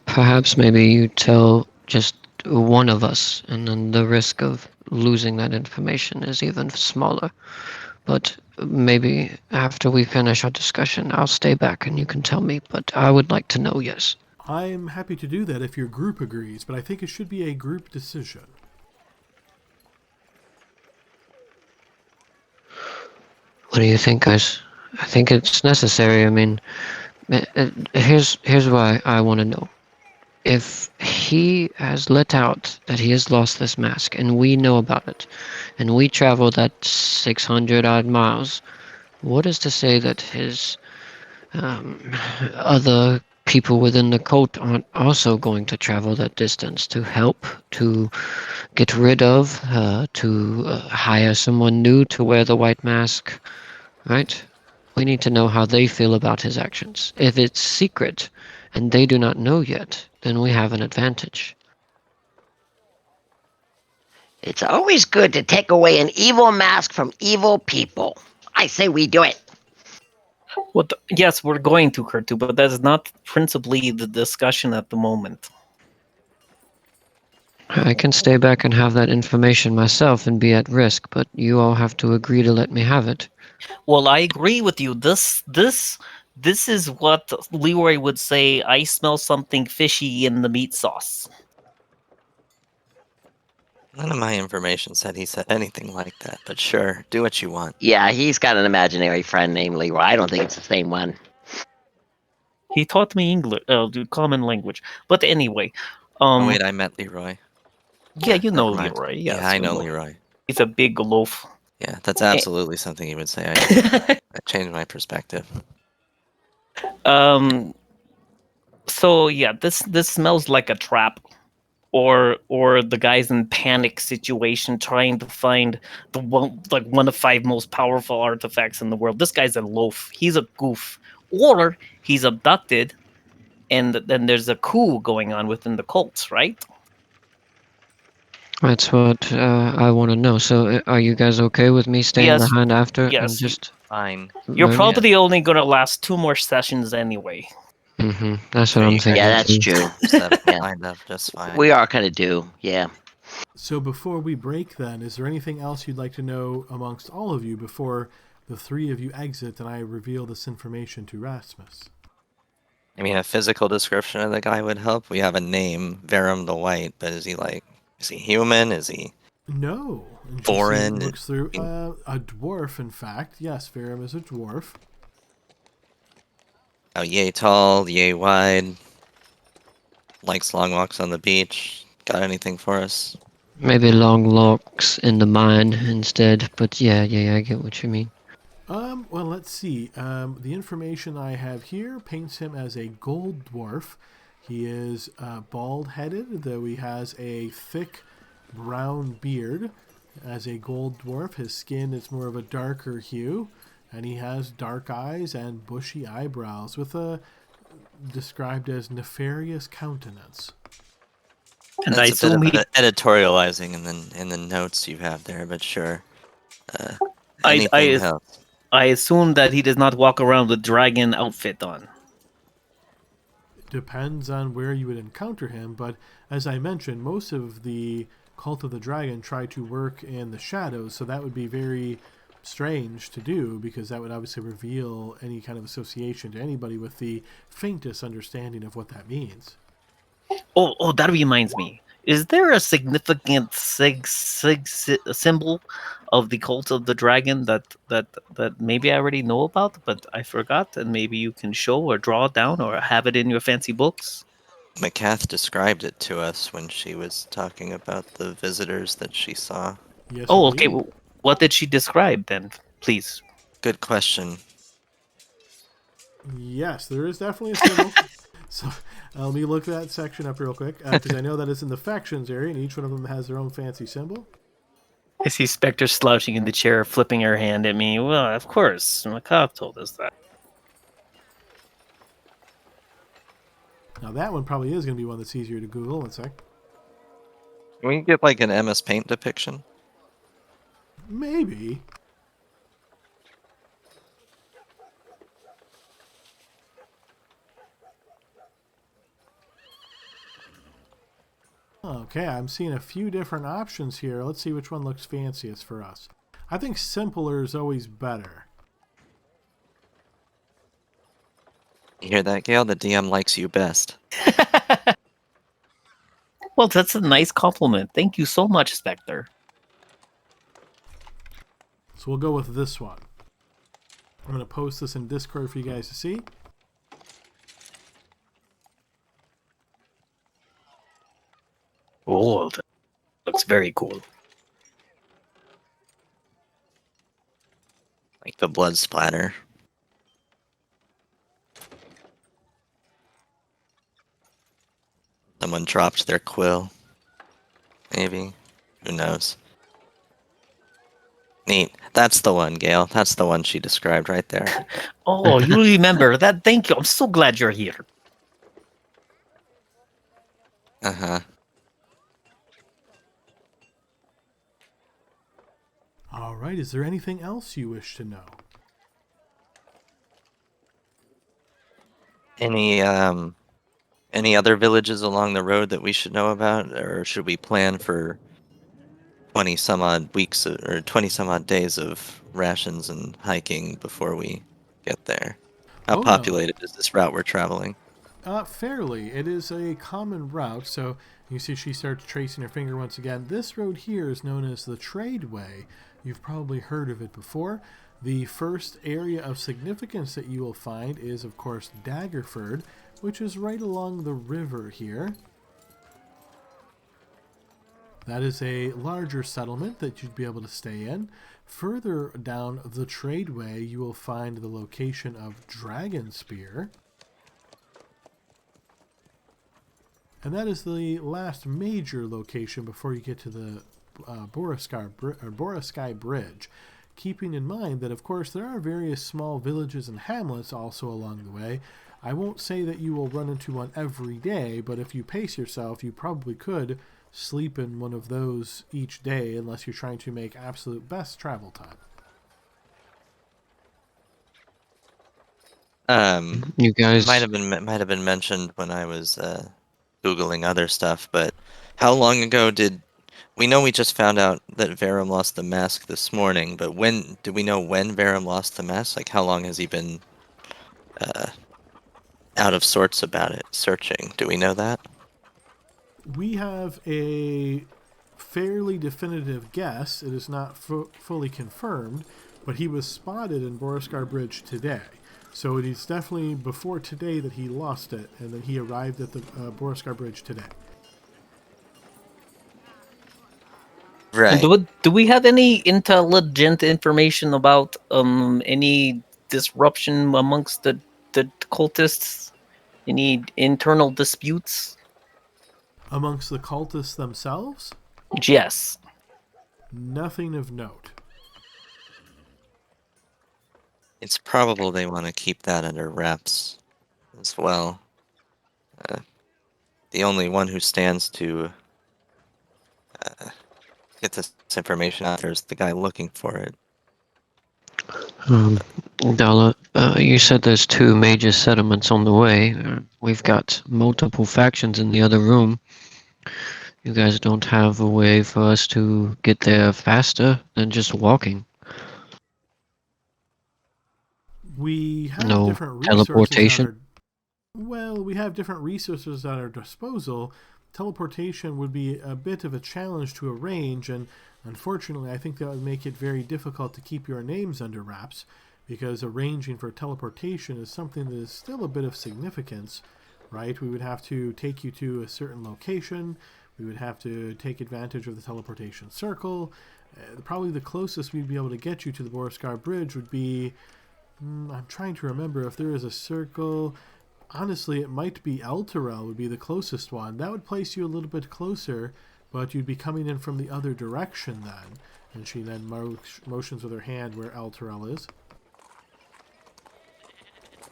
Perhaps maybe you tell just one of us, and then the risk of losing that information is even smaller. But maybe after we finish our discussion, I'll stay back and you can tell me. But I would like to know, yes. I'm happy to do that if your group agrees, but I think it should be a group decision. What do you think, guys? I think it's necessary. I mean, here's why I want to know. If he has let out that he has lost this mask, and we know about it, and we travel that 600 odd miles, what is to say that his other people within the cult aren't also going to travel that distance to help, to get rid of, to hire someone new to wear the white mask, right? We need to know how they feel about his actions. If it's secret and they do not know yet, then we have an advantage. It's always good to take away an evil mask from evil people. I say we do it. Well, yes, we're going to, Kurtu, but that's not principally the discussion at the moment. I can stay back and have that information myself and be at risk, but you all have to agree to let me have it. Well, I agree with you. This is what Leroy would say. I smell something fishy in the meat sauce. None of my information said he said anything like that, but sure, do what you want. Yeah, he's got an imaginary friend named Leroy. I don't think it's the same one. He taught me English, common language. But anyway, Oh wait, I met Leroy. yeah, you know Never mind. Leroy. Yes, Yeah, I know Leroy. He's a big loaf. Yeah, that's absolutely something he would say. I changed my perspective. So yeah, this smells like a trap, or the guy's in panic situation trying to find the one of 5 most powerful artifacts in the world. This guy's a loaf. He's a goof, or he's abducted, and then there's a coup going on within the cults, right? That's what I want to know. So are you guys okay with me staying Yes. behind after and Yes. just Fine. You're learn? probably only gonna last 2 more sessions anyway. That's what I'm thinking. Yeah, that's too. true. Yeah. Lined up just fine. We are kind of due. Yeah. So before we break then, is there anything else you'd like to know amongst all of you before the 3 of you exit and I reveal this information to Rasmus? I mean, a physical description of the guy would help. We have a name, Verum the White, but is he human? Is he No. And foreign? Looks through a dwarf, in fact. Yes, Verum is a dwarf. Oh, yay tall, yay wide. Likes long walks on the beach. Got anything for us? Maybe long walks in the mine instead. But yeah, I get what you mean. Well, let's see. The information I have here paints him as a gold dwarf. He is bald-headed, though he has a thick brown beard. As a gold dwarf, his skin is more of a darker hue, and he has dark eyes and bushy eyebrows with a described as nefarious countenance. And That's I a bit assume of editorializing in the notes you have there, but sure. I anything helps. I assume that he does not walk around with dragon outfit on. Depends on where you would encounter him, but as I mentioned, most of the Cult of the Dragon try to work in the shadows, so that would be very strange to do because that would obviously reveal any kind of association to anybody with the faintest understanding of what that means. Oh, that reminds me. Is there a significant symbol of the cult of the dragon that maybe I already know about, but I forgot, and maybe you can show or draw down or have it in your fancy books? McCath described it to us when she was talking about the visitors that she saw. Yes, Oh, okay. indeed. What did she describe then, please? Good question. Yes, there is definitely a symbol. So let me look that section up real quick because I know that it's in the factions area, and each one of them has their own fancy symbol. I see Spectre slouching in the chair, flipping her hand at me. Well, of course, Macabre told us that. Now that one probably is going to be one that's easier to Google. One sec. Can we get like an MS Paint depiction? Maybe. Okay, I'm seeing a few different options here. Let's see which one looks fanciest for us. I think simpler is always better. You hear that, Gale? The DM likes you best. Well, that's a nice compliment. Thank you so much, Spectre. So we'll go with this one. I'm going to post this in Discord for you guys to see. Oh, that looks very cool. Like the blood splatter. Someone dropped their quill. Maybe. Who knows? Neat. That's the one, Gale. That's the one she described right there. Oh, you remember that? Thank you. I'm so glad you're here. Uh-huh. All right, is there anything else you wish to know? Any other villages along the road that we should know about, or should we plan for 20 some odd weeks or 20 some odd days of rations and hiking before we get there? How Oh, no. populated is this route we're traveling? Fairly. It is a common route, so you see she starts tracing her finger once again. This road here is known as the Tradeway. You've probably heard of it before. The first area of significance that you will find is, of course, Daggerford, which is right along the river here. That is a larger settlement that you'd be able to stay in. Further down the Tradeway, you will find the location of Dragonspear. And that is the last major location before you get to the Boraskai Bridge. Keeping in mind that, of course, there are various small villages and hamlets also along the way. I won't say that you will run into one every day, but if you pace yourself, you probably could sleep in one of those each day unless you're trying to make absolute best travel time. You guys, Might have been mentioned when I was Googling other stuff, but how long ago we know we just found out that Verum lost the mask this morning, but when do we know when Verum lost the mask? Like how long has he been out of sorts about it, searching? Do we know that? We have a fairly definitive guess. It is not fully confirmed, but he was spotted in Boriskar Bridge today. So it is definitely before today that he lost it, and then he arrived at the Boriskar Bridge today. Right. Do we have any intelligent information about any disruption amongst the cultists? Any internal disputes? Amongst the cultists themselves, Yes. nothing of note. It's probable they want to keep that under wraps as well. The only one who stands to get this information out there as the guy looking for it. Dala, you said there's 2 major settlements on the way. We've got multiple factions in the other room. You guys don't have a way for us to get there faster than just walking? We have No different resources teleportation? at our well, we have different resources at our disposal. Teleportation would be a bit of a challenge to arrange, and unfortunately, I think that would make it very difficult to keep your names under wraps, because arranging for teleportation is something that is still a bit of significance, right? We would have to take you to a certain location. We would have to take advantage of the teleportation circle. Probably the closest we'd be able to get you to the Boriskar Bridge would be. I'm trying to remember if there is a circle. Honestly, it might be Elturel would be the closest one. That would place you a little bit closer, but you'd be coming in from the other direction then. And she then motions with her hand where Elturel is.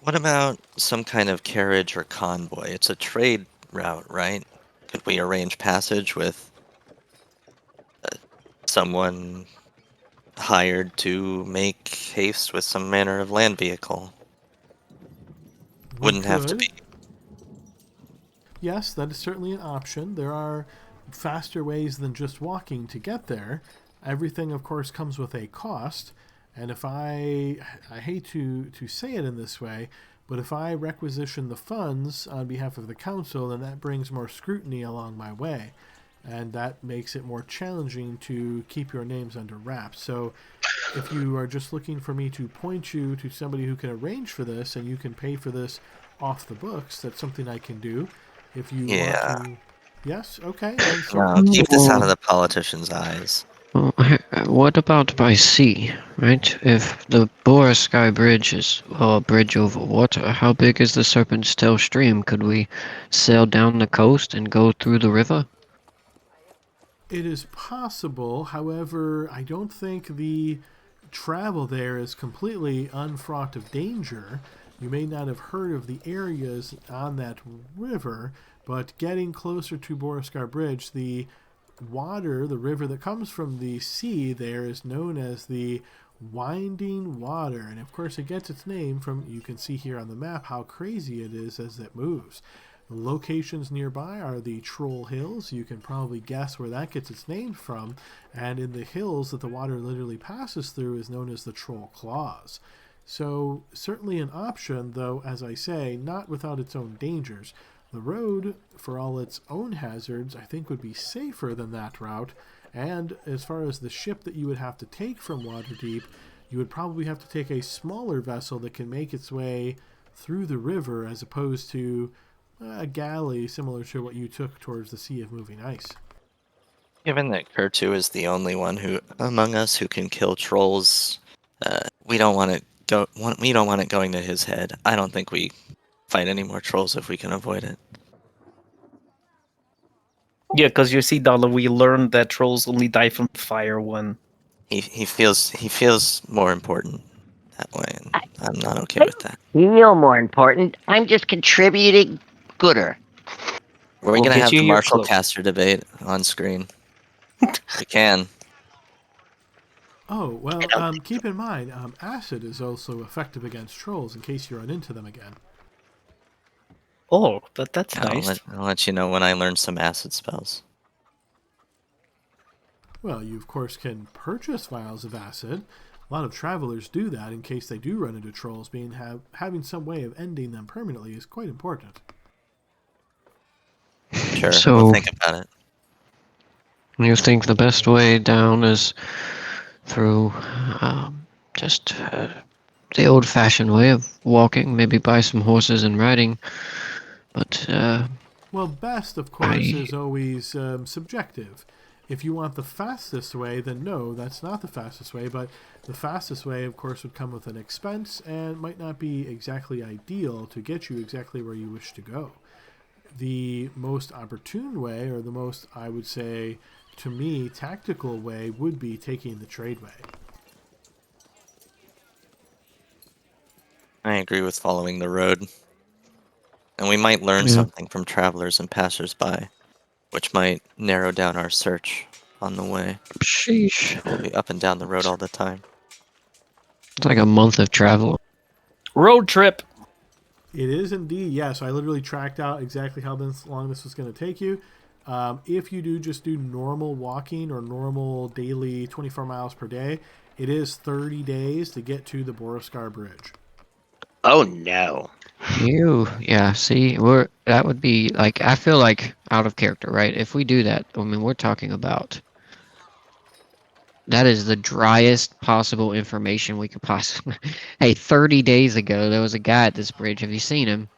What about some kind of carriage or convoy? It's a trade route, right? Could we arrange passage with someone hired to make haste with some manner of land vehicle? Wouldn't have to be. Yes, that is certainly an option. There are faster ways than just walking to get there. Everything, of course, comes with a cost. And if I hate to say it in this way, but if I requisition the funds on behalf of the council, then that brings more scrutiny along my way. And that makes it more challenging to keep your names under wraps. So if you are just looking for me to point you to somebody who can arrange for this and you can pay for this off the books, that's something I can do. If you want to... Yes? Okay. No, keep this out of the politicians' eyes. Well, what about by sea, right? If the Boriskar Bridge is a bridge over water, how big is the Serpent's Tail stream? Could we sail down the coast and go through the river? It is possible. However, I don't think the travel there is completely unfraught of danger. You may not have heard of the areas on that river, but getting closer to Boriskar Bridge, the water, the river that comes from the sea there, is known as the Winding Water. And of course, it gets its name from, you can see here on the map how crazy it is as it moves. The locations nearby are the Troll Hills. You can probably guess where that gets its name from. And in the hills that the water literally passes through is known as the Troll Claws. So certainly an option, though, as I say, not without its own dangers. The road, for all its own hazards, I think would be safer than that route. And as far as the ship that you would have to take from Waterdeep, you would probably have to take a smaller vessel that can make its way through the river as opposed to a galley similar to what you took towards the Sea of Moving Ice. Given that Kurtu is the only one who among us who can kill trolls, we don't want it going to his head. I don't think we fight any more trolls if we can avoid it. Yeah, because you see, Dala, we learned that trolls only die from fire when... He feels more important that way, and I'm not okay with that. Feel more important. I'm just contributing gooder. We're We'll gonna get have you the your Marshall cloak. Caster debate on screen. We can. Oh, well, keep in mind, acid is also effective against trolls in case you run into them again. Oh, that's nice. I'll let you know when I learn some acid spells. Well, you of course can purchase vials of acid. A lot of travelers do that in case they do run into trolls. Having some way of ending them permanently is quite important. Sure, So, we'll think about it. you think the best way down is through just the old-fashioned way of walking, maybe buy some horses and riding, but Well, best, of course, is always subjective. If you want the fastest way, then no, that's not the fastest way, but the fastest way, of course, would come with an expense and might not be exactly ideal to get you exactly where you wish to go. The most opportune way, or the most, I would say, to me, tactical way, would be taking the trade way. I agree with following the road. And we might learn something from travelers and passers-by, which might narrow down our search on the way. Sheesh. We'll be up and down the road all the time. It's like a month of travel. Road trip. It is indeed, yeah. So I literally tracked out exactly how long this was going to take you. If you just do normal walking or normal daily 24 miles per day, it is 30 days to get to the Boroskar Bridge. Oh no. Yeah, see, that would be like, I feel like out of character, right? If we do that, I mean, we're talking about that is the driest possible information we could possibly. Hey, 30 days ago, there was a guy at this bridge. Have you seen him?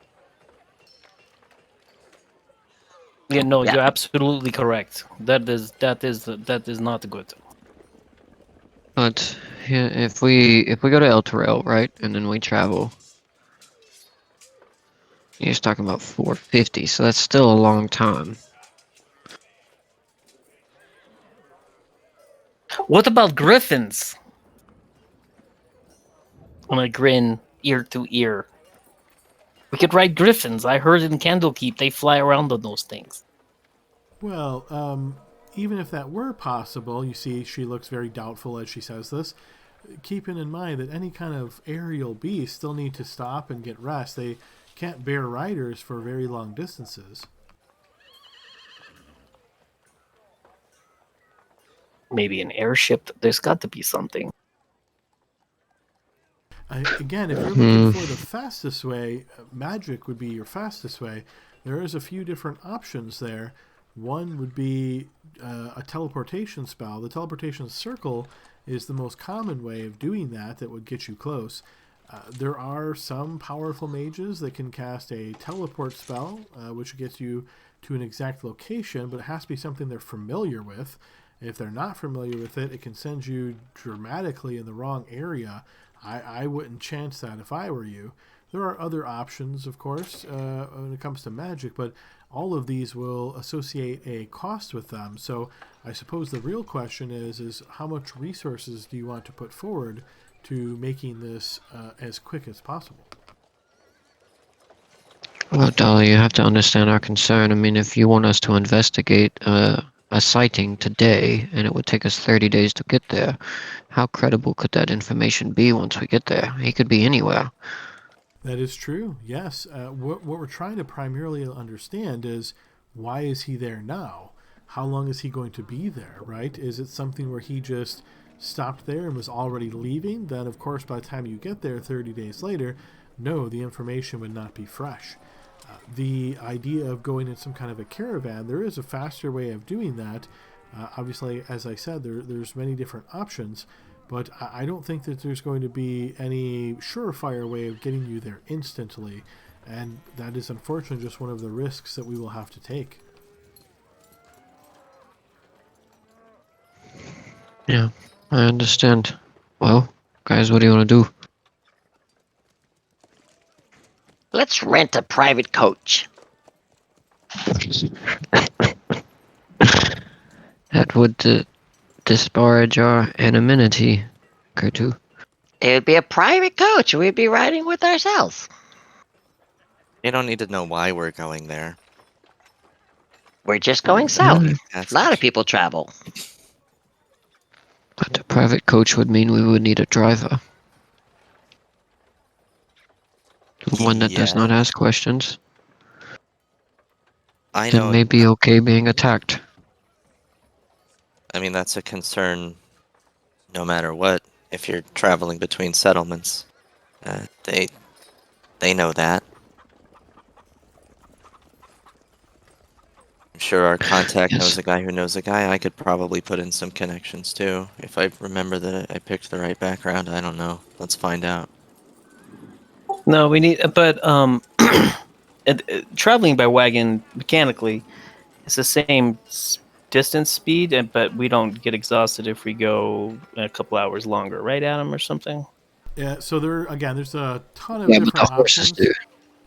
Yeah, no, Yeah. you're absolutely correct. That is not good. But yeah, if we go to El Terrell, right, and then we travel, you're just talking about 450, so that's still a long time. What about griffins? I'm gonna grin ear to ear. We could ride griffins. I heard in Candlekeep they fly around on those things. Well, even if that were possible, you see she looks very doubtful as she says this, keeping in mind that any kind of aerial beast still need to stop and get rest. They can't bear riders for very long distances. Maybe an airship. There's got to be something. Again, if you're looking for the fastest way, magic would be your fastest way. There is a few different options there. One would be a teleportation spell. The teleportation circle is the most common way of doing that would get you close. There are some powerful mages that can cast a teleport spell, which gets you to an exact location, but it has to be something they're familiar with. If they're not familiar with it, it can send you dramatically in the wrong area. I wouldn't chance that if I were you. There are other options, of course, when it comes to magic, but all of these will associate a cost with them. So I suppose the real question is how much resources do you want to put forward to making this as quick as possible? Well, Dolly, you have to understand our concern. I mean, if you want us to investigate a sighting today and it would take us 30 days to get there, how credible could that information be once we get there? He could be anywhere. That is true, yes. What we're trying to primarily understand is why is he there now? How long is he going to be there, right? Is it something where he just stopped there and was already leaving? Then, of course, by the time you get there 30 days later, no, the information would not be fresh. The idea of going in some kind of a caravan, there is a faster way of doing that. Obviously, as I said, there's many different options, but I don't think that there's going to be any surefire way of getting you there instantly, and that is unfortunately just one of the risks that we will have to take. Yeah, I understand. Well, guys, what do you want to do? Let's rent a private coach. That would disparage our anonymity, Kertu. It would be a private coach. We'd be riding with ourselves. You don't need to know why we're going there. We're just going south. Yeah, A lot of people travel. but a private coach would mean we would need a driver. One that does not ask questions. I Then know. may be okay being attacked. I mean, that's a concern no matter what. If you're traveling between settlements, they know that. I'm sure our contact Yes. knows a guy who knows a guy. I could probably put in some connections too. If I remember that I picked the right background, I don't know. Let's find out. No, we need, but traveling by wagon mechanically, it's the same distance speed, but we don't get exhausted if we go a couple hours longer, right, Adam, or something? Yeah, so there's a ton of Yeah, but different the horses options. do.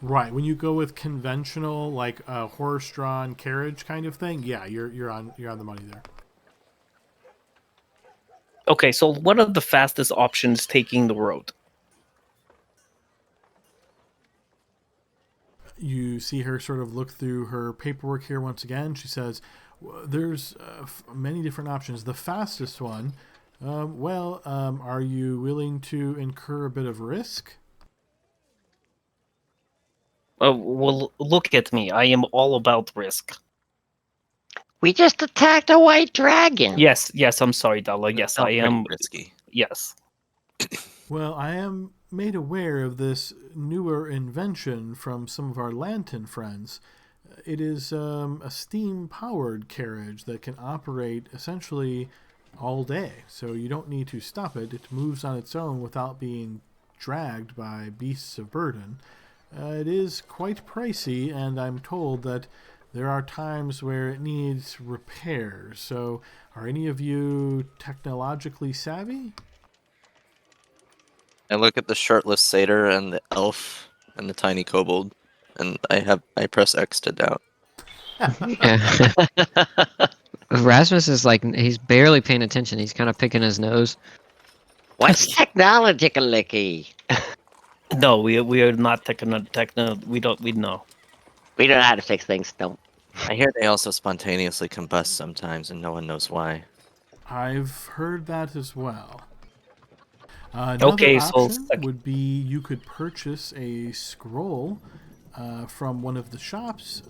Right, when you go with conventional, like a horse-drawn carriage kind of thing, yeah, you're on the money there. Okay, so what are the fastest options taking the road? You see her sort of look through her paperwork here once again. She says, there's many different options. The fastest one, are you willing to incur a bit of risk? Well, look at me. I am all about risk. We just attacked a white dragon. Yes, I'm sorry, Dalla. Yes, Felt I pretty am. risky. Yes. Well, I am made aware of this newer invention from some of our Lantern friends. It is a steam-powered carriage that can operate essentially all day, so you don't need to stop it. It moves on its own without being dragged by beasts of burden. It is quite pricey, and I'm told that there are times where it needs repairs. So, are any of you technologically savvy? I look at the shirtless satyr and the elf and the tiny kobold, and I press X to doubt. Yeah. Rasmus is like he's barely paying attention. He's kind of picking his nose. What's technologically? No, we are not techno. We know. We don't know how to fix things. Don't. I hear they also spontaneously combust sometimes, and no one knows why. I've heard that as well. Okay, Another so option would be you could purchase a scroll from one of the shops.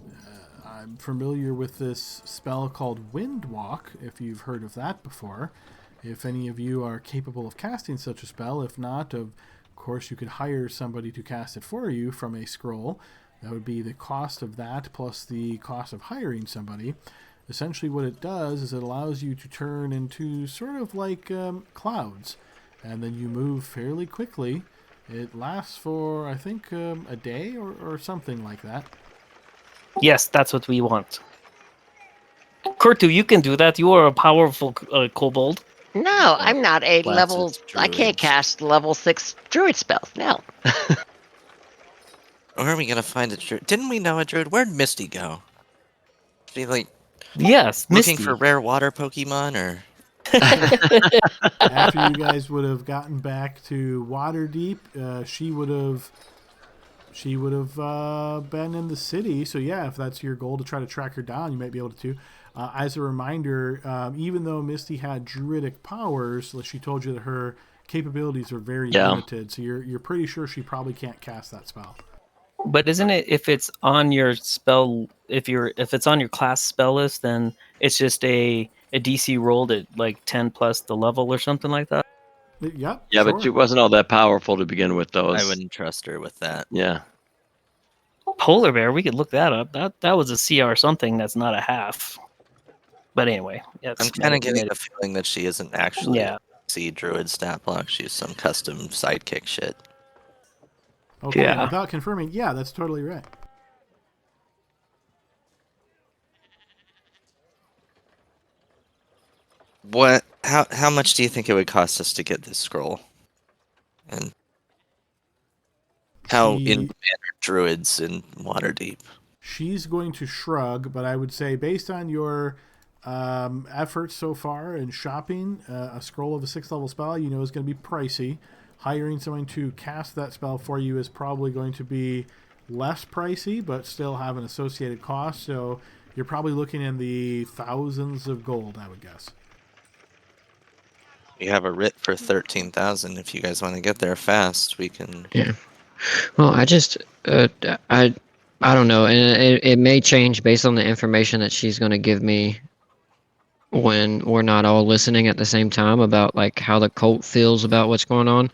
I'm familiar with this spell called Windwalk, if you've heard of that before. If any of you are capable of casting such a spell, if not, of course, you could hire somebody to cast it for you from a scroll. That would be the cost of that plus the cost of hiring somebody. Essentially, what it does is it allows you to turn into sort of like clouds, and then you move fairly quickly. It lasts for, I think, a day or something like that. Yes, that's what we want. Kurtu, you can do that. You are a powerful kobold. No, I'm not a Classes, level. I can't druids. cast level 6 druid spells. No. Where are we gonna find a druid? Didn't we know a druid? Where'd Misty go? She like Yes, looking Misty. for rare water Pokemon, or After you guys would have gotten back to Waterdeep, she would have been in the city. So yeah, if that's your goal to try to track her down, you might be able to. As a reminder, even though Misty had druidic powers, she told you that her capabilities are very limited. So you're pretty sure she probably can't cast that spell. But isn't it if it's on your spell if it's on your class spell list, then it's just a DC rolled at like 10 plus the level or something like that? Yep. Yeah, sure. but she wasn't all that powerful to begin with, though. I wouldn't trust her with that. Yeah. Polar bear, we could look that up. That was a CR something that's not a half. But anyway, I'm kind of getting the feeling that she isn't actually a druid stat block. She's some custom sidekick shit. Okay. Yeah. Without confirming, yeah, that's totally right. What? How much do you think it would cost us to get this scroll? And how in are druids in Waterdeep? She's going to shrug, but I would say based on your efforts so far in shopping, a scroll of a 6th level spell, you know, is going to be pricey. Hiring someone to cast that spell for you is probably going to be less pricey, but still have an associated cost. So you're probably looking in the thousands of gold, I would guess. We have a writ for 13,000. If you guys want to get there fast, we can. Yeah. Well, I just I don't know, and it may change based on the information that she's going to give me when we're not all listening at the same time about like how the cult feels about what's going on.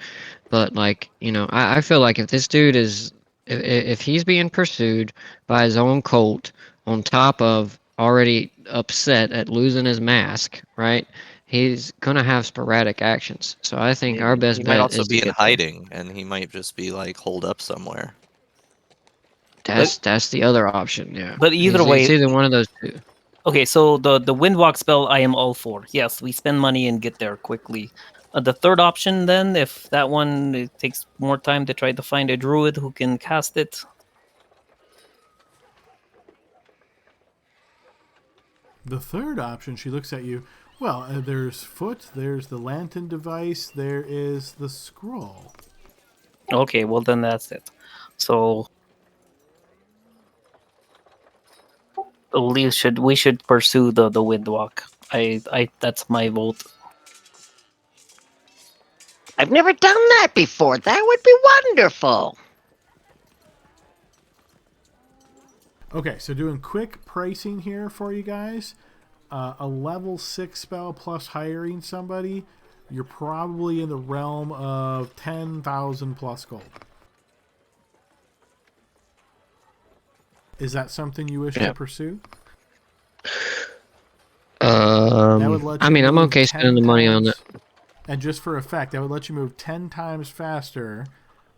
But like, you know, I feel like if this dude is if he's being pursued by his own cult on top of already upset at losing his mask, right? He's gonna have sporadic actions. So I think our best He bet might also is be to in get hiding, and he might just be like holed up somewhere. that's the other option, yeah. But either way, it's either one of those two. Okay, so the windwalk spell I am all for. Yes, we spend money and get there quickly. The third option, then, if that one it takes more time to try to find a druid who can cast it. The third option, she looks at you. Well, there's Foot, there's the lantern device, there is the scroll. Okay, well then that's it. So we should pursue the windwalk. I that's my vote. I've never done that before. That would be wonderful. Okay, so doing quick pricing here for you guys. A level 6 spell plus hiring somebody, you're probably in the realm of 10,000 plus gold. Is that something you wish to pursue? That would let you I'm move okay 10 spending the money on that. times- And just for effect, that would let you move 10 times faster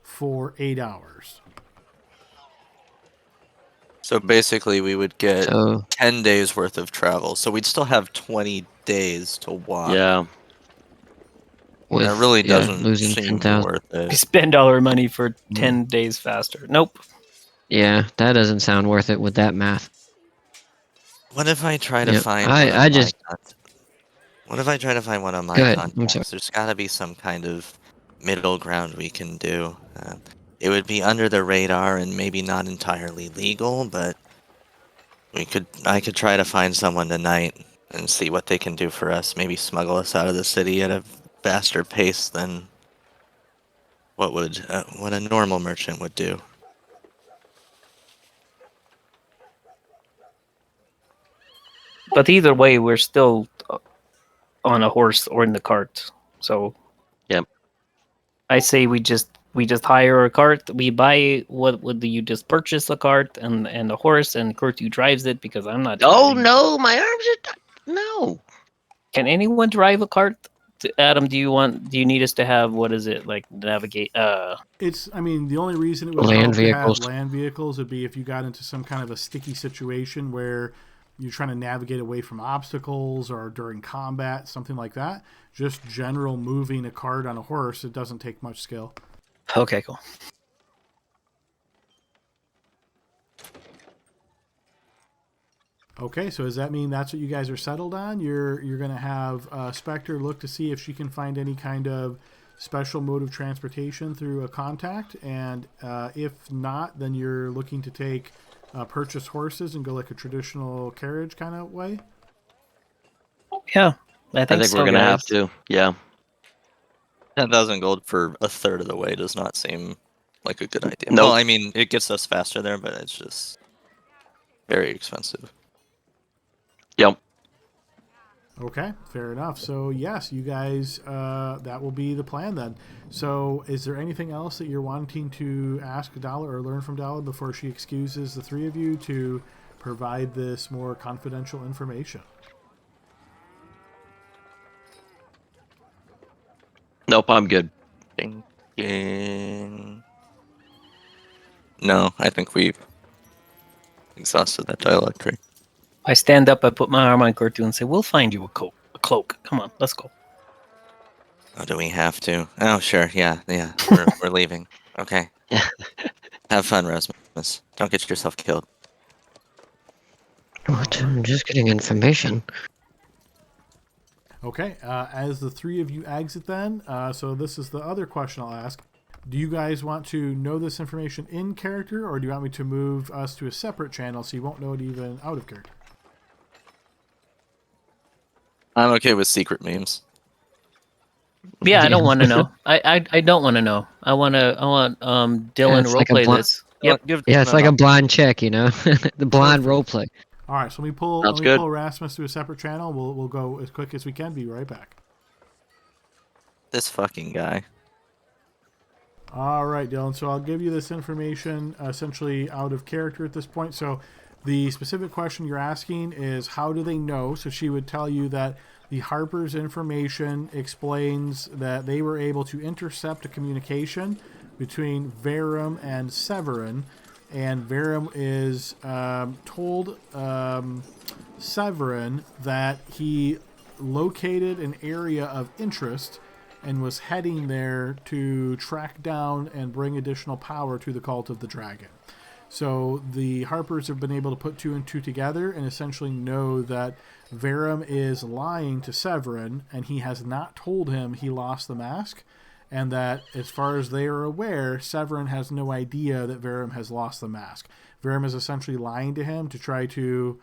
for 8 hours. So basically, we would get So 10 days worth of travel. So we'd still have 20 days to walk. Yeah. with That really doesn't losing seem 10,000. worth We it. spend all our money for 10 days faster. Nope. Yeah, that doesn't sound worth it with that math. What if I try to Yep. find I- one of I my just- contacts? What if I try to find one of my Go ahead, I'm sorry. contacts? There's got to be some kind of middle ground we can do. It would be under the radar and maybe not entirely legal, but I could try to find someone tonight and see what they can do for us. Maybe smuggle us out of the city at a faster pace than what a normal merchant would do. But either way, we're still on a horse or in the cart. So, Yep. I say we just hire a cart. We buy what would you just purchase a cart and a horse, and Kurtu drives it because I'm not. Oh driving. no, my arms are no. Can anyone drive a cart? Adam, do you need us to have what is it like navigate? It's, I mean, the only reason it would Land help vehicles. to have land vehicles would be if you got into some kind of a sticky situation where you're trying to navigate away from obstacles or during combat, something like that. Just general moving a cart on a horse, it doesn't take much skill. Okay, cool. Okay, so does that mean that's what you guys are settled on? You're going to have Spectre look to see if she can find any kind of special mode of transportation through a contact, and if not, then you're looking to take purchase horses and go like a traditional carriage kind of way. Yeah, I think so, we're gonna have guys. to. Yeah. 10,000 gold for a third of the way does not seem like a good idea. Nope. Well, I mean, it gets us faster there, but it's just very expensive. Yep. Okay, fair enough. So yes, you guys, that will be the plan then. So is there anything else that you're wanting to ask Dala or learn from Dala before she excuses the three of you to provide this more confidential information? Nope, I'm good. Ding, ding. No, I think we've exhausted that dialogue tree. I stand up, I put my arm on Kurtu and say, "We'll find you a cloak. Come on, let's go." Oh, do we have to? Oh, sure. Yeah. We're leaving. Okay. Yeah. Have fun, Rasmus. Don't get yourself killed. What? I'm just getting information. Okay, as the three of you exit then, so this is the other question I'll ask. Do you guys want to know this information in character, or do you want me to move us to a separate channel so you won't know it even out of character? I'm okay with secret memes. Yeah, I don't want to know. I don't want to know. I want Dylan it's like a roleplay blo- this. Yep. Yeah, it's like a blind check, you know, the blind Perfect. role play. All right, so let me pull Rasmus to a separate channel. We'll go as quick as we can. Be right back. This fucking guy. All right, Dylan. So I'll give you this information essentially out of character at this point. So the specific question you're asking is how do they know? So she would tell you that the Harper's information explains that they were able to intercept a communication between Verum and Severin, and Verum is told Severin that he located an area of interest and was heading there to track down and bring additional power to the Cult of the Dragon. So the Harpers have been able to put two and two together and essentially know that Verum is lying to Severin, and he has not told him he lost the mask, and that as far as they are aware, Severin has no idea that Verum has lost the mask. Verum is essentially lying to him to try to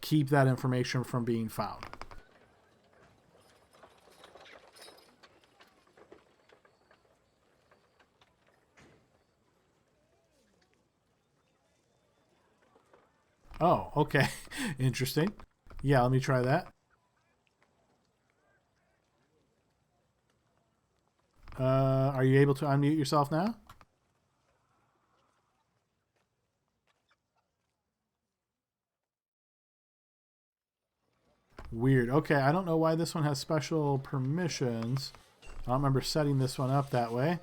keep that information from being found. Oh, okay. Interesting. Yeah, let me try that. Are you able to unmute yourself now? Weird. Okay, I don't know why this one has special permissions. I don't remember setting this one up that way.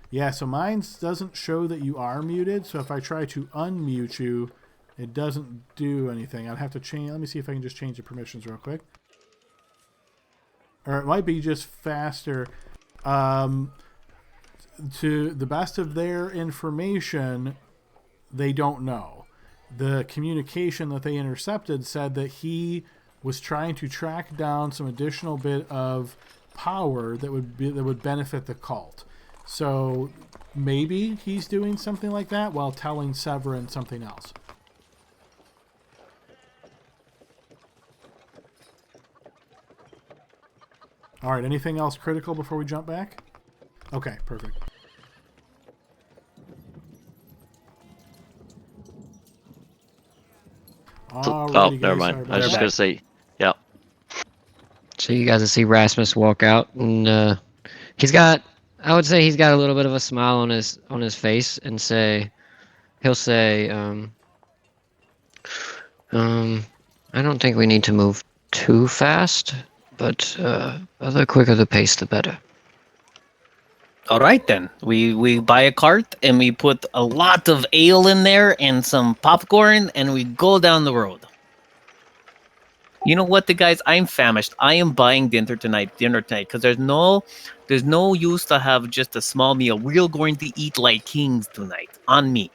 Yeah, so mine doesn't show that you are muted, so if I try to unmute you, it doesn't do anything. I'd have to change. Let me see if I can just change the permissions real quick. Or it might be just faster. To the best of their information, they don't know. The communication that they intercepted said that he was trying to track down some additional bit of power that would benefit the cult. So maybe he's doing something like that while telling Severin something else. All right, anything else critical before we jump back? Okay, perfect. Oh, never mind. I was just going to say, yeah. So you guys will see Rasmus walk out, and he's got, I would say he's got a little bit of a smile on his face, and he'll say, I don't think we need to move too fast, but the quicker the pace, the better. All right, then. We buy a cart, and we put a lot of ale in there and some popcorn, and we go down the road. You know what, guys? I'm famished. I am buying dinner tonight, because there's no use to have just a small meal. We're going to eat like kings tonight, on me.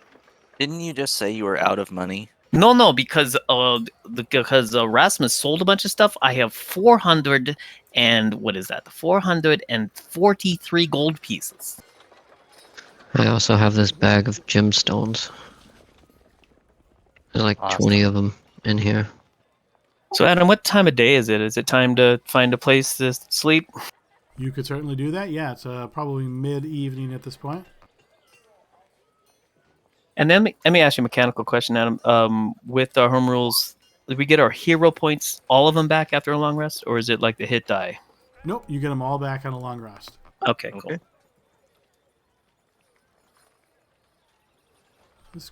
Didn't you just say you were out of money? No, because Rasmus sold a bunch of stuff. I have 400 and what is that? 443 gold pieces. I also have this bag of gemstones. There's like Awesome. 20 of them in here. So, Adam, what time of day is it? Is it time to find a place to sleep? You could certainly do that. Yeah, it's probably mid-evening at this point. And then let me ask you a mechanical question, Adam. With our home rules, did we get our hero points, all of them back after a long rest, or is it like the hit die? Nope, you get them all back on a long rest. Okay, cool.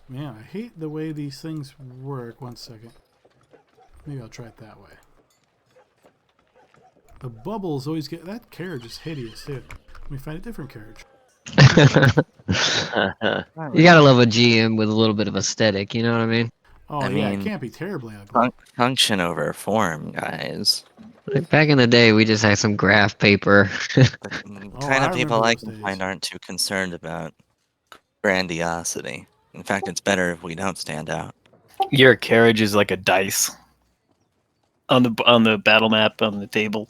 Man, I hate the way these things work. 1 second. Maybe I'll try it that way. The bubbles always get... That carriage is hideous, too. Let me find a different carriage. You gotta love a GM with a little bit of aesthetic, you know what I mean? Oh, I yeah, mean, it can't be terribly ugly. Function over form, guys. Like back in the day, we just had some graph paper. The Oh, kind I of people remember I those can days. find aren't too concerned about grandiosity. In fact, it's better if we don't stand out. Your carriage is like a dice on the battle map on the table.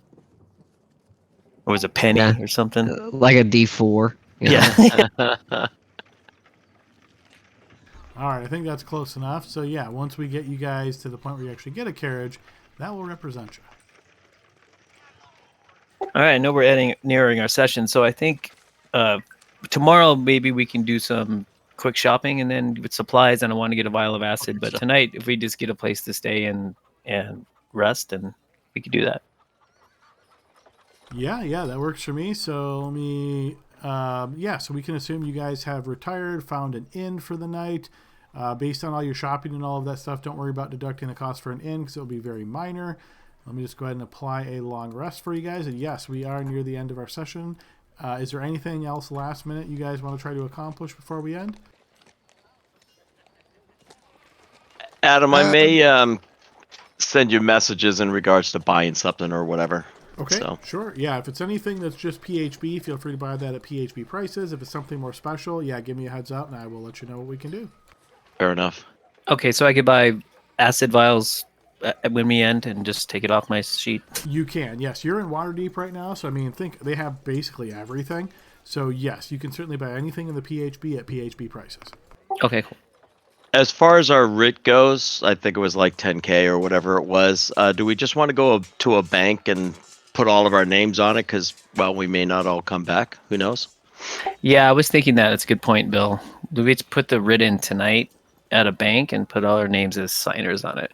Or was it a penny Yeah. or something? Like a D4. you know? Yeah. All right, I think that's close enough. So, yeah, once we get you guys to the point where you actually get a carriage, that will represent you. All right, I know we're nearing our session, so I think tomorrow maybe we can do some quick shopping, and then with supplies, and I want to get a vial of acid. But tonight, if we just get a place to stay and rest, and we could do that. Yeah, that works for me. So let me, so we can assume you guys have retired, found an inn for the night. Based on all your shopping and all of that stuff, don't worry about deducting the cost for an inn because it'll be very minor. Let me just go ahead and apply a long rest for you guys. And yes, we are near the end of our session. Is there anything else last minute you guys want to try to accomplish before we end? Adam, I may send you messages in regards to buying something or whatever. Okay, So. sure. Yeah, if it's anything that's just PHB, feel free to buy that at PHB prices. If it's something more special, yeah, give me a heads up and I will let you know what we can do. Fair enough. Okay, so I could buy acid vials when we end and just take it off my sheet. You can, yes. You're in Waterdeep right now, so I mean, think they have basically everything. So yes, you can certainly buy anything in the PHB at PHB prices. Okay, cool. as far as our writ goes, I think it was like 10K or whatever it was. Do we just want to go to a bank and put all of our names on it? Because, well, we may not all come back. Who knows? Yeah, I was thinking that. That's a good point, Bill. Do we just put the writ in tonight at a bank and put all our names as signers on it?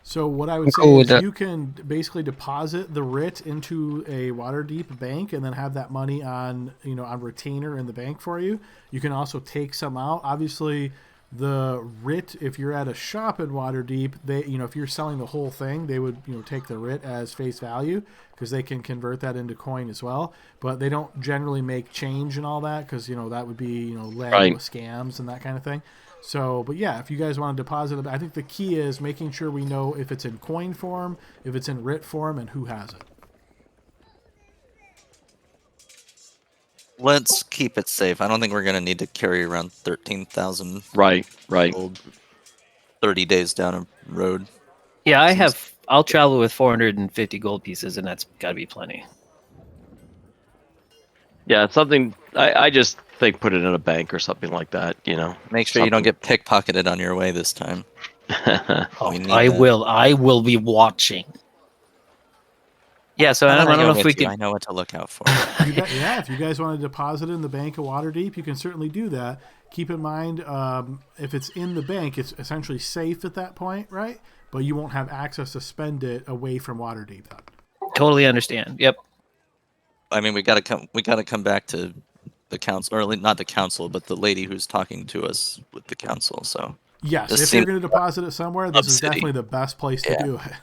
So what I would say cool with is that. you can basically deposit the writ into a Waterdeep bank and then have that money on retainer in the bank for you. You can also take some out. Obviously, the writ, if you're at a shop in Waterdeep, they if you're selling the whole thing, they would take the writ as face value because they can convert that into coin as well. But they don't generally make change and all that because that would be led Right. with scams and that kind of thing. So, but yeah, if you guys want to deposit it, I think the key is making sure we know if it's in coin form, if it's in writ form, and who has it. Let's keep it safe. I don't think we're gonna need to carry around 13,000 Right. gold 30 days down a road. Yeah, Seems- I'll travel with 450 gold pieces, and that's got to be plenty. Yeah, something. I just think put it in a bank or something like that. Make sure you don't get pickpocketed on your way this time. Oh, We need I that. will. I will be watching. Yeah, so I Now that don't know go if we with you, could. I know what to look out for. Yeah, if you guys want to deposit it in the bank of Waterdeep, you can certainly do that. Keep in mind, if it's in the bank, it's essentially safe at that point, right? But you won't have access to spend it away from Waterdeep. Totally understand. Yep. I mean, we gotta come back to the council, or not the council, but the lady who's talking to us with the council. So Yes, This if seems- you're going to deposit it somewhere, this is City. definitely the best place to do it.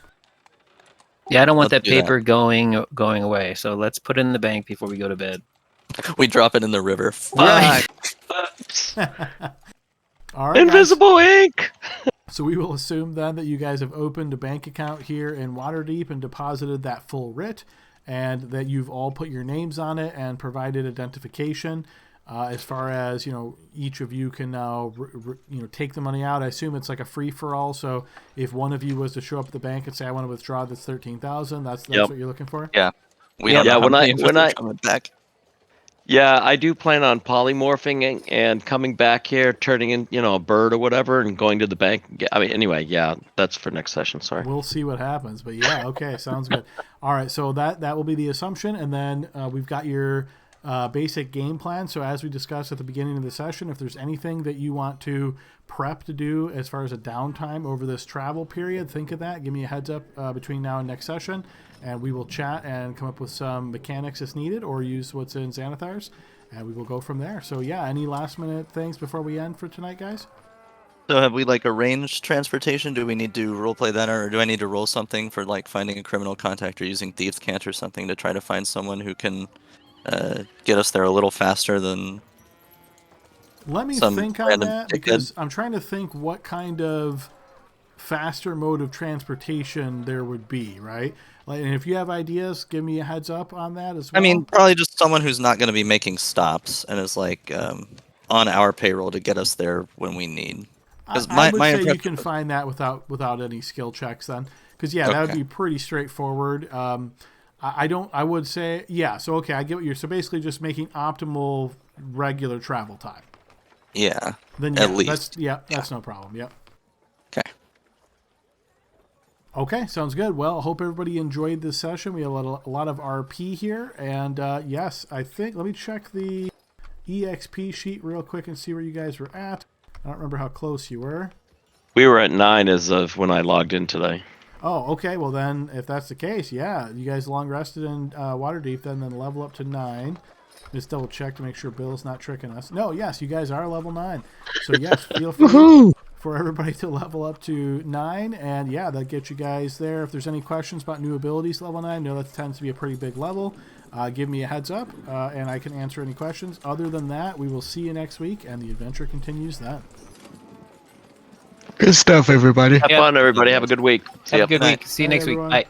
Yeah, I don't want Let's that do that. paper going away. So let's put it in the bank before we go to bed. we drop it in the river. Right. All right, guys. Invisible ink. So we will assume then that you guys have opened a bank account here in Waterdeep and deposited that full writ, and that you've all put your names on it and provided identification. As far as each of you can now take the money out. I assume it's like a free for all. So if one of you was to show up at the bank and say, "I want to withdraw this 13,000," that's Yep. what you're looking for. Yeah. We Yeah, don't know how when many I- of us when are I- coming back. Yeah, I do plan on polymorphing and coming back here, turning in, a bird or whatever, and going to the bank. I mean, anyway, yeah, that's for next session. Sorry. We'll see what happens, but yeah, okay, sounds good. All right, so that will be the assumption, and then we've got your basic game plan. So as we discussed at the beginning of the session, if there's anything that you want to prep to do as far as a downtime over this travel period, think of that. Give me a heads up between now and next session, and we will chat and come up with some mechanics as needed, or use what's in Xanathar's, and we will go from there. So yeah, any last minute things before we end for tonight, guys? So have we arranged transportation? Do we need to roleplay that, or do I need to roll something for finding a criminal contact or using Thieves' Cant or something to try to find someone who can get us there a little faster than Let me some think on random that, dickhead? because I'm trying to think what kind of faster mode of transportation there would be, right? And if you have ideas, give me a heads up on that as well. I mean, probably just someone who's not going to be making stops and is on our payroll to get us there when we need. I would say you impression can was- find that without any skill checks then, because that would Okay. be pretty straightforward. I would say, yeah. So okay, I get what you're. So basically, just making optimal regular travel time. Yeah. Then At yeah, least. that's no problem. Yep. Okay. Okay, sounds good. Well, I hope everybody enjoyed this session. We have a lot of RP here, and yes, I think let me check the EXP sheet real quick and see where you guys were at. I don't remember how close you were. We were at 9 as of when I logged in today. Oh, okay. Well, then, if that's the case, yeah, you guys long rested in Waterdeep, then level up to 9. Just double check to make sure Bill's not tricking us. No, yes, you guys are level 9. So yes, feel free for everybody to level up to 9, and yeah, that gets you guys there. If there's any questions about new abilities, level 9, no, that tends to be a pretty big level. Give me a heads up, and I can answer any questions. Other than that, we will see you next week, and the adventure continues then. Good stuff, everybody. Have fun, everybody. Have a good week. See Have ya. a good Bye. week. See you Bye, next week. everyone. Bye.